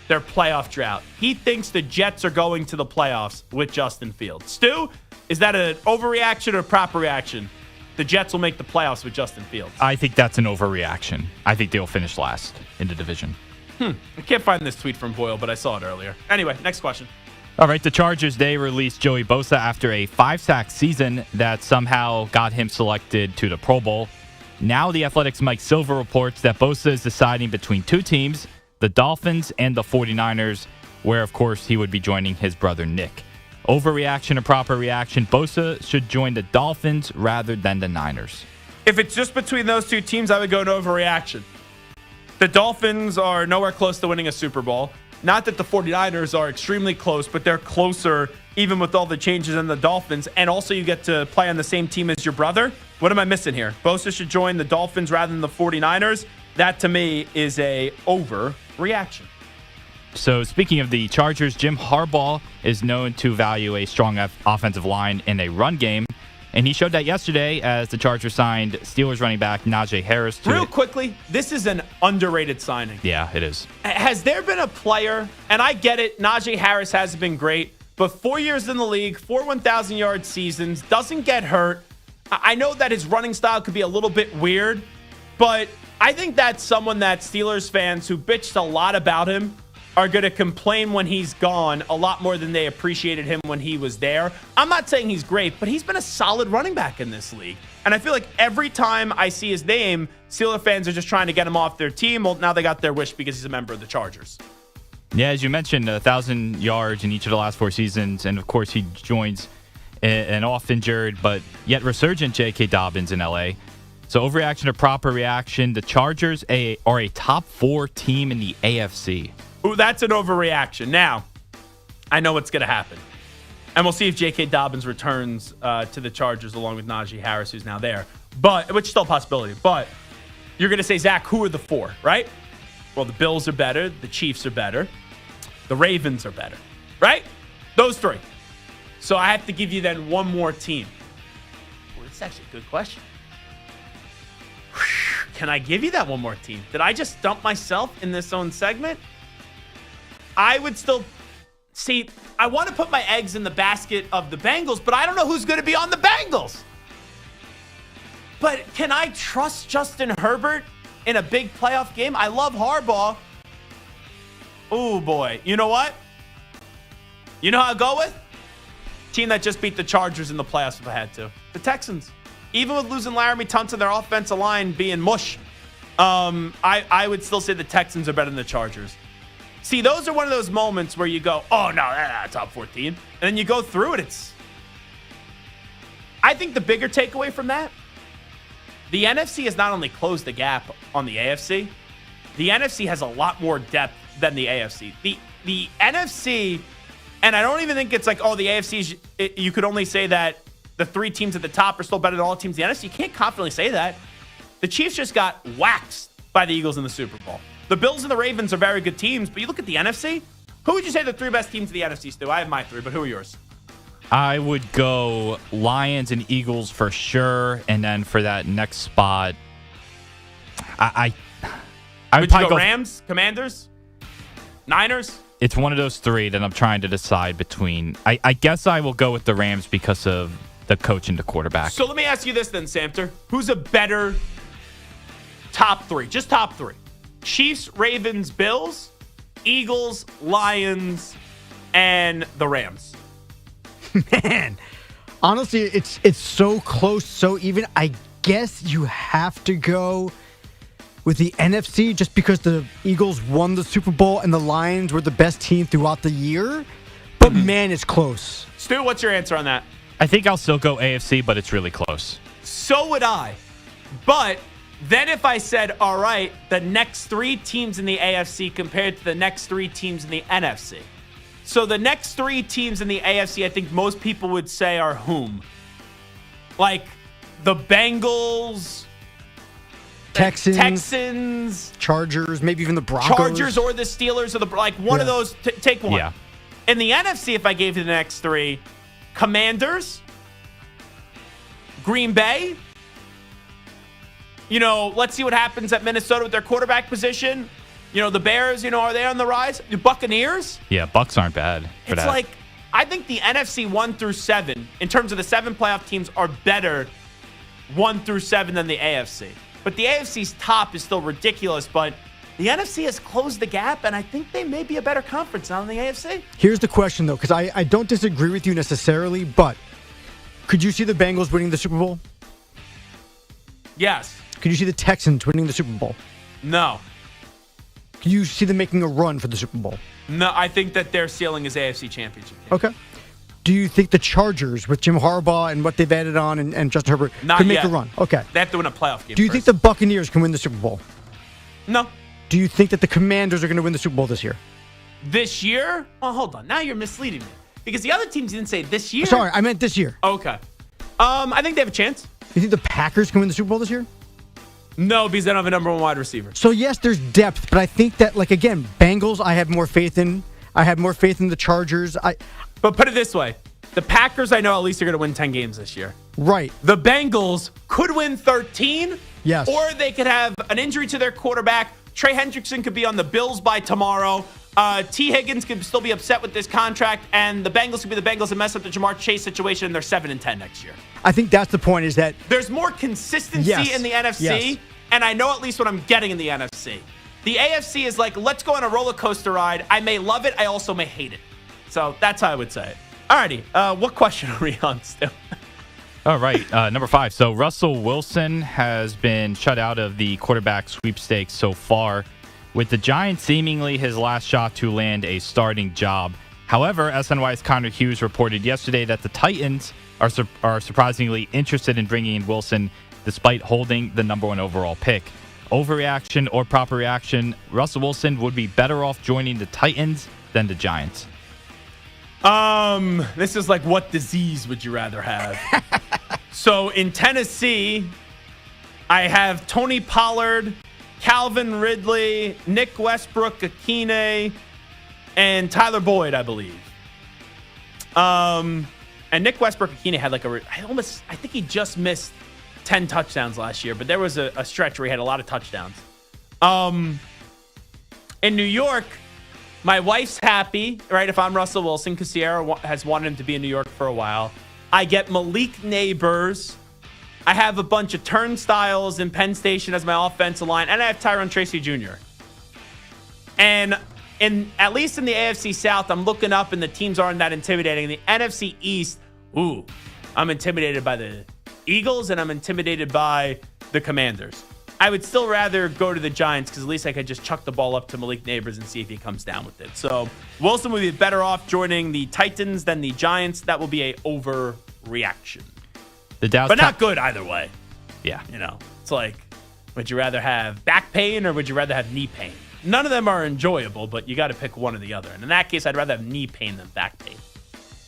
their playoff drought. He thinks the Jets are going to the playoffs with Justin Fields. Stu, is that an overreaction or a proper reaction? The Jets will make the playoffs with Justin Fields. I think that's an overreaction. I think they'll finish last in the division. I can't find this tweet from Boyle, but I saw it earlier. Anyway, next question. All right, the Chargers, they released Joey Bosa after a 5-sack season that somehow got him selected to the Pro Bowl. Now the Athletics' Mike Silver reports that Bosa is deciding between two teams, the Dolphins and the 49ers, where, of course, he would be joining his brother Nick. Overreaction or proper reaction, Bosa should join the Dolphins rather than the Niners. If it's just between those two teams, I would go to overreaction. The Dolphins are nowhere close to winning a Super Bowl. Not that the 49ers are extremely close, but they're closer even with all the changes in the Dolphins. And also you get to play on the same team as your brother. What am I missing here? Bosa should join the Dolphins rather than the 49ers. That, to me, is a overreaction. So speaking of the Chargers, Jim Harbaugh is known to value a strong offensive line in a run game. And he showed that yesterday as the Chargers signed Steelers running back Najee Harris. Real quickly, this is an underrated signing. Yeah, it is. Has there been a player, and I get it, Najee Harris hasn't been great, but 4 years in the league, 4 1,000-yard seasons, doesn't get hurt. I know that his running style could be a little bit weird, but I think that's someone that Steelers fans who bitched a lot about him are going to complain when he's gone a lot more than they appreciated him when he was there. I'm not saying he's great, but he's been a solid running back in this league. And I feel like every time I see his name, Steelers fans are just trying to get him off their team. Well, now they got their wish because he's a member of the Chargers. Yeah, as you mentioned, 1,000 yards in each of the last 4 seasons. And, of course, he joins an oft-injured but yet resurgent J.K. Dobbins in L.A. So overreaction or proper reaction, the Chargers are a top 4 team in the AFC. Ooh, that's an overreaction. Now, I know what's going to happen. And we'll see if J.K. Dobbins returns to the Chargers along with Najee Harris, who's now there. Which is still a possibility. But you're going to say, Zach, who are the 4, right? Well, the Bills are better. The Chiefs are better. The Ravens are better, right? Those 3. So I have to give you then one more team. Well, that's actually a good question. Can I give you that one more team? Did I just dump myself in this own segment? I would still see. I want to put my eggs in the basket of the Bengals, but I don't know who's going to be on the Bengals. But can I trust Justin Herbert in a big playoff game? I love Harbaugh. Oh, boy. You know what? You know how I go with? Team that just beat the Chargers in the playoffs if I had to. The Texans. Even with losing Laramie Tunsil, their offensive line being mush, I would still say the Texans are better than the Chargers. See, those are one of those moments where you go, oh, no, top 14. And then you go through it. I think the bigger takeaway from that, the NFC has not only closed the gap on the AFC, the NFC has a lot more depth than the AFC. The NFC, and I don't even think it's like, oh, the AFC, you could only say that the 3 teams at the top are still better than all teams in the NFC. You can't confidently say that. The Chiefs just got waxed by the Eagles in the Super Bowl. The Bills and the Ravens are very good teams, but you look at the NFC, who would you say the 3 best teams in the NFC, Stu? I have my 3, but who are yours? I would go Lions and Eagles for sure, and then for that next spot, I would probably go Rams, Commanders, Niners. It's one of those 3 that I'm trying to decide between. I guess I will go with the Rams because of the coach and the quarterback. So let me ask you this then, Samter. Who's a better top 3? Just top 3. Chiefs, Ravens, Bills, Eagles, Lions, and the Rams. Man, honestly, it's so close, so even. I guess you have to go with the NFC just because the Eagles won the Super Bowl and the Lions were the best team throughout the year. But man, it's close. Stu, what's your answer on that? I think I'll still go AFC, but it's really close. So would I. But then if I said, all right, the next 3 teams in the AFC compared to the next 3 teams in the NFC. So the next 3 teams in the AFC, I think most people would say are whom? Like the Bengals, Texans, Chargers, maybe even the Broncos. Chargers or the Steelers or one of those. Take one. Yeah. In the NFC, if I gave you the next 3, Commanders, Green Bay. Let's see what happens at Minnesota with their quarterback position. The Bears, are they on the rise? The Buccaneers? Yeah, Bucs aren't bad for that. It's like, I think the NFC 1 through 7, in terms of the 7 playoff teams, are better 1 through 7 than the AFC. But the AFC's top is still ridiculous, but the NFC has closed the gap, and I think they may be a better conference now than the AFC. Here's the question, though, because I don't disagree with you necessarily, but could you see the Bengals winning the Super Bowl? Yes. Could you see the Texans winning the Super Bowl? No. Could you see them making a run for the Super Bowl? No, I think that their ceiling is AFC Championship. Okay. Do you think the Chargers, with Jim Harbaugh and what they've added on and Justin Herbert, can make a run? Okay. They have to win a playoff game. Do you think the Buccaneers can win the Super Bowl? No. Do you think that the Commanders are going to win the Super Bowl this year? This year? Oh, hold on. Now you're misleading me. Because the other teams didn't say this year. Sorry, I meant this year. Okay. I think they have a chance. You think the Packers can win the Super Bowl this year? No, because they don't have a number 1 wide receiver. So, yes, there's depth, but I think that, again, Bengals, I have more faith in. I have more faith in the Chargers. But put it this way. The Packers, I know at least they're going to win 10 games this year. Right. The Bengals could win 13. Yes. Or they could have an injury to their quarterback. Trey Hendrickson could be on the Bills by tomorrow. T. Higgins could still be upset with this contract. And the Bengals could be the Bengals and mess up the Jamar Chase situation, and they're 7-10 next year. I think that's the point, is that there's more consistency in the NFC, and I know at least what I'm getting in the NFC. The AFC is like, let's go on a roller coaster ride. I may love it. I also may hate it. So that's how I would say it. Alrighty, what question are we on still? All right, number 5. So Russell Wilson has been shut out of the quarterback sweepstakes so far, with the Giants seemingly his last shot to land a starting job. However, SNY's Connor Hughes reported yesterday that the Titans are surprisingly interested in bringing in Wilson despite holding the number 1 overall pick. Overreaction or proper reaction, Russell Wilson would be better off joining the Titans than the Giants. This is like, what disease would you rather have? So in Tennessee, I have Tony Pollard, Calvin Ridley, Nick Westbrook-Akine, and Tyler Boyd, I believe. And Nick Westbrook-Akine had I think he just missed 10 touchdowns last year, but there was a stretch where he had a lot of touchdowns. In New York, my wife's happy, right, if I'm Russell Wilson, because Sierra has wanted him to be in New York for a while. I get Malik Neighbors. I have a bunch of turnstiles in Penn Station as my offensive line, and I have Tyron Tracy Jr. And at least in the AFC South, I'm looking up, and the teams aren't that intimidating. In the NFC East, I'm intimidated by the Eagles, and I'm intimidated by the Commanders. I would still rather go to the Giants because at least I could just chuck the ball up to Malik Neighbors and see if he comes down with it. So Wilson would be better off joining the Titans than the Giants. That will be a overreaction. But not good either way. Yeah. It's like, would you rather have back pain or would you rather have knee pain? None of them are enjoyable, but you got to pick one or the other. And in that case, I'd rather have knee pain than back pain.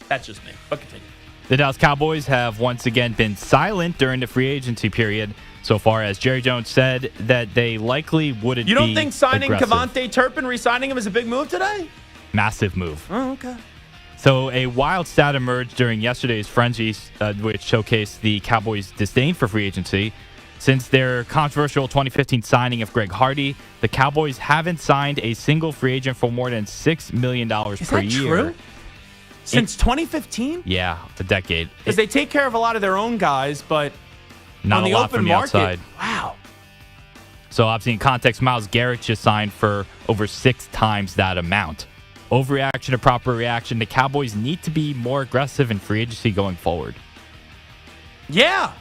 That's just me. But continue. The Dallas Cowboys have once again been silent during the free agency period so far, as Jerry Jones said that they likely wouldn't be You don't think signing aggressive. Kevontae Turpin, re-signing him is a big move today? Massive move. Oh, okay. So a wild stat emerged during yesterday's frenzy, which showcased the Cowboys' disdain for free agency. Since their controversial 2015 signing of Greg Hardy, the Cowboys haven't signed a single free agent for more than $6 million per year. Is that true? Since 2015? Yeah, a decade. Because they take care of a lot of their own guys, but Not on the a lot open from the market, outside. wow. So obviously in context, Myles Garrett just signed for over 6 times that amount. Overreaction to proper reaction. The Cowboys need to be more aggressive in free agency going forward. Yeah.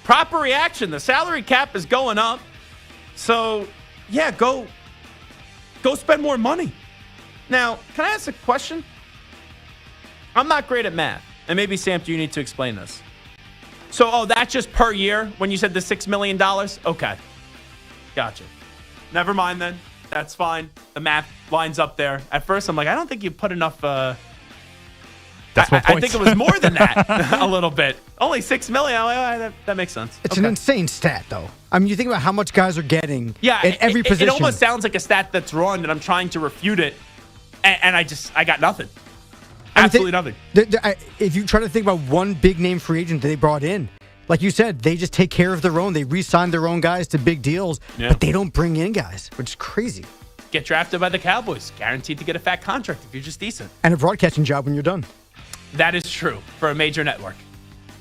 Proper reaction. The salary cap is going up. So, yeah, go spend more money. Now, can I ask a question? I'm not great at math. And maybe, Sam, you need to explain this. So, that's just per year when you said the $6 million? Okay. Gotcha. Never mind then. That's fine. The math lines up there. At first, I'm like, I don't think you put enough. That's my point. I think it was more than that, a little bit. Only $6 million. That makes sense. It's an insane stat, though. I mean, you think about how much guys are getting in every position. It almost sounds like a stat that's wrong, and I'm trying to refute it, and I got nothing. Absolutely nothing. If you try to think about one big name free agent that they brought in, like you said, they just take care of their own. They re-sign their own guys to big deals, but they don't bring in guys, which is crazy. Get drafted by the Cowboys. Guaranteed to get a fat contract if you're just decent. And a broadcasting job when you're done. That is true for a major network.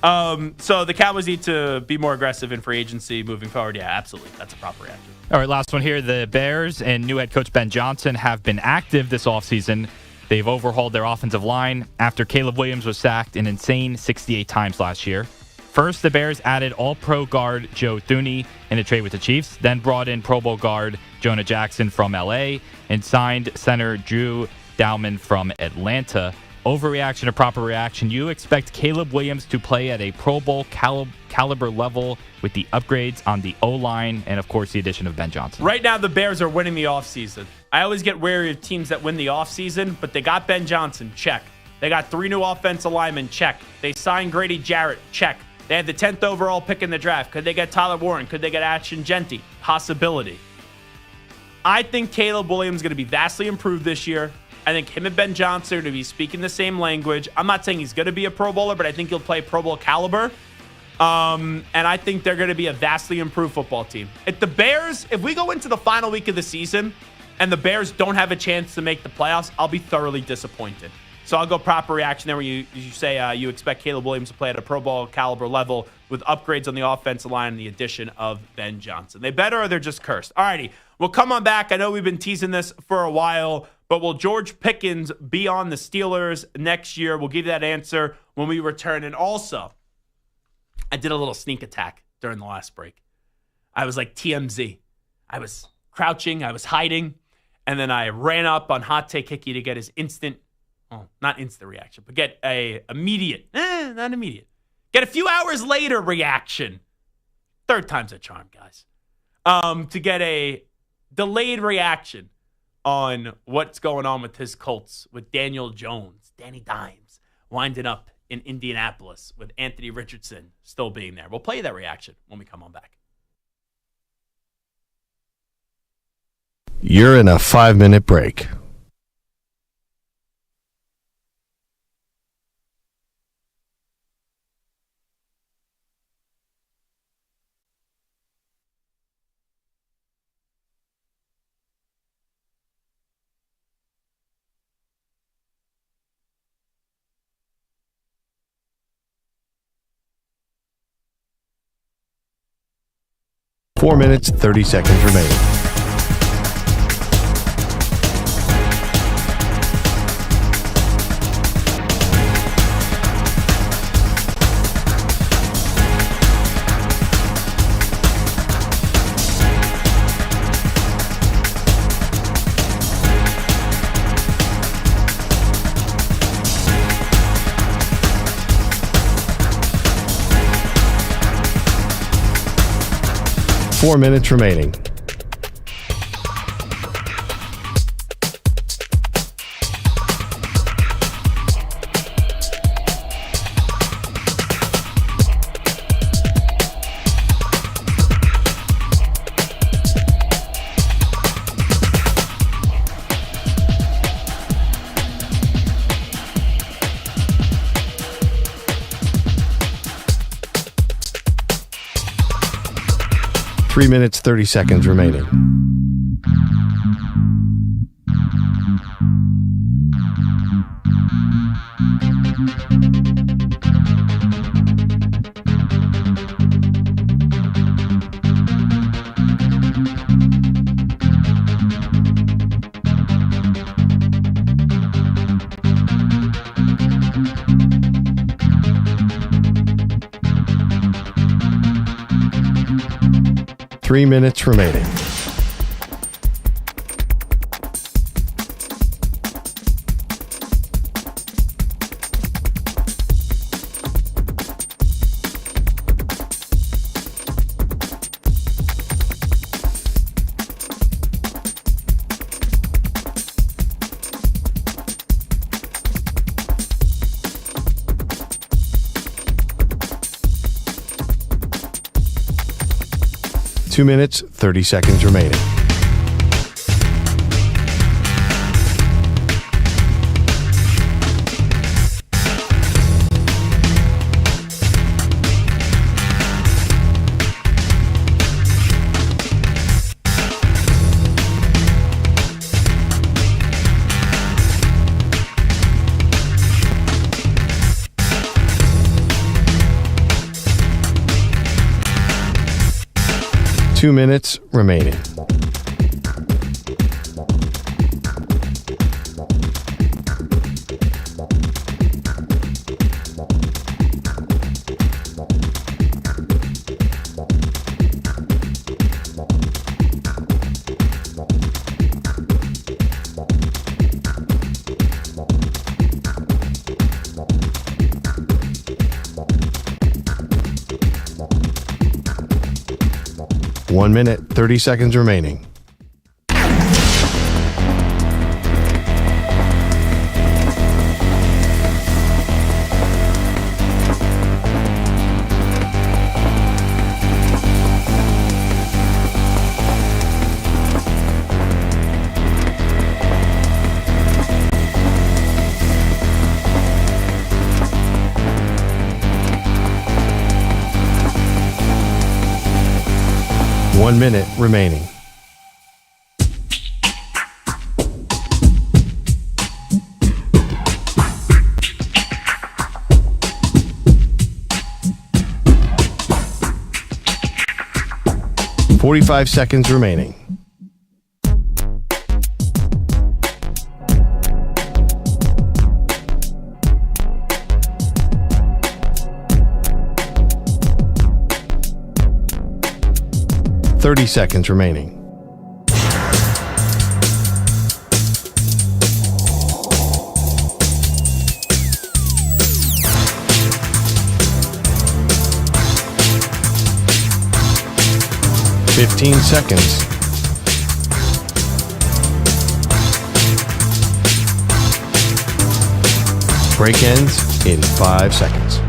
So the Cowboys need to be more aggressive in free agency moving forward. Yeah, absolutely. That's a proper reaction. All right, last one here. The Bears and new head coach Ben Johnson have been active this offseason. They've overhauled their offensive line after Caleb Williams was sacked an insane 68 times last year. First, the Bears added All-Pro guard Joe Thuney in a trade with the Chiefs, then brought in Pro Bowl guard Jonah Jackson from L.A. and signed center Drew Dowman from Atlanta. Overreaction to proper reaction. You expect Caleb Williams to play at a Pro Bowl caliber level with the upgrades on the O-line and, of course, the addition of Ben Johnson. Right now, the Bears are winning the offseason. I always get wary of teams that win the offseason, but they got Ben Johnson, check. They got 3 new offensive linemen, check. They signed Grady Jarrett, check. They had the 10th overall pick in the draft. Could they get Tyler Warren? Could they get Ashton Genty? Possibility. I think Caleb Williams is going to be vastly improved this year. I think him and Ben Johnson are going to be speaking the same language. I'm not saying he's going to be a Pro Bowler, but I think he'll play Pro Bowl caliber. And I think they're going to be a vastly improved football team. If we go into the final week of the season and the Bears don't have a chance to make the playoffs, I'll be thoroughly disappointed. So I'll go proper reaction there where you say you expect Caleb Williams to play at a Pro Bowl caliber level with upgrades on the offensive line and the addition of Ben Johnson. They better or they're just cursed. All righty, we'll come on back. I know we've been teasing this for a while, but will George Pickens be on the Steelers next year? We'll give you that answer when we return. And also, I did a little sneak attack during the last break. I was like TMZ. I was crouching, I was hiding, and then I ran up on Hot Take Hickey to get his not instant reaction, but get not immediate. Get a few hours later reaction. Third time's a charm, guys. To get a delayed reaction on what's going on with his Colts, with Daniel Jones, Danny Dimes, winding up in Indianapolis with Anthony Richardson still being there. We'll play you that reaction when we come on back. You're in a 5-minute break. Four minutes, 30 seconds remaining. Four minutes remaining. 3 minutes, 30 seconds remaining. Three minutes remaining. Two minutes, 30 seconds remaining. Two minutes remaining. One minute, 30 seconds remaining. One minute remaining. .45 seconds remaining. .30 seconds remaining. .15 seconds. Break ends in 5 seconds.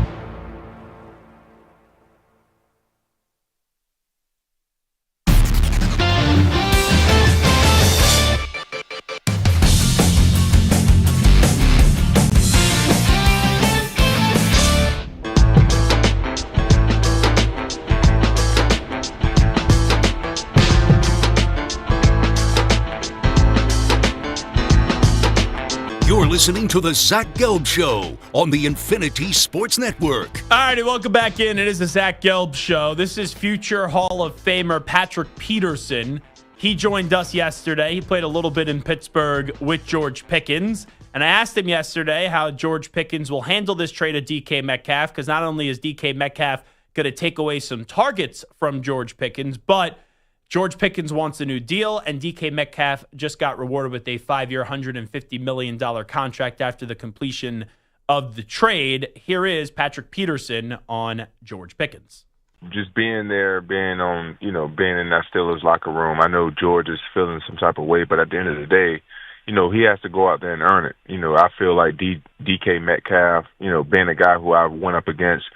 You're listening to the Zach Gelb Show on the Infinity Sports Network. All righty, welcome back in. It is the Zach Gelb Show. This is future Hall of Famer Patrick Peterson. He joined us yesterday. He played a little bit in Pittsburgh with George Pickens. And I asked him yesterday how George Pickens will handle this trade of DK Metcalf, because not only is DK Metcalf going to take away some targets from George Pickens, but George Pickens wants a new deal, and DK Metcalf just got rewarded with a 5-year, $150 million contract after the completion of the trade. Here is Patrick Peterson on George Pickens. Just being there, being on, being in that Steelers locker room, I know George is feeling some type of way, but at the end of the day, he has to go out there and earn it. I feel like DK Metcalf, being a guy who I went up against,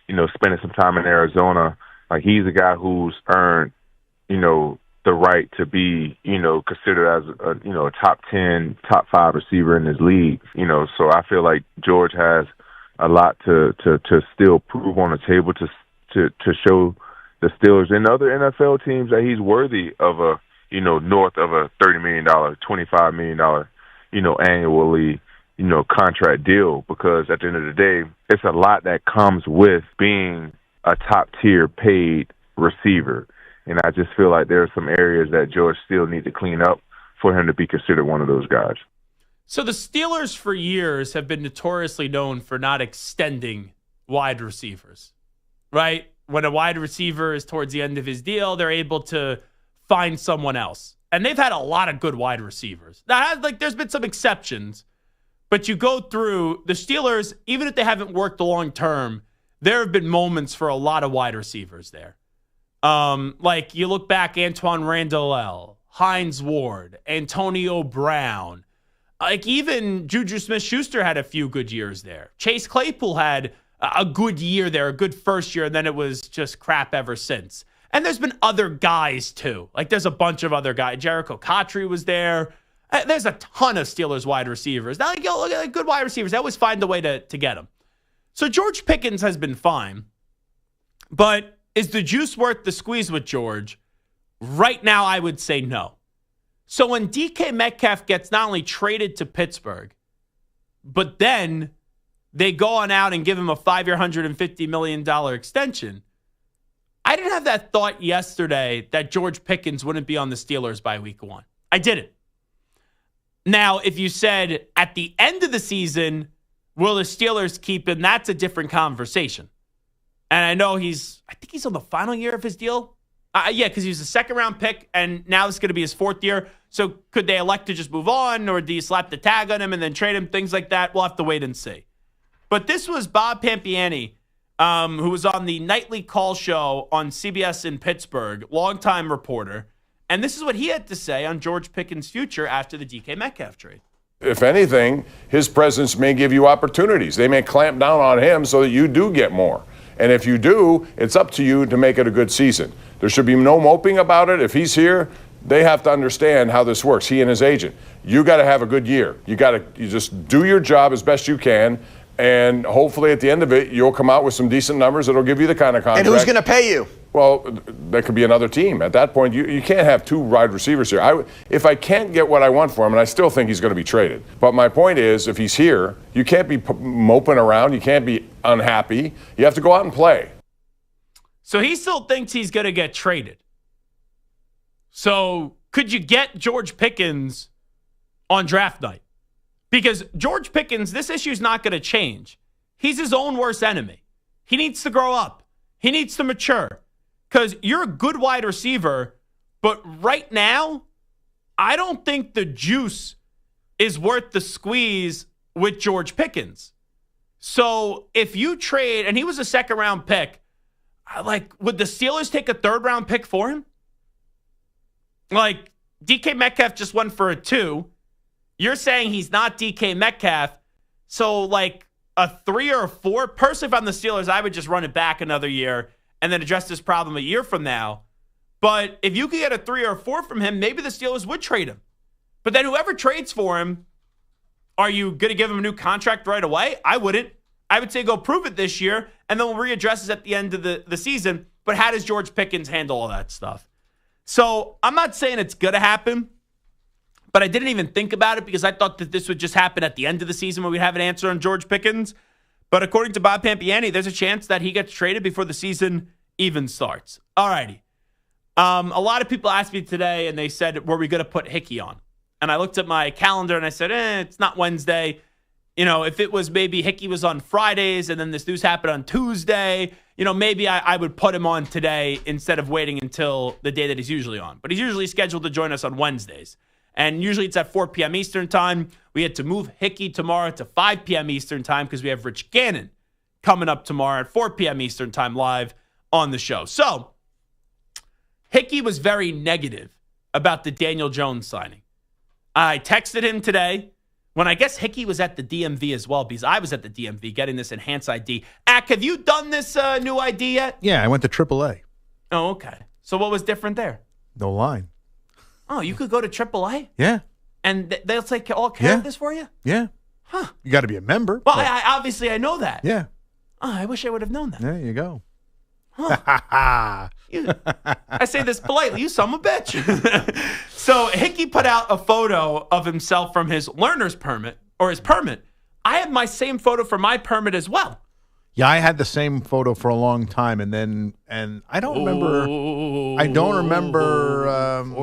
spending some time in Arizona, like he's a guy who's earned, the right to be, considered as a top 10, top 5 receiver in this league. So I feel like George has a lot to still prove on the table to show the Steelers and other NFL teams that he's worthy of a, north of a $30 million, $25 million, annually, contract deal, because at the end of the day, it's a lot that comes with being a top-tier paid receiver. And I just feel like there are some areas that George still needs to clean up for him to be considered one of those guys. So the Steelers for years have been notoriously known for not extending wide receivers, right? When a wide receiver is towards the end of his deal, they're able to find someone else. And they've had a lot of good wide receivers. There's been some exceptions, but you go through the Steelers, even if they haven't worked long term, there have been moments for a lot of wide receivers there. Like you look back, Antoine Randall, Hines Ward, Antonio Brown, like even Juju Smith-Schuster had a few good years there. Chase Claypool had a good year there, a good first year, and then it was just crap ever since. And there's been other guys too. Like there's a bunch of other guys. Jericho Cotchery was there. There's a ton of Steelers wide receivers. Now, look at good wide receivers. They always find a way to get them. So George Pickens has been fine, but is the juice worth the squeeze with George? Right now, I would say no. So when DK Metcalf gets not only traded to Pittsburgh, but then they go on out and give him a 5-year, $150 million extension, I didn't have that thought yesterday that George Pickens wouldn't be on the Steelers by week 1. I didn't. Now, if you said at the end of the season, will the Steelers keep him? That's a different conversation. And I know I think he's on the final year of his deal. Yeah, because he was a second-round pick, and now it's going to be his 4th year. So could they elect to just move on, or do you slap the tag on him and then trade him, things like that? We'll have to wait and see. But this was Bob Pampiani, who was on the nightly call show on CBS in Pittsburgh, longtime reporter. And this is what he had to say on George Pickens' future after the DK Metcalf trade. If anything, his presence may give you opportunities. They may clamp down on him so that you do get more. And if you do, it's up to you to make it a good season. There should be no moping about it. If he's here, they have to understand how this works, he and his agent. You got to have a good year. You just do your job as best you can, and hopefully at the end of it, you'll come out with some decent numbers that'll give you the kind of contract. And who's going to pay you? Well, that could be another team. At that point, you can't have 2 wide receivers here. If I can't get what I want for him, and I still think he's going to be traded. But my point is, if he's here, you can't be moping around. You can't be unhappy. You have to go out and play. So he still thinks he's going to get traded. So could you get George Pickens on draft night? Because George Pickens, this issue is not going to change. He's his own worst enemy. He needs to grow up. He needs to mature. Because you're a good wide receiver, but right now, I don't think the juice is worth the squeeze with George Pickens. So if you trade, and he was a second-round pick, would the Steelers take a third-round pick for him? DK Metcalf just went for a 2. You're saying he's not DK Metcalf. So, a 3 or a 4? Personally, if I'm the Steelers, I would just run it back another year and then address this problem a year from now. But if you could get a 3 or a 4 from him, maybe the Steelers would trade him. But then whoever trades for him, are you going to give him a new contract right away? I wouldn't. I would say go prove it this year, and then we'll readdress this at the end of the season. But how does George Pickens handle all that stuff? So I'm not saying it's going to happen, but I didn't even think about it because I thought that this would just happen at the end of the season when we'd have an answer on George Pickens. But according to Bob Pampiani, there's a chance that he gets traded before the season even starts. All righty. A lot of people asked me today, and they said, were we going to put Hickey on? And I looked at my calendar, and I said, it's not Wednesday. If it was maybe Hickey was on Fridays, and then this news happened on Tuesday, maybe I would put him on today instead of waiting until the day that he's usually on. But he's usually scheduled to join us on Wednesdays. And usually it's at 4 p.m. Eastern time. We had to move Hickey tomorrow to 5 p.m. Eastern time because we have Rich Gannon coming up tomorrow at 4 p.m. Eastern time live on the show. So Hickey was very negative about the Daniel Jones signing. I texted him today when I guess Hickey was at the DMV as well because I was at the DMV getting this enhanced ID. Ak, have you done this new ID yet? Yeah, I went to AAA. Oh, okay. So what was different there? No line. Oh, you could go to AAA? Yeah. And they'll take all care of this for you? Yeah. Huh. You got to be a member. Well, I know that. Yeah. Oh, I wish I would have known that. There you go. Huh. I say this politely, you son of a bitch. So Hickey put out a photo of himself from his learner's permit, or his permit. I had my same photo for my permit as well. Yeah, I had the same photo for a long time, and I don't remember. For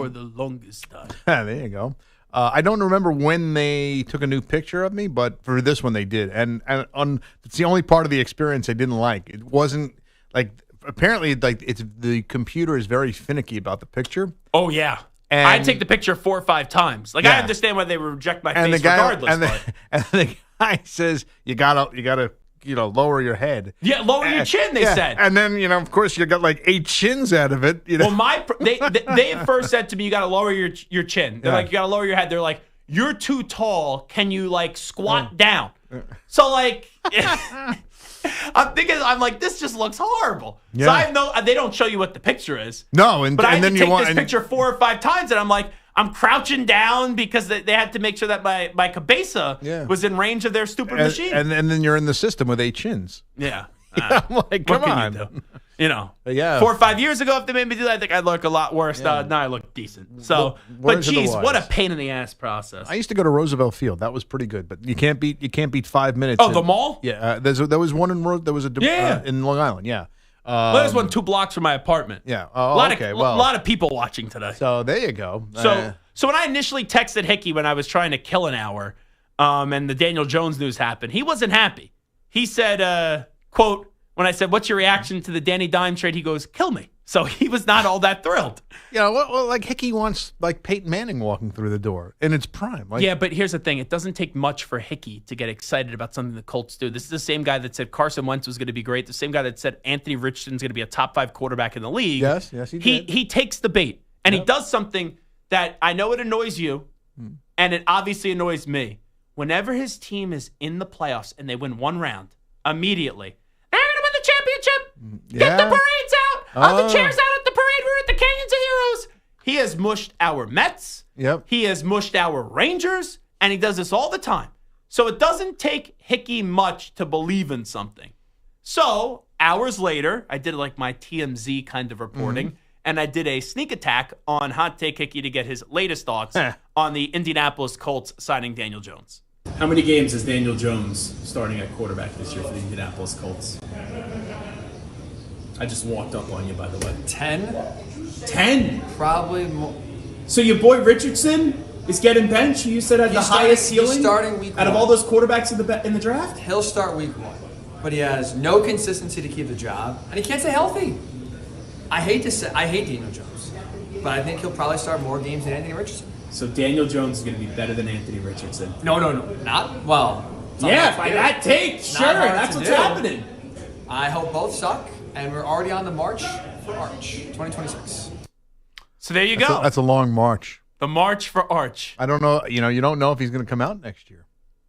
the longest time. There you go. I don't remember when they took a new picture of me, but for this one they did, and it's the only part of the experience I didn't like. It wasn't like apparently like the computer is very finicky about the picture. Oh yeah. And I take the picture 4 or 5 times. Like, I understand why they would reject my face regardless. And the guy says, you gotta lower your head. Yeah, lower your chin, they said. And then, of course, you got like 8 chins out of it. Well, they at first said to me, you got to lower your chin. They're like, you got to lower your head. They're like, you're too tall. Can you, like, squat down? So, like, I'm like, this just looks horrible. Yeah. So I have they don't show you what the picture is. No, but I had to take this picture 4 or 5 times, and I'm like, I'm crouching down because they had to make sure that my cabeza was in range of their stupid machine. And then you're in the system with 8 chins. Yeah. I'm like, come on. Yeah. 4 or 5 years ago, if they made me do that, I think I'd look a lot worse. Now I look decent. So, but geez, what a pain in the ass process. I used to go to Roosevelt Field. That was pretty good, but you can't beat 5 minutes. Oh, the mall? Yeah. There was one in in Long Island. Yeah. There's one 2 blocks from my apartment. Yeah. A lot of people watching today. So there you go. So when I initially texted Hickey when I was trying to kill an hour, and the Daniel Jones news happened, he wasn't happy. He said, quote, when I said, what's your reaction to the Danny Dimes trade? He goes, kill me. So he was not all that thrilled. Yeah, well, like Hickey wants like Peyton Manning walking through the door in its prime. Yeah, but here's the thing. It doesn't take much for Hickey to get excited about something the Colts do. This is the same guy that said Carson Wentz was going to be great. The same guy that said Anthony Richardson's going to be a top 5 quarterback in the league. Yes, he did. He takes the bait, and he does something that I know it annoys you, and it obviously annoys me. Whenever his team is in the playoffs and they win one round, immediately, they're going to win the championship. Get the parades out. All the chairs out at the parade. We're at the Canyons of Heroes. He has mushed our Mets. Yep. He has mushed our Rangers, and he does this all the time. So it doesn't take Hickey much to believe in something. So hours later, I did like my TMZ kind of reporting, and I did a sneak attack on Hot Take Hickey to get his latest thoughts on the Indianapolis Colts signing Daniel Jones. How many games is Daniel Jones starting at quarterback this year for the Indianapolis Colts? I just walked up on you, by the way. 10? 10? Probably more. So your boy Richardson is getting benched? You said had the highest ceiling starting week out of all those quarterbacks in the draft? He'll start week 1. But he has no consistency to keep the job, and he can't stay healthy. I hate Daniel Jones, but I think he'll probably start more games than Anthony Richardson. So Daniel Jones is going to be better than Anthony Richardson. No, not well. Yeah, by that take, sure, that's what's happening. I hope both suck, and we're already on the march for Arch 2026. So there you go. That's a long march. The march for Arch. I don't know. You don't know if he's going to come out next year.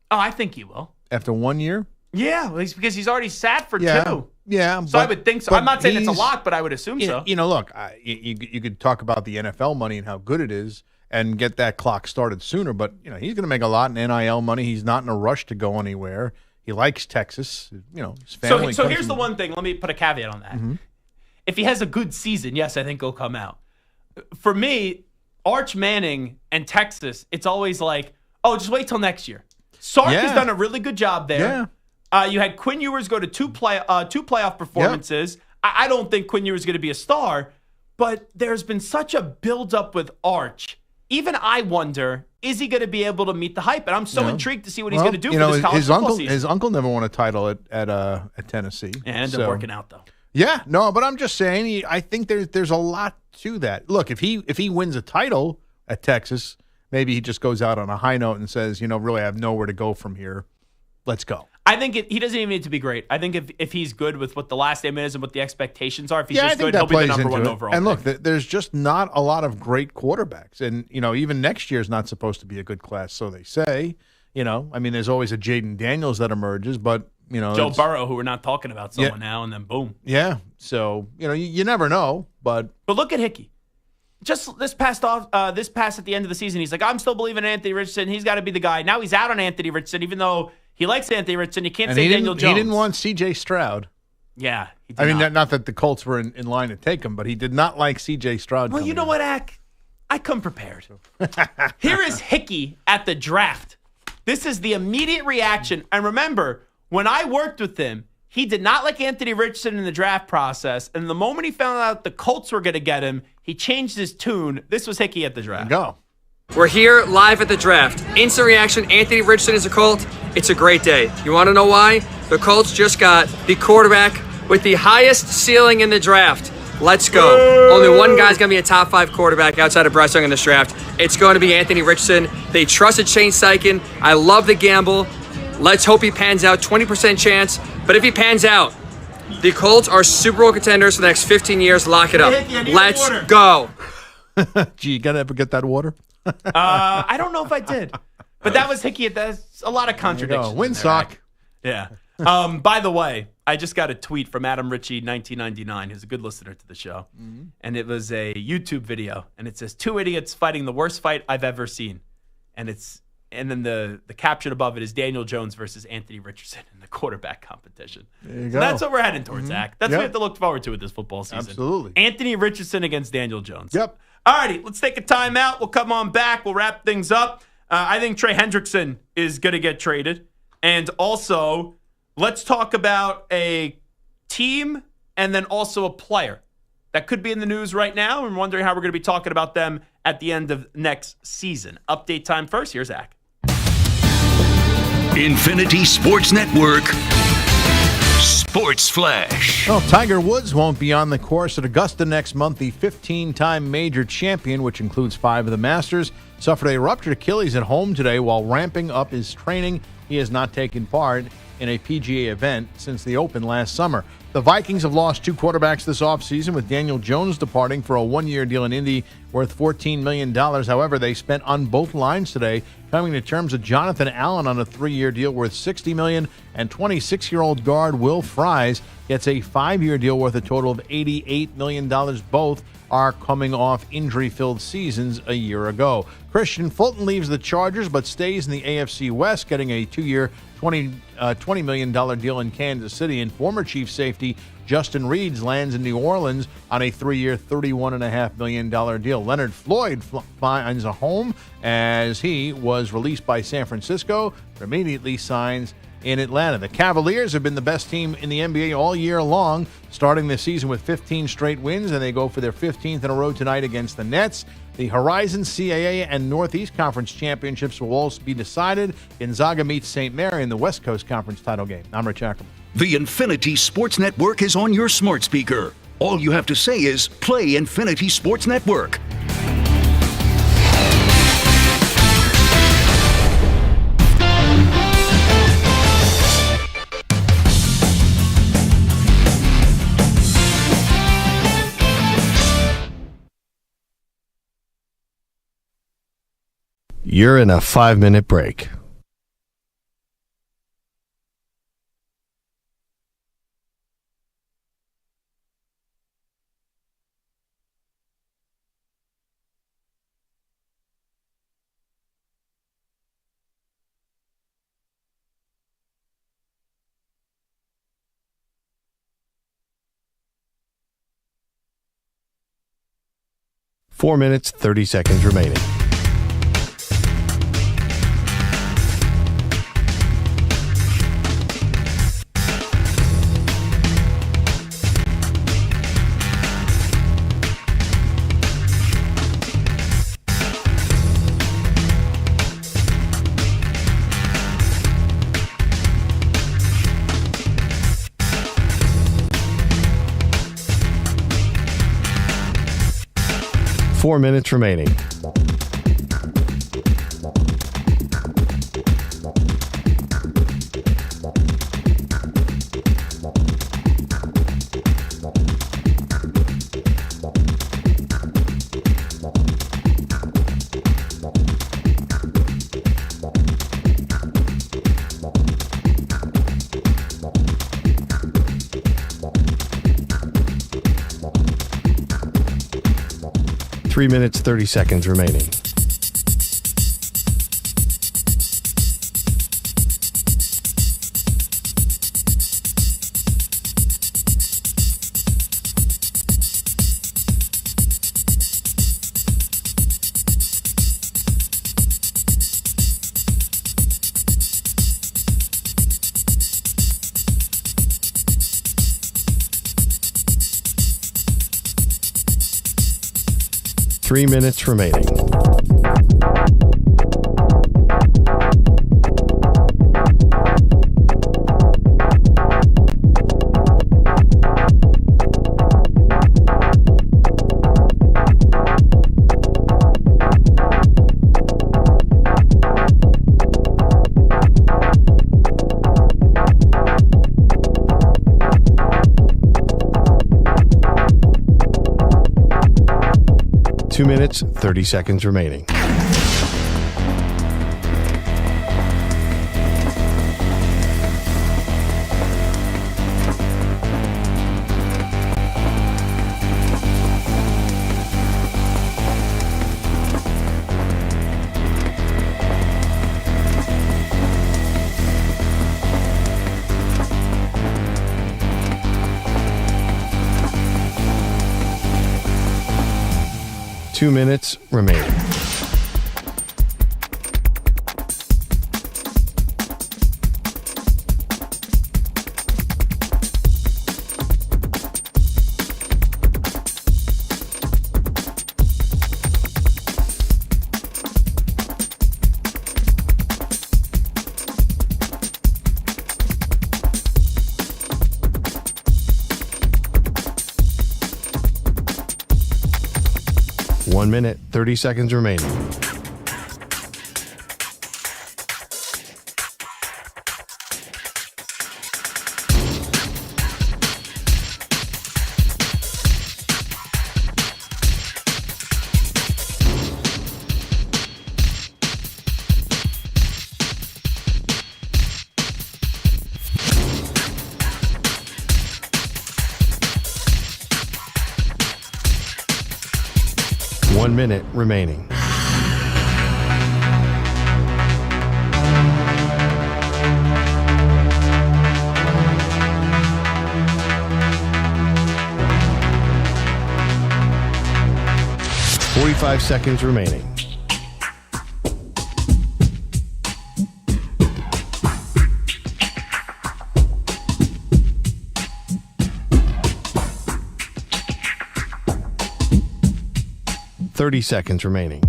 Oh, I think he will. After 1 year? Yeah, because he's already sat for 2. Yeah, so I would think so. I'm not saying it's a lock, but I would assume so. Look, you could talk about the NFL money and how good it is and get that clock started sooner, but he's going to make a lot in NIL money. He's not in a rush to go anywhere. He likes Texas. His family. So here's the one thing. Let me put a caveat on that. Mm-hmm. If he has a good season, yes, I think he'll come out. For me, Arch Manning and Texas, it's always like, oh, just wait till next year. Sark has done a really good job there. Yeah. You had Quinn Ewers go to two playoff performances. Yep. I don't think Quinn Ewers is going to be a star, but there's been such a build-up with Arch. Even I wonder, is he going to be able to meet the hype? And I'm so intrigued to see what he's going to do for this college football season. His uncle never won a title at Tennessee. And ended up working out, though. Yeah, no, but I'm just saying, I think there's a lot to that. Look, if he wins a title at Texas, maybe he just goes out on a high note and says, really, I have nowhere to go from here. Let's go. I think he doesn't even need to be great. I think if he's good with what the last name is and what the expectations are, if he's just good, he'll be the number 1 overall. And look, there's just not a lot of great quarterbacks. And, even next year's not supposed to be a good class, so they say. There's always a Jaden Daniels that emerges, but, Joe Burrow, who we're not talking about now, and then boom. Yeah. So, you never know, but look at Hickey. Just this pass at the end of the season, he's like, I'm still believing in Anthony Richardson. He's got to be the guy. Now he's out on Anthony Richardson, even though he likes Anthony Richardson. You can't say Daniel Jones. He didn't want C.J. Stroud. Yeah, I mean, not that the Colts were in line to take him, but he did not like C.J. Stroud. Well, you know what, Ack? I come prepared. Here is Hickey at the draft. This is the immediate reaction. And remember, when I worked with him, he did not like Anthony Richardson in the draft process. And the moment he found out the Colts were going to get him, he changed his tune. This was Hickey at the draft. Go. We're here live at the draft. Instant reaction, Anthony Richardson is a Colt. It's a great day. You want to know why? The Colts just got the quarterback with the highest ceiling in the draft. Let's go. Only one guy's going to be a top 5 quarterback outside of Bryce Young in this draft. It's going to be Anthony Richardson. They trusted Shane Steichen. I love the gamble. Let's hope he pans out. 20% chance. But if he pans out, the Colts are Super Bowl contenders for the next 15 years. Lock it up. Let's go. Gee, you got to ever get that water? I don't know if I did. But that was Hickey. That's a lot of contradictions. Windsock. Yeah. By the way, I just got a tweet from Adam Ritchie, 1999, who's a good listener to the show. Mm-hmm. And it was a YouTube video. And it says, 2 idiots fighting the worst fight I've ever seen. And then the caption above it is Daniel Jones versus Anthony Richardson in the quarterback competition. There you So go. that's what we're heading towards, Zach. That's what we have to look forward to with this football season. Absolutely. Anthony Richardson against Daniel Jones. Yep. All righty, let's take a timeout. We'll come on back. We'll wrap things up. I think Trey Hendrickson is going to get traded. And also, let's talk about a team and then also a player that could be in the news right now. I'm wondering how we're going to be talking about them at the end of next season. Update time first. Here's Zach. Infinity Sports Network Sports Flash. Well, Tiger Woods won't be on the course at Augusta next month. The 15-time major champion, which includes 5 of the Masters, suffered a ruptured Achilles at home today while ramping up his training. He has not taken part in a PGA event since the Open last summer. The Vikings have lost 2 quarterbacks this offseason, with Daniel Jones departing for a 1-year deal in Indy worth $14 million. However, they spent on both lines today, coming to terms with Jonathan Allen on a 3-year deal worth $60 million, and 26-year-old guard Will Fries gets a 5-year deal worth a total of $88 million. Both are coming off injury-filled seasons a year ago. Christian Fulton leaves the Chargers but stays in the AFC West, getting a 2-year $20 million deal in Kansas City, and former Chief safety Justin Reeds lands in New Orleans on a 3-year $31.5 million deal. Leonard Floyd finds a home as he was released by San Francisco, but immediately signs in Atlanta. The Cavaliers have been the best team in the NBA all year long, starting the season with 15 straight wins, and they go for their 15th in a row tonight against the Nets. The Horizon, CAA, and Northeast Conference championships will also be decided. Gonzaga meets St. Mary in the West Coast Conference title game. I'm Rich Ackerman. The Infinity Sports Network is on your smart speaker. All you have to say is, play Infinity Sports Network. You're in a 5-minute break. Four minutes, 30 seconds remaining. Four minutes remaining. Three minutes, 30 seconds remaining. 3 minutes remaining. Two minutes, 30 seconds remaining. Two minutes remaining. One minute, 30 seconds remaining. One minute remaining. Forty-five seconds remaining. Thirty seconds remaining.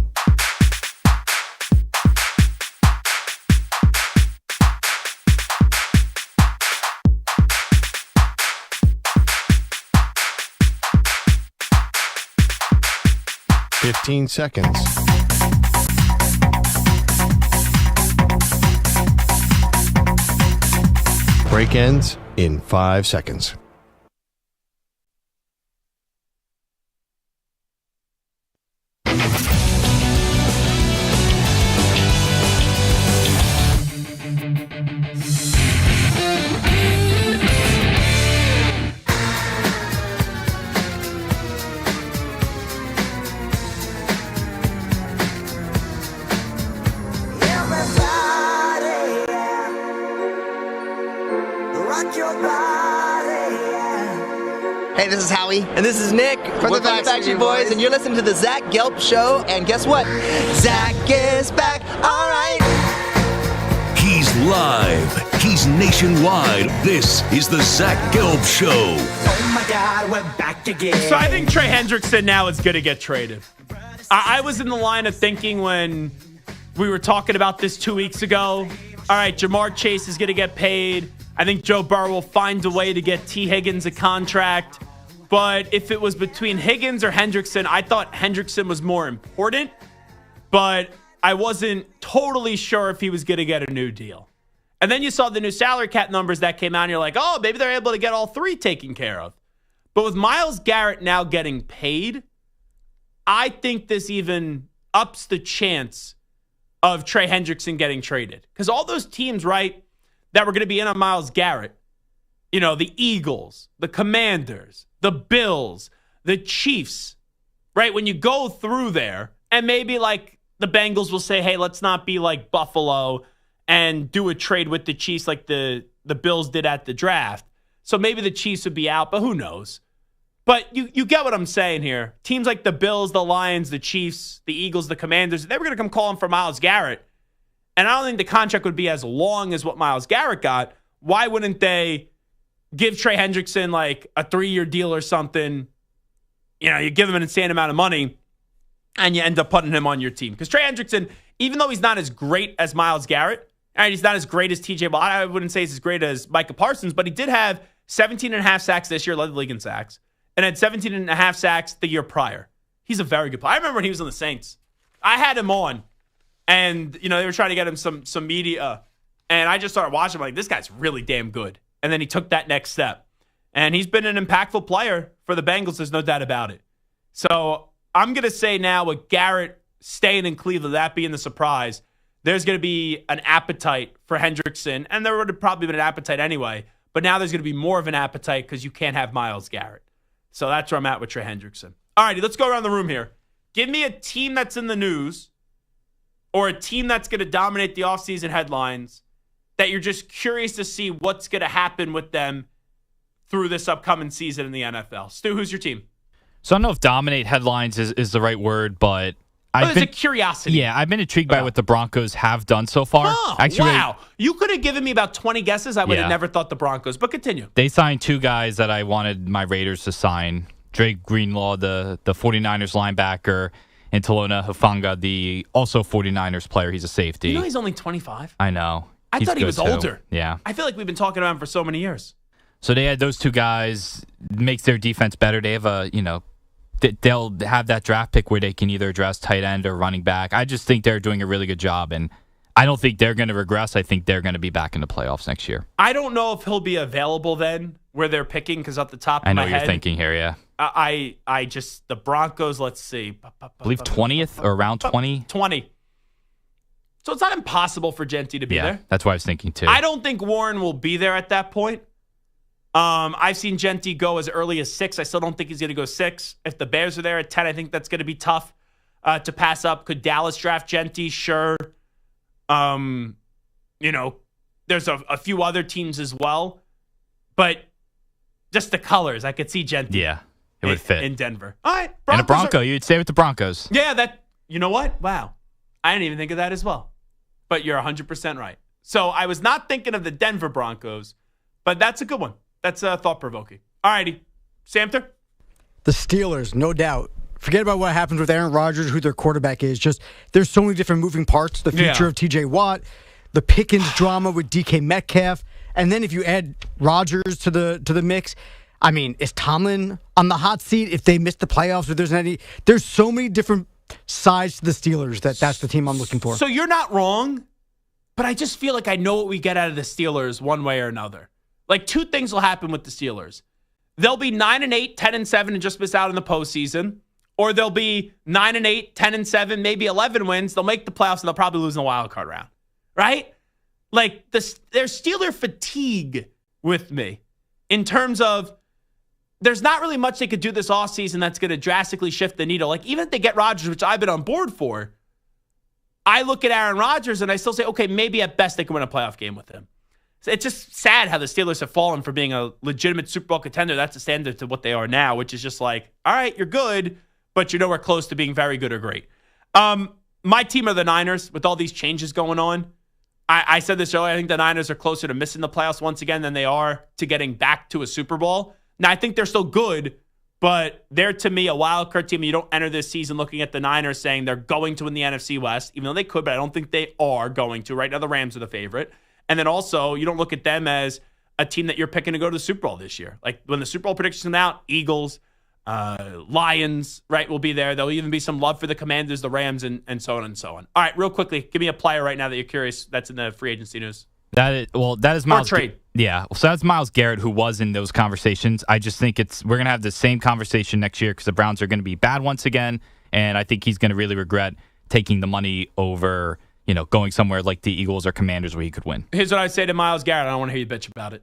Fifteen seconds. Break ends in 5 seconds. Hey, this is Howie. And this is Nick from the Backstreet Boys. And you're listening to the Zach Gelb Show. And guess what? Zach is back. All right. He's live. He's nationwide. This is the Zach Gelb Show. Oh, my God, we're back again. So I think Trey Hendrickson now is going to get traded. I was in the line of thinking when we were talking about this 2 weeks ago. All right, Jamar Chase is going to get paid. I think Joe Burrow will find a way to get T. Higgins a contract. But if it was between Higgins or Hendrickson, I thought Hendrickson was more important. But I wasn't totally sure if he was going to get a new deal. And then you saw the new salary cap numbers that came out, and you're like, oh, maybe they're able to get all three taken care of. But with Myles Garrett now getting paid, I think this even ups the chance of Trey Hendrickson getting traded. Because all those teams, right, that were going to be in on Myles Garrett, you know, the Eagles, the Commanders, the Bills, the Chiefs, right? When you go through there, and maybe like the Bengals will say, hey, let's not be like Buffalo and do a trade with the Chiefs like the Bills did at the draft. So maybe the Chiefs would be out, but who knows? But you get what I'm saying here. Teams like the Bills, the Lions, the Chiefs, the Eagles, the Commanders, they were going to come calling for Myles Garrett. And I don't think the contract would be as long as what Myles Garrett got. Why wouldn't they give Trey Hendrickson like a 3-year deal or something? You know, you give him an insane amount of money and you end up putting him on your team. Because Trey Hendrickson, even though he's not as great as Myles Garrett, and he's not as great as TJ Watt, I wouldn't say he's as great as Micah Parsons, but he did have 17.5 sacks this year, led the league in sacks, and had 17.5 sacks the year prior. He's a very good player. I remember when he was on the Saints. I had him on, and they were trying to get him some media, and I just started watching him like, this guy's really damn good. And then he took that next step. And he's been an impactful player for the Bengals. There's no doubt about it. So I'm going to say now with Garrett staying in Cleveland, that being the surprise, there's going to be an appetite for Hendrickson. And there would have probably been an appetite anyway. But now there's going to be more of an appetite because you can't have Myles Garrett. So that's where I'm at with Trey Hendrickson. All righty, let's go around the room here. Give me a team that's in the news or a team that's going to dominate the offseason headlines that you're just curious to see what's going to happen with them through this upcoming season in the NFL. Stu, who's your team? So I don't know if dominate headlines is the right word, but there's a curiosity. Yeah, I've been intrigued by what the Broncos have done so far. Oh, wow. You could have given me about 20 guesses. I would have never thought the Broncos, but continue. They signed two guys that I wanted my Raiders to sign. Drake Greenlaw, the 49ers linebacker, and Talona Hufanga, the also 49ers player. He's a safety. He's only 25. I know. I thought he was older. Yeah. I feel like we've been talking about him for so many years. So they had those two guys, makes their defense better. They have they'll have that draft pick where they can either address tight end or running back. I just think they're doing a really good job, and I don't think they're going to regress. I think they're going to be back in the playoffs next year. I don't know if he'll be available then where they're picking, because at the top of I know my you're head, thinking here, yeah. I just, the Broncos, let's see. I believe 20th or around 20. 20. So it's not impossible for Genty to be there. That's what I was thinking too. I don't think Warren will be there at that point. I've seen Genty go as early as 6. I still don't think he's going to go 6. If the Bears are there at 10, I think that's going to be tough to pass up. Could Dallas draft Genty? Sure. There's a few other teams as well. But just the colors, I could see Genty. Yeah, it would fit. In Denver. All right. And a Bronco, you'd stay with the Broncos. Yeah, you know what? Wow. I didn't even think of that as well. But you're 100% right. So I was not thinking of the Denver Broncos, but that's a good one. That's thought-provoking. All righty. Samter? The Steelers, no doubt. Forget about what happens with Aaron Rodgers, who their quarterback is. Just there's so many different moving parts. The future of TJ Watt, the Pickens drama with DK Metcalf, and then if you add Rodgers to the mix, I mean, is Tomlin on the hot seat if they miss the playoffs? Or there's so many different sides to the Steelers that's the team I'm looking for. So you're not wrong, but I just feel like I know what we get out of the Steelers one way or another. Like, two things will happen with the Steelers. They'll be 9-8, 10-7, and just miss out in the postseason. Or they'll be 9-8, 10-7, maybe 11 wins. They'll make the playoffs, and they'll probably lose in the wild card round. Right? Like, there's Steeler fatigue with me in terms of there's not really much they could do this offseason that's going to drastically shift the needle. Like, even if they get Rodgers, which I've been on board for, I look at Aaron Rodgers and I still say, okay, maybe at best they can win a playoff game with him. It's just sad how the Steelers have fallen for being a legitimate Super Bowl contender. That's the standard to what they are now, which is just like, all right, you're good, but you're nowhere close to being very good or great. My team are the Niners with all these changes going on. I said this earlier. I think the Niners are closer to missing the playoffs once again than they are to getting back to a Super Bowl. Now, I think they're still good, but they're, to me, a wild card team. You don't enter this season looking at the Niners saying they're going to win the NFC West, even though they could, but I don't think they are going to. Right now, the Rams are the favorite. And then also, you don't look at them as a team that you're picking to go to the Super Bowl this year. Like, when the Super Bowl predictions come out, Eagles, Lions, right, will be there. There'll even be some love for the Commanders, the Rams, and so on and so on. All right, real quickly, give me a player right now that you're curious that's in the free agency news. That is Myles. Or trade. Yeah, so that's Myles Garrett, who was in those conversations. I just think we're going to have the same conversation next year because the Browns are going to be bad once again, and I think he's going to really regret taking the money over, going somewhere like the Eagles or Commanders where he could win. Here's what I say to Myles Garrett. I don't want to hear you bitch about it.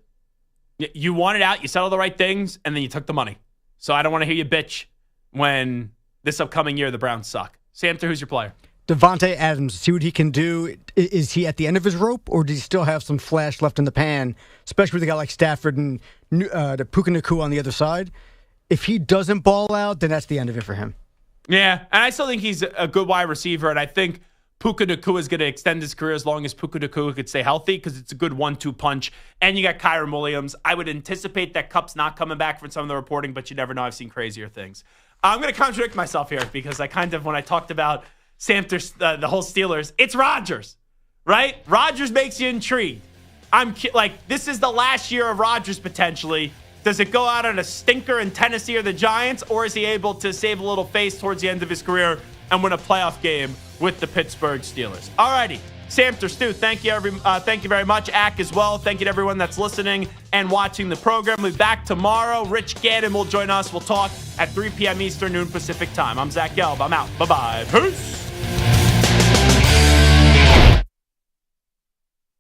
You wanted out, you said all the right things, and then you took the money. So I don't want to hear you bitch when this upcoming year the Browns suck. Samter, who's your player? Devontae Adams, see what he can do. Is he at the end of his rope, or does he still have some flash left in the pan, especially with a guy like Stafford and the Puka Nacua on the other side? If he doesn't ball out, then that's the end of it for him. Yeah, and I still think he's a good wide receiver, and I think Puka Nacua is going to extend his career as long as Puka Nacua could stay healthy because it's a good 1-2 punch. And you got Kyren Williams. I would anticipate that Kupp's not coming back from some of the reporting, but you never know. I've seen crazier things. I'm going to contradict myself here because when I talked about Samter, the whole Steelers, it's Rodgers, right? Rodgers makes you intrigued. This is the last year of Rodgers potentially. Does it go out on a stinker in Tennessee or the Giants, or is he able to save a little face towards the end of his career and win a playoff game with the Pittsburgh Steelers? All righty. Samter, Stu, thank you very much. Ack as well. Thank you to everyone that's listening and watching the program. We'll be back tomorrow. Rich Gannon will join us. We'll talk at 3 p.m. Eastern, noon Pacific time. I'm Zach Gelb. I'm out. Bye-bye. Peace.